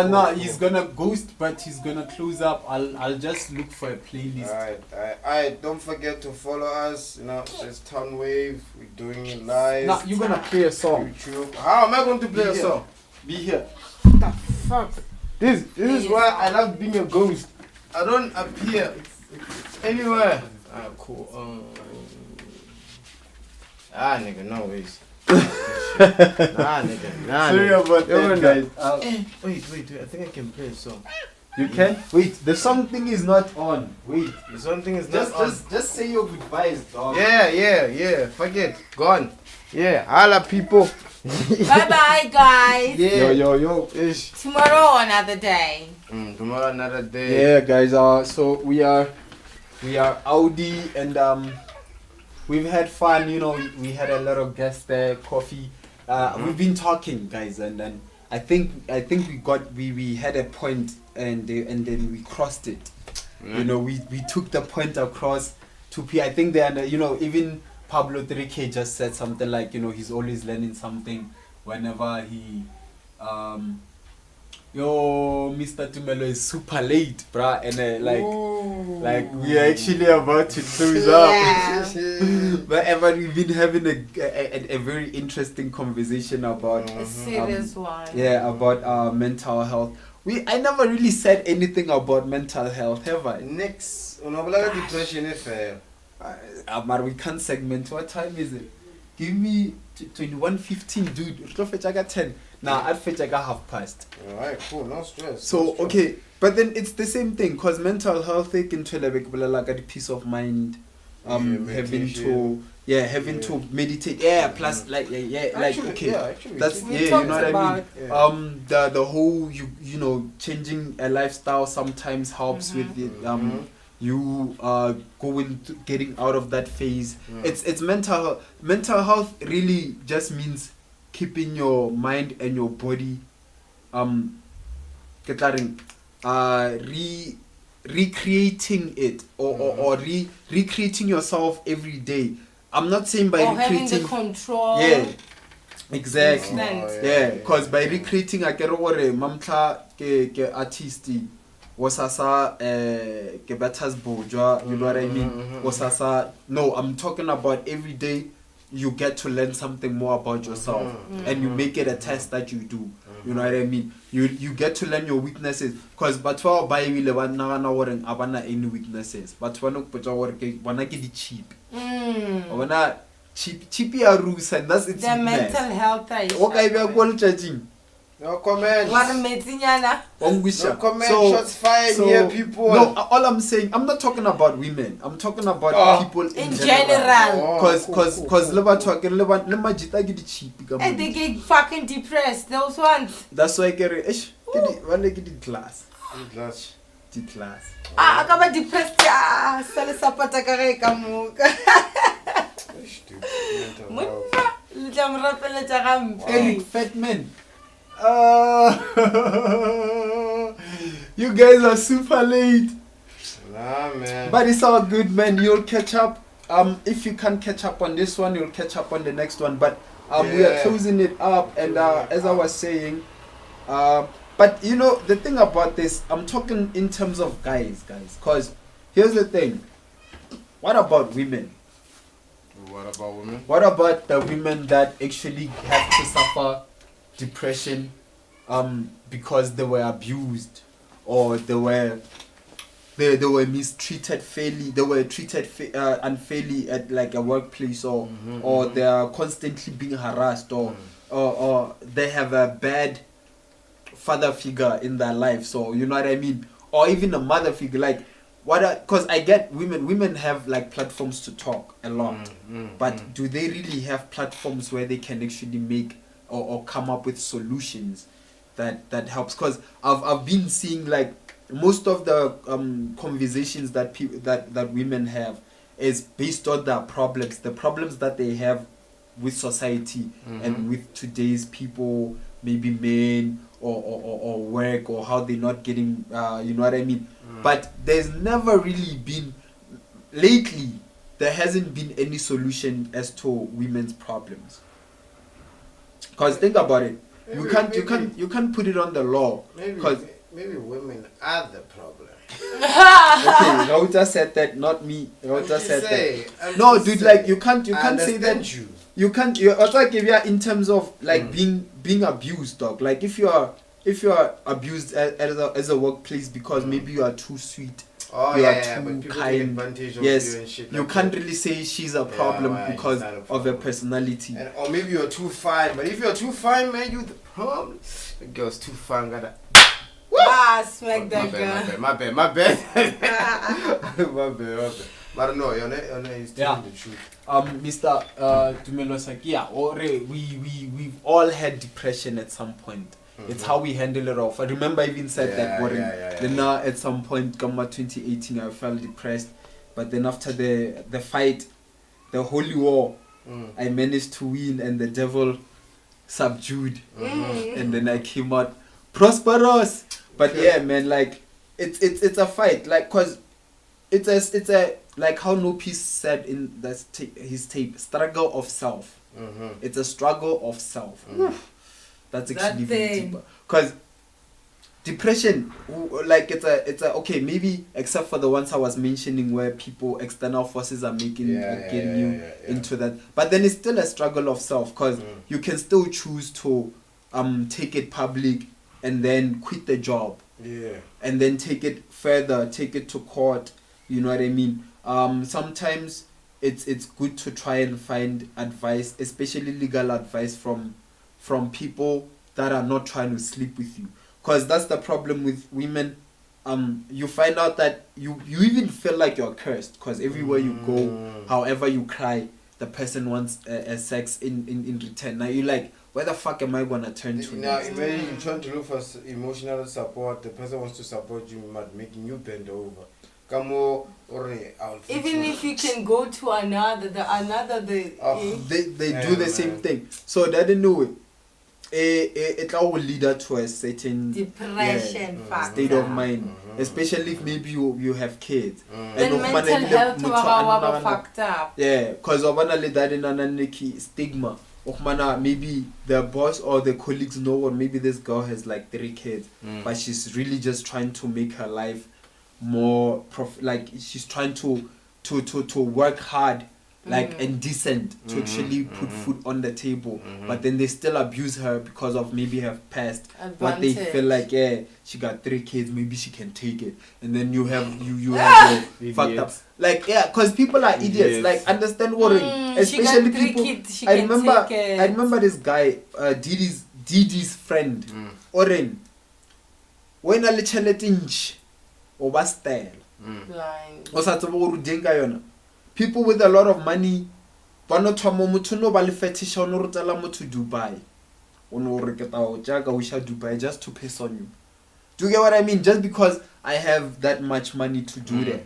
No, he's gonna ghost, but he's gonna close up. I'll just look for a playlist. Alright, don't forget to follow us. You know, Seshtownwave. We're doing it live. Now you're gonna play a song. YouTube. How am I going to play a song? Be here. What the fuck? This is why I love being a ghost. I don't appear anywhere. Cool. Nigga, no ways. Nah, sorry about that, guys. Wait, I think I can play a song. You can? Wait, the song thing is not on. Wait. The song thing is not on. Just say your goodbyes, dog. Yeah. Forget. Gone. Yeah, holla people. Bye guys. Yeah. Yo. Ish. Tomorrow another day. Tomorrow another day. Yeah, guys. So we are Audi and we've had fun. You know, we had a lot of guests there. Coffee. We've been talking, guys, and I think we had a point and then we crossed it. You know, we took the point across to P. I think they even Pablo 3K just said something like, you know, he's always learning something whenever he Mr. Tumelo is super late, bruh, and like we are actually about to close up. But we've been having a very interesting conversation about a serious one. Yeah, about mental health. I never really said anything about mental health, have I? Next, depression is fair. We can't segment. What time is it? Give me 21:15, dude. I got 10. Nah, I'd fetch I got 1:30. Alright, cool, no stress. So okay, but then it's the same thing, cause mental health they can tell like a peace of mind, having to meditate. Plus like that's you know what I mean. The whole you know, changing a lifestyle sometimes helps with it. You getting out of that phase. It's mental health really just means keeping your mind and your body recreating it or recreating yourself every day. I'm not saying by recreating having the control. Yeah, exactly. Because by recreating I get over mamtla ke artisti wasasa ke batas bojwa, you know what I mean? Wasasa no, I'm talking about every day you get to learn something more about yourself and you make it a test that you do. You know what I mean? You get to learn your weaknesses, because batwa ba ile ba nagana gore abana any weaknesses, but one of wanna get cheap. Wanna cheap ya rules, and that's it's the mental health issue. Okay, we are going judging. No comment. No comment. Shots fired here, people. No, all I'm saying, I'm not talking about women. I'm talking about people in general. Because and they get fucking depressed. Those ones. That's why I get it. Get class. Class. I got depressed. Sell support. Eric Fatman. You guys are super late. Nah, man. But it's all good, man. You'll catch up. If you can't catch up on this one, you'll catch up on the next one. But we are closing it up. And as I was saying, but you know, the thing about this, I'm talking in terms of guys. Because here's the thing. What about women? What about women? What about the women that actually have to suffer depression because they were abused or they were mistreated fairly, they were treated unfairly at like a workplace or they are constantly being harassed or they have a bad father figure in their life, so you know what I mean, or even a mother figure, like because I get women have like platforms to talk a lot, but do they really have platforms where they can actually make or come up with solutions that helps? Because I've been seeing like most of the conversations that that women have is based on the problems that they have with society and with today's people, maybe men or work, or how they're not getting you know what I mean. But there's never really been, lately there hasn't been any solution as to women's problems. Because think about it, you can't put it on the law. Maybe women are the problem. Okay, Rauta said that, not me. Rauta said that. No, dude, like you can't say that. You can't. It's like if you are in terms of like being abused, dog. Like if you are abused as a workplace because maybe you are too sweet, you are too kind. Yes, you can't really say she's a problem because of her personality. Or maybe you're too fine. But if you're too fine, man, you the problem. The girl's too fine, gotta. Smack that girl. My bad. My bad. But no, you're telling the truth. Mr. Dumelo's like, we've all had depression at some point. It's how we handle it off. I remember I even said that Warren. Then at some point, come 2018, I felt depressed. But then after the fight, the holy war, I managed to win and the devil subdued. And then I came out prosperous. But yeah, man, like it's a fight, like, cause it's a like how No Peace said in his tape, struggle of self. It's a struggle of self. That's actually very deeper. Cause depression, like it's a okay, maybe except for the ones I was mentioning where external forces are getting you into that. But then it's still a struggle of self, cause you can still choose to take it public and then quit the job. And then take it further, take it to court. You know what I mean? Sometimes it's good to try and find advice, especially legal advice from people that are not trying to sleep with you. Because that's the problem with women. You find out that you even feel like you're cursed, because everywhere you go, however you cry, the person wants a sex in return. Now you're like, where the fuck am I gonna turn to? Now imagine you're trying to look for emotional support. The person wants to support you, making you bend over. Even if you can go to another, they do the same thing. So that they know it will lead to a certain depression state of mind, especially if maybe you have kids. Then mental health will fucked up. Yeah, because that in stigma. Maybe the boss or the colleagues know, or maybe this girl has like 3 kids, but she's really just trying to make her life more like she's trying to work hard, like and decent, to actually put food on the table. But then they still abuse her because of maybe her past. What they feel like, she got 3 kids, maybe she can take it. And then you have your fucked up, like, because people are idiots. Like, understand what especially people. I remember this guy, Didi's friend, Oren. When a little over style. People with a lot of money, to Dubai. Dubai just to piss on you. Do you get what I mean? Just because I have that much money to do that.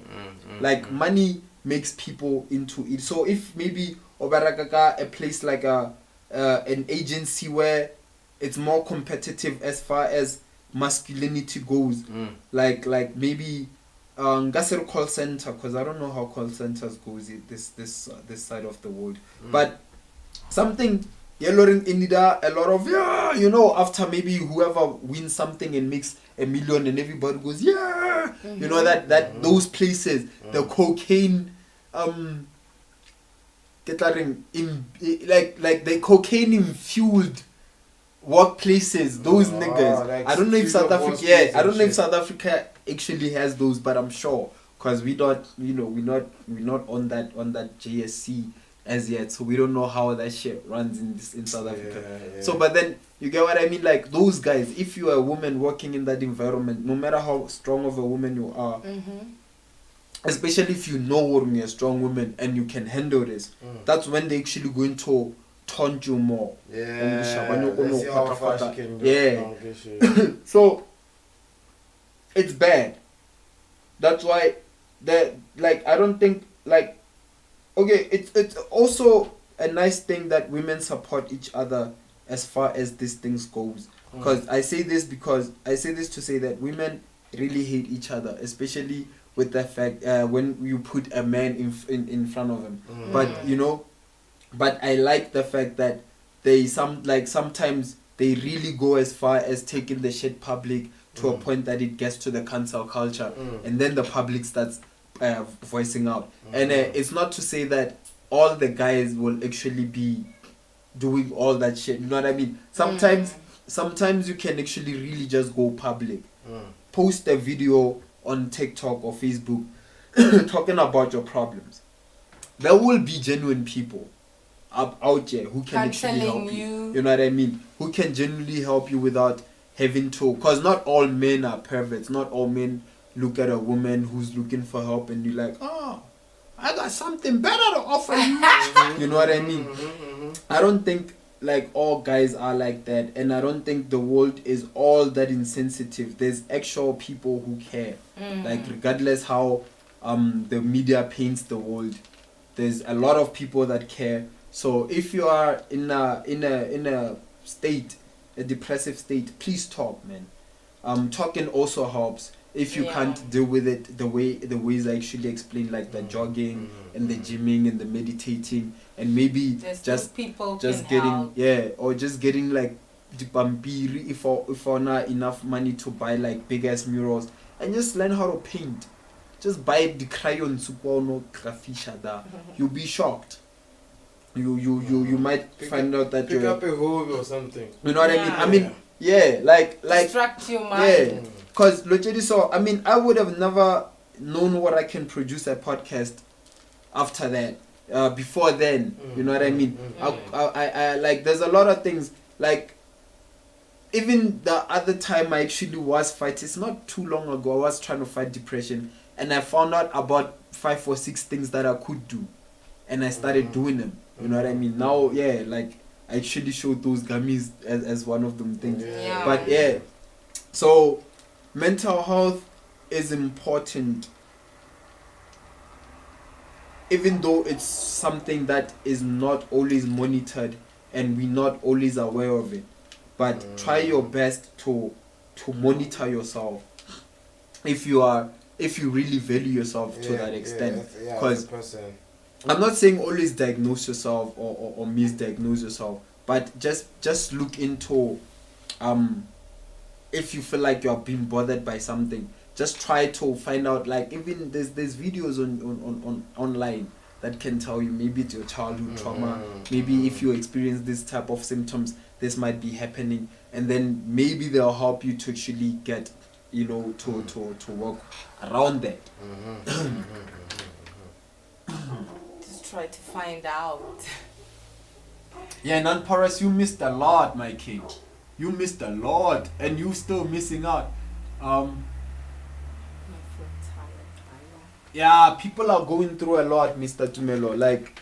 Like, money makes people into it. So if maybe a place like an agency where it's more competitive as far as masculinity goes. Like maybe Ngasero call center, because I don't know how call centers goes this side of the world. But something yellowing in a lot of after maybe whoever wins something and makes $1 million and everybody goes you know that those places, the cocaine like the cocaine infused workplaces, those niggas. Like I don't know if South Africa I don't know if South Africa actually has those, but I'm sure, because we're not on that JSC as yet, so we don't know how that shit runs in South Africa. So but then you get what I mean, like those guys, if you are a woman working in that environment, no matter how strong of a woman you are, especially if you know you're a strong woman and you can handle this, that's when they actually going to taunt you more. So it's bad. That's why I don't think it's also a nice thing that women support each other as far as these things goes. Because I say this to say that women really hate each other, especially with the fact when you put a man in front of him. But I like the fact that sometimes they really go as far as taking the shit public to a point that it gets to the cancel culture, and then the public starts voicing out. And it's not to say that all the guys will actually be doing all that shit. You know what I mean? Sometimes you can actually really just go public, post a video on TikTok or Facebook talking about your problems. There will be genuine people out there who can actually help you. You know what I mean? Who can genuinely help you without having to, because not all men are perverts. Not all men look at a woman who's looking for help and you're like, oh, I got something better to offer you. You know what I mean? I don't think like all guys are like that, and I don't think the world is all that insensitive. There's actual people who care. Like regardless how the media paints the world, there's a lot of people that care. So if you are in a state, a depressive state, please talk, man. Talking also helps. If you can't deal with it the ways I actually explained, like the jogging and the gymming and the meditating, and maybe there's just people just can getting help. or just getting like Pampiri if not enough money to buy like big ass murals, and just learn how to paint. Just buy the crayons, you'll be shocked. You might find out that pick up a hobby or something. You know what I mean? Like distract your mind. Because literally, so I mean, I would have never known what I can produce a podcast after that. Before then, you know what I mean? I like, there's a lot of things, like even the other time I actually was fighting, it's not too long ago, I was trying to fight depression, and I found out about 5 or 6 things that I could do, and I started doing them. You know what I mean? Now, like I actually showed those gummies as one of them things. But so mental health is important, even though it's something that is not always monitored and we're not always aware of it. But try your best to monitor yourself if you really value yourself to that extent. Because I'm not saying always diagnose yourself or misdiagnose yourself, but just look into if you feel like you're being bothered by something, just try to find out, like even there's videos on online that can tell you maybe it's your childhood trauma, maybe if you experience this type of symptoms, this might be happening, and then maybe they'll help you to actually get, to work around that. Just try to find out. Yeah, Nan-Paras, you missed a lot, my king. You missed a lot, and you still missing out. Yeah, people are going through a lot, Mr. Tumelo. Like,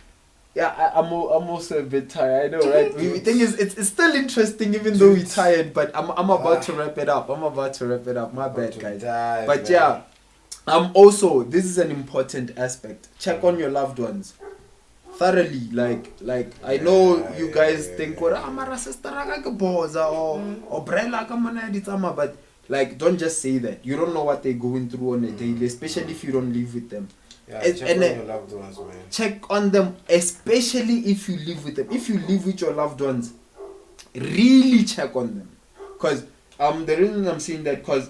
I'm also a bit tired. I know, right? The thing is, it's still interesting, even though we're tired. But I'm about to wrap it up. My bad, guys. But also, this is an important aspect. Check on your loved ones. thoroughly. Like I know you guys think or amara sister boza or brella kamana, but like don't just say that. You don't know what they're going through on a daily, especially if you don't live with them. Yeah, check on your loved ones, man. Check on them, especially if you live with them. If you live with your loved ones, really check on them. Because the reason I'm saying that, because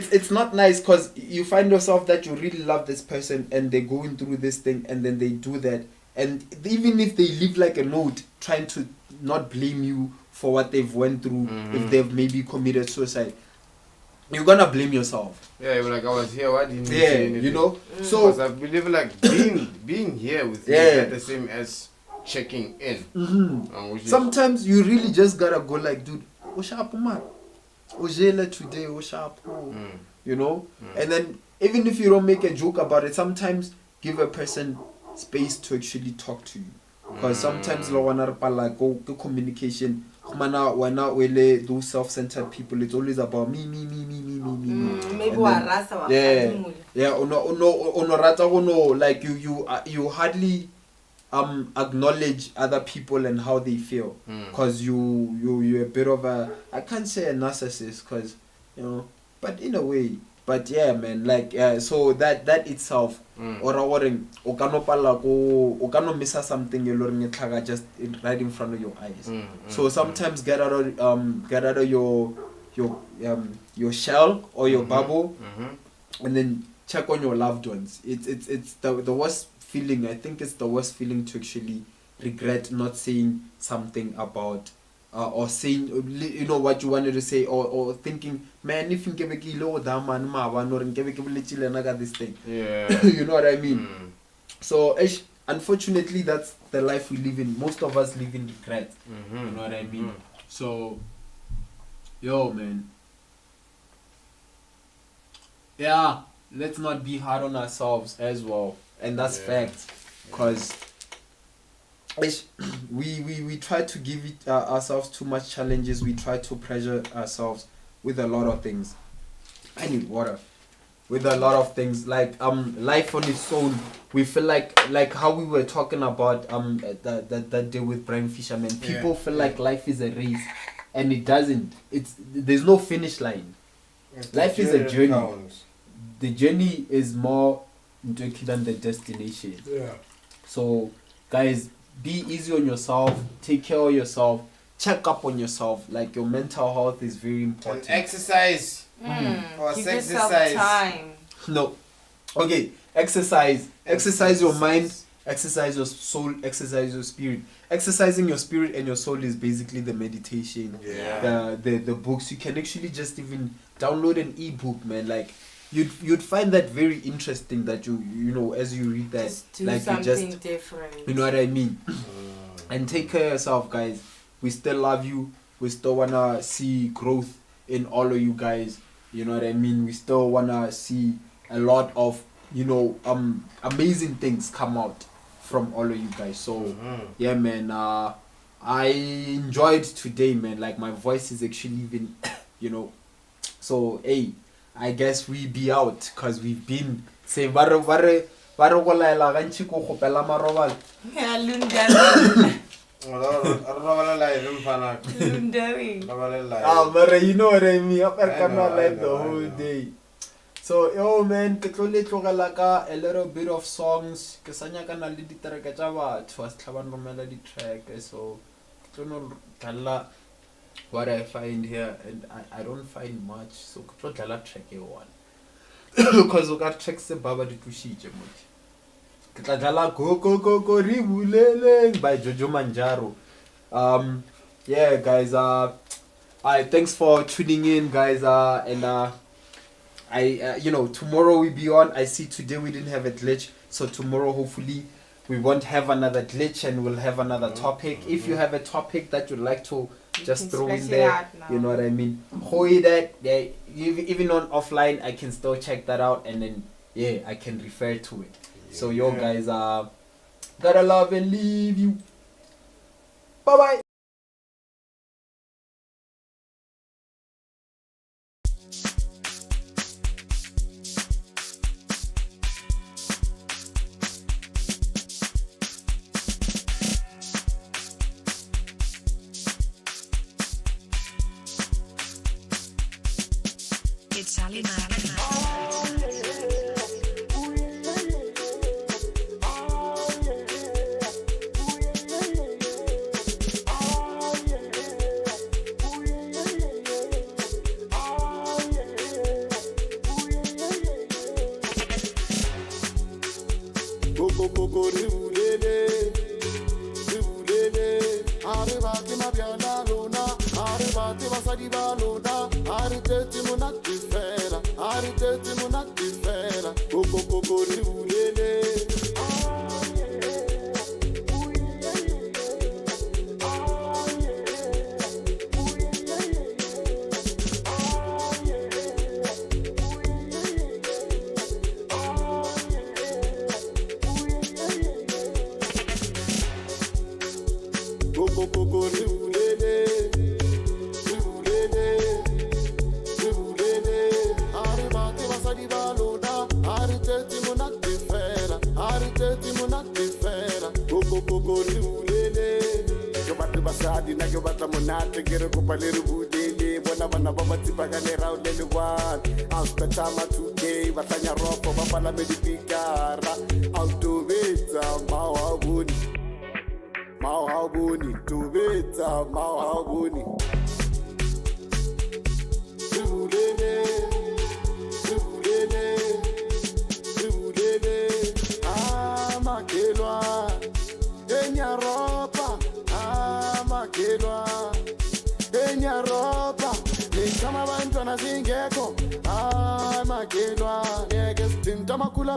it's not nice, because you find yourself that you really love this person and they're going through this thing and then they do that, and even if they leave like a note trying to not blame you for what they've went through, if they've maybe committed suicide, you're gonna blame yourself. Yeah, you're like, I was here, why didn't you say anything? You know? So because I believe like being here with you is not the same as checking in. Sometimes you really just gotta go like, dude, what's up, man? Today, what's up? You know? And then even if you don't make a joke about it, sometimes give a person space to actually talk to you. Because sometimes go communication, those self-centered people, it's always about me. Maybe like you hardly acknowledge other people and how they feel, because you're a bit of a, I can't say a narcissist, because you know, but in a way. But yeah, man, like so that itself, or miss something just right in front of your eyes. So sometimes get out of your shell or your bubble, and then check on your loved ones. It's the worst feeling. I think it's the worst feeling to actually regret not saying something about. Or saying, you know, what you wanted to say, or thinking, man, if you give a kilo, man, or this thing. Yeah. You know what I mean? So, unfortunately, that's the life we live in. Most of us live in regret. You know what I mean? So, yo, man. Yeah, let's not be hard on ourselves as well. And that's fact. Because we try to give it ourselves too much challenges. We try to pressure ourselves with a lot of things. I need water. With a lot of things, like life on its own. We feel like how we were talking about that day with Brian Fisherman. People feel like life is a race, and it doesn't. There's no finish line. Life is a journey. The journey is more tricky than the destination. Yeah. So, guys, be easy on yourself, take care of yourself, check up on yourself. Like, your mental health is very important. And exercise. Or give exercise. yourself time. No. Okay, exercise your mind, exercise your soul, exercise your spirit. Exercising your spirit and your soul is basically the meditation. The books. You can actually just even download an ebook, man. Like, you'd find that very interesting, that you know, as you read that, just do like, something different. You know what I mean? And take care of yourself, guys. We still love you. We still wanna see growth in all of you guys. You know what I mean? We still wanna see a lot of, you know, amazing things come out from all of you guys. So yeah, man, I enjoyed today, man. Like, my voice is actually even you know. So hey, I guess we be out, because we've been saying you know what I mean? The whole day. So yo, man, a little bit of songs. So what I find here, and I don't find much. So track one. Because we got tracks Baba di Tushije much. Go Ribulele by Jojo Manjaro. Yeah, guys, thanks for tuning in, guys, and I you know, tomorrow we be on. I see today we didn't have a glitch, so tomorrow hopefully we won't have another glitch and we'll have another topic. If you have a topic that you'd like to just throw in there, you know what I mean, even on offline I can still check that out, and then yeah, I can refer to it. So yo, guys, gotta love and leave you. Bye bye. Sally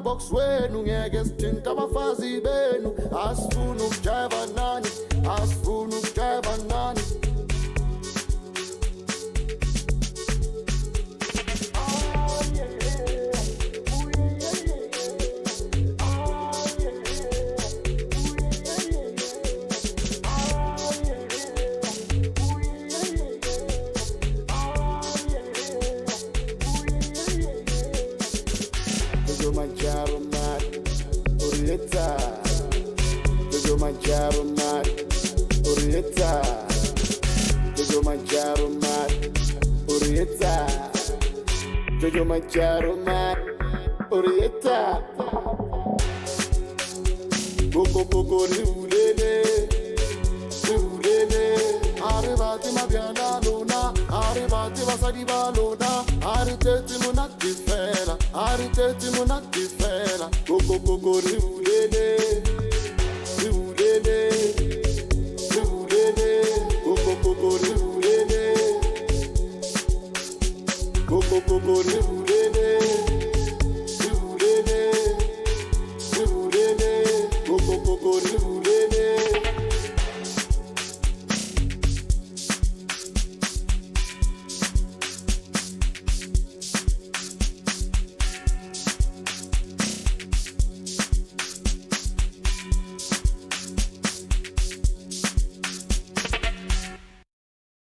box wenu ngeke sithinta abafazi benu asifuna ukujayva nani asifuna ukujayva nani Jojo Mancharo man, Orieta. Coco Coco Riulele, Arrivati Mabiana Luna, Arrivati Vasadiva Luna, Arriteti Munati Fera, Arriteti Munati Fera, Coco Coco Riulele, Coco Coco Riulele, Coco Coco Riulele, Coco Coco Riulele.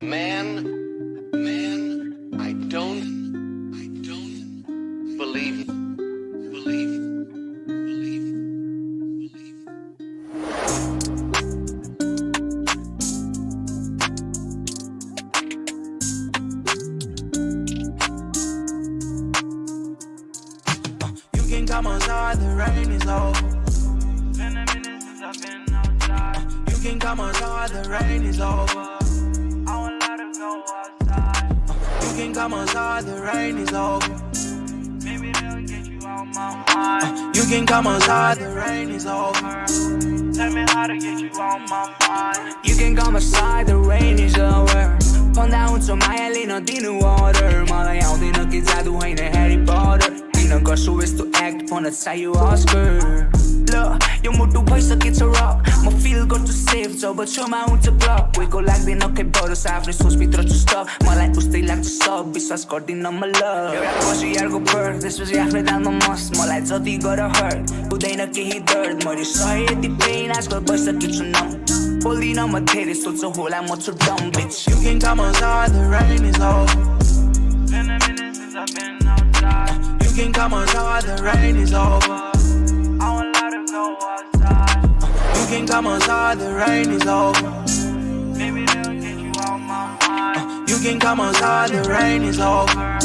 Man, I don't believe you. You can come outside, the rain is over. Been a minute since I've been outside. You can come outside, the rain is over. I won't let her go outside. You can come outside, the rain is over. Maybe they'll get you out my mind. You can come outside, the rain is over. Tell me how to get you out my mind. You can come outside, the rain is over. भन्दा हुन्छ मायाले नदिनु order मलाई आउँदैन कि जादु होइन Harry Potter किन गर्छु यस्तो act भन्न चाहियो Oscar ल यो मुटु भइसकेछ rock म feel गर्छु safe जब छेउमा हुन्छ block कोहीको लाग्दैन खै भरोसा आफ्नै सोचभित्र छु stuck मलाई उस्तै लाग्छ सब विश्वास गर्दिन म love एउटा पछि यारको birth त्यसपछि आफ्नै दानमा मस्त मलाई जति गर hurt हुँदैन केही दर्द मैले सहे यति pain आजकल भइसकेछु numb Holding on my titties, so hold I'm much dumb bitch. You can come outside, the rain is over. Been a minute since I've been outside. You can come outside, the rain is over. I won't let her go outside. You can come outside, the rain is over. Maybe they'll get you out my mind. You can come outside, the rain is over.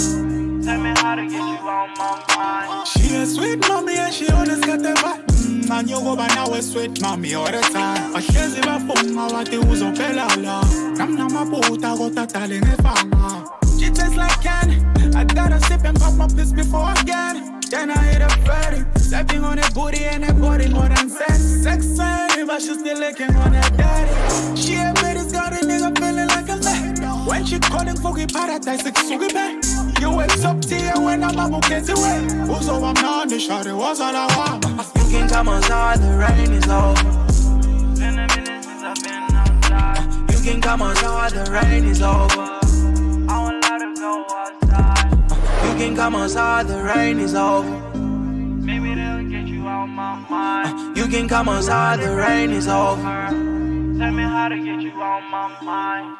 Tell me how to get you out my mind. She a sweet mommy and she always got the vibe. Man, you go by now a sweet mommy all the time. I share my phone, I want to use on pelala. Come now my boat, I got that talent in fama. She tastes like candy. I gotta sip and pop my piss before again. Then I hit a party, stepping on her booty and her body more than sex. Sexy, but she's still licking on her daddy. She a baby's got a nigga feeling like a man. When she calling for the paradise, like sugar bang. You went up to you when I'm a get away. Who's over now, the shot, it was all I want. You can come outside, the rain is over. Been a minute since I've been outside. You can come outside, the rain is over. I won't let her go outside. You can come outside, the rain is over. Maybe they'll get you out my mind. You can come outside, the rain is over. Tell me how to get you out my mind.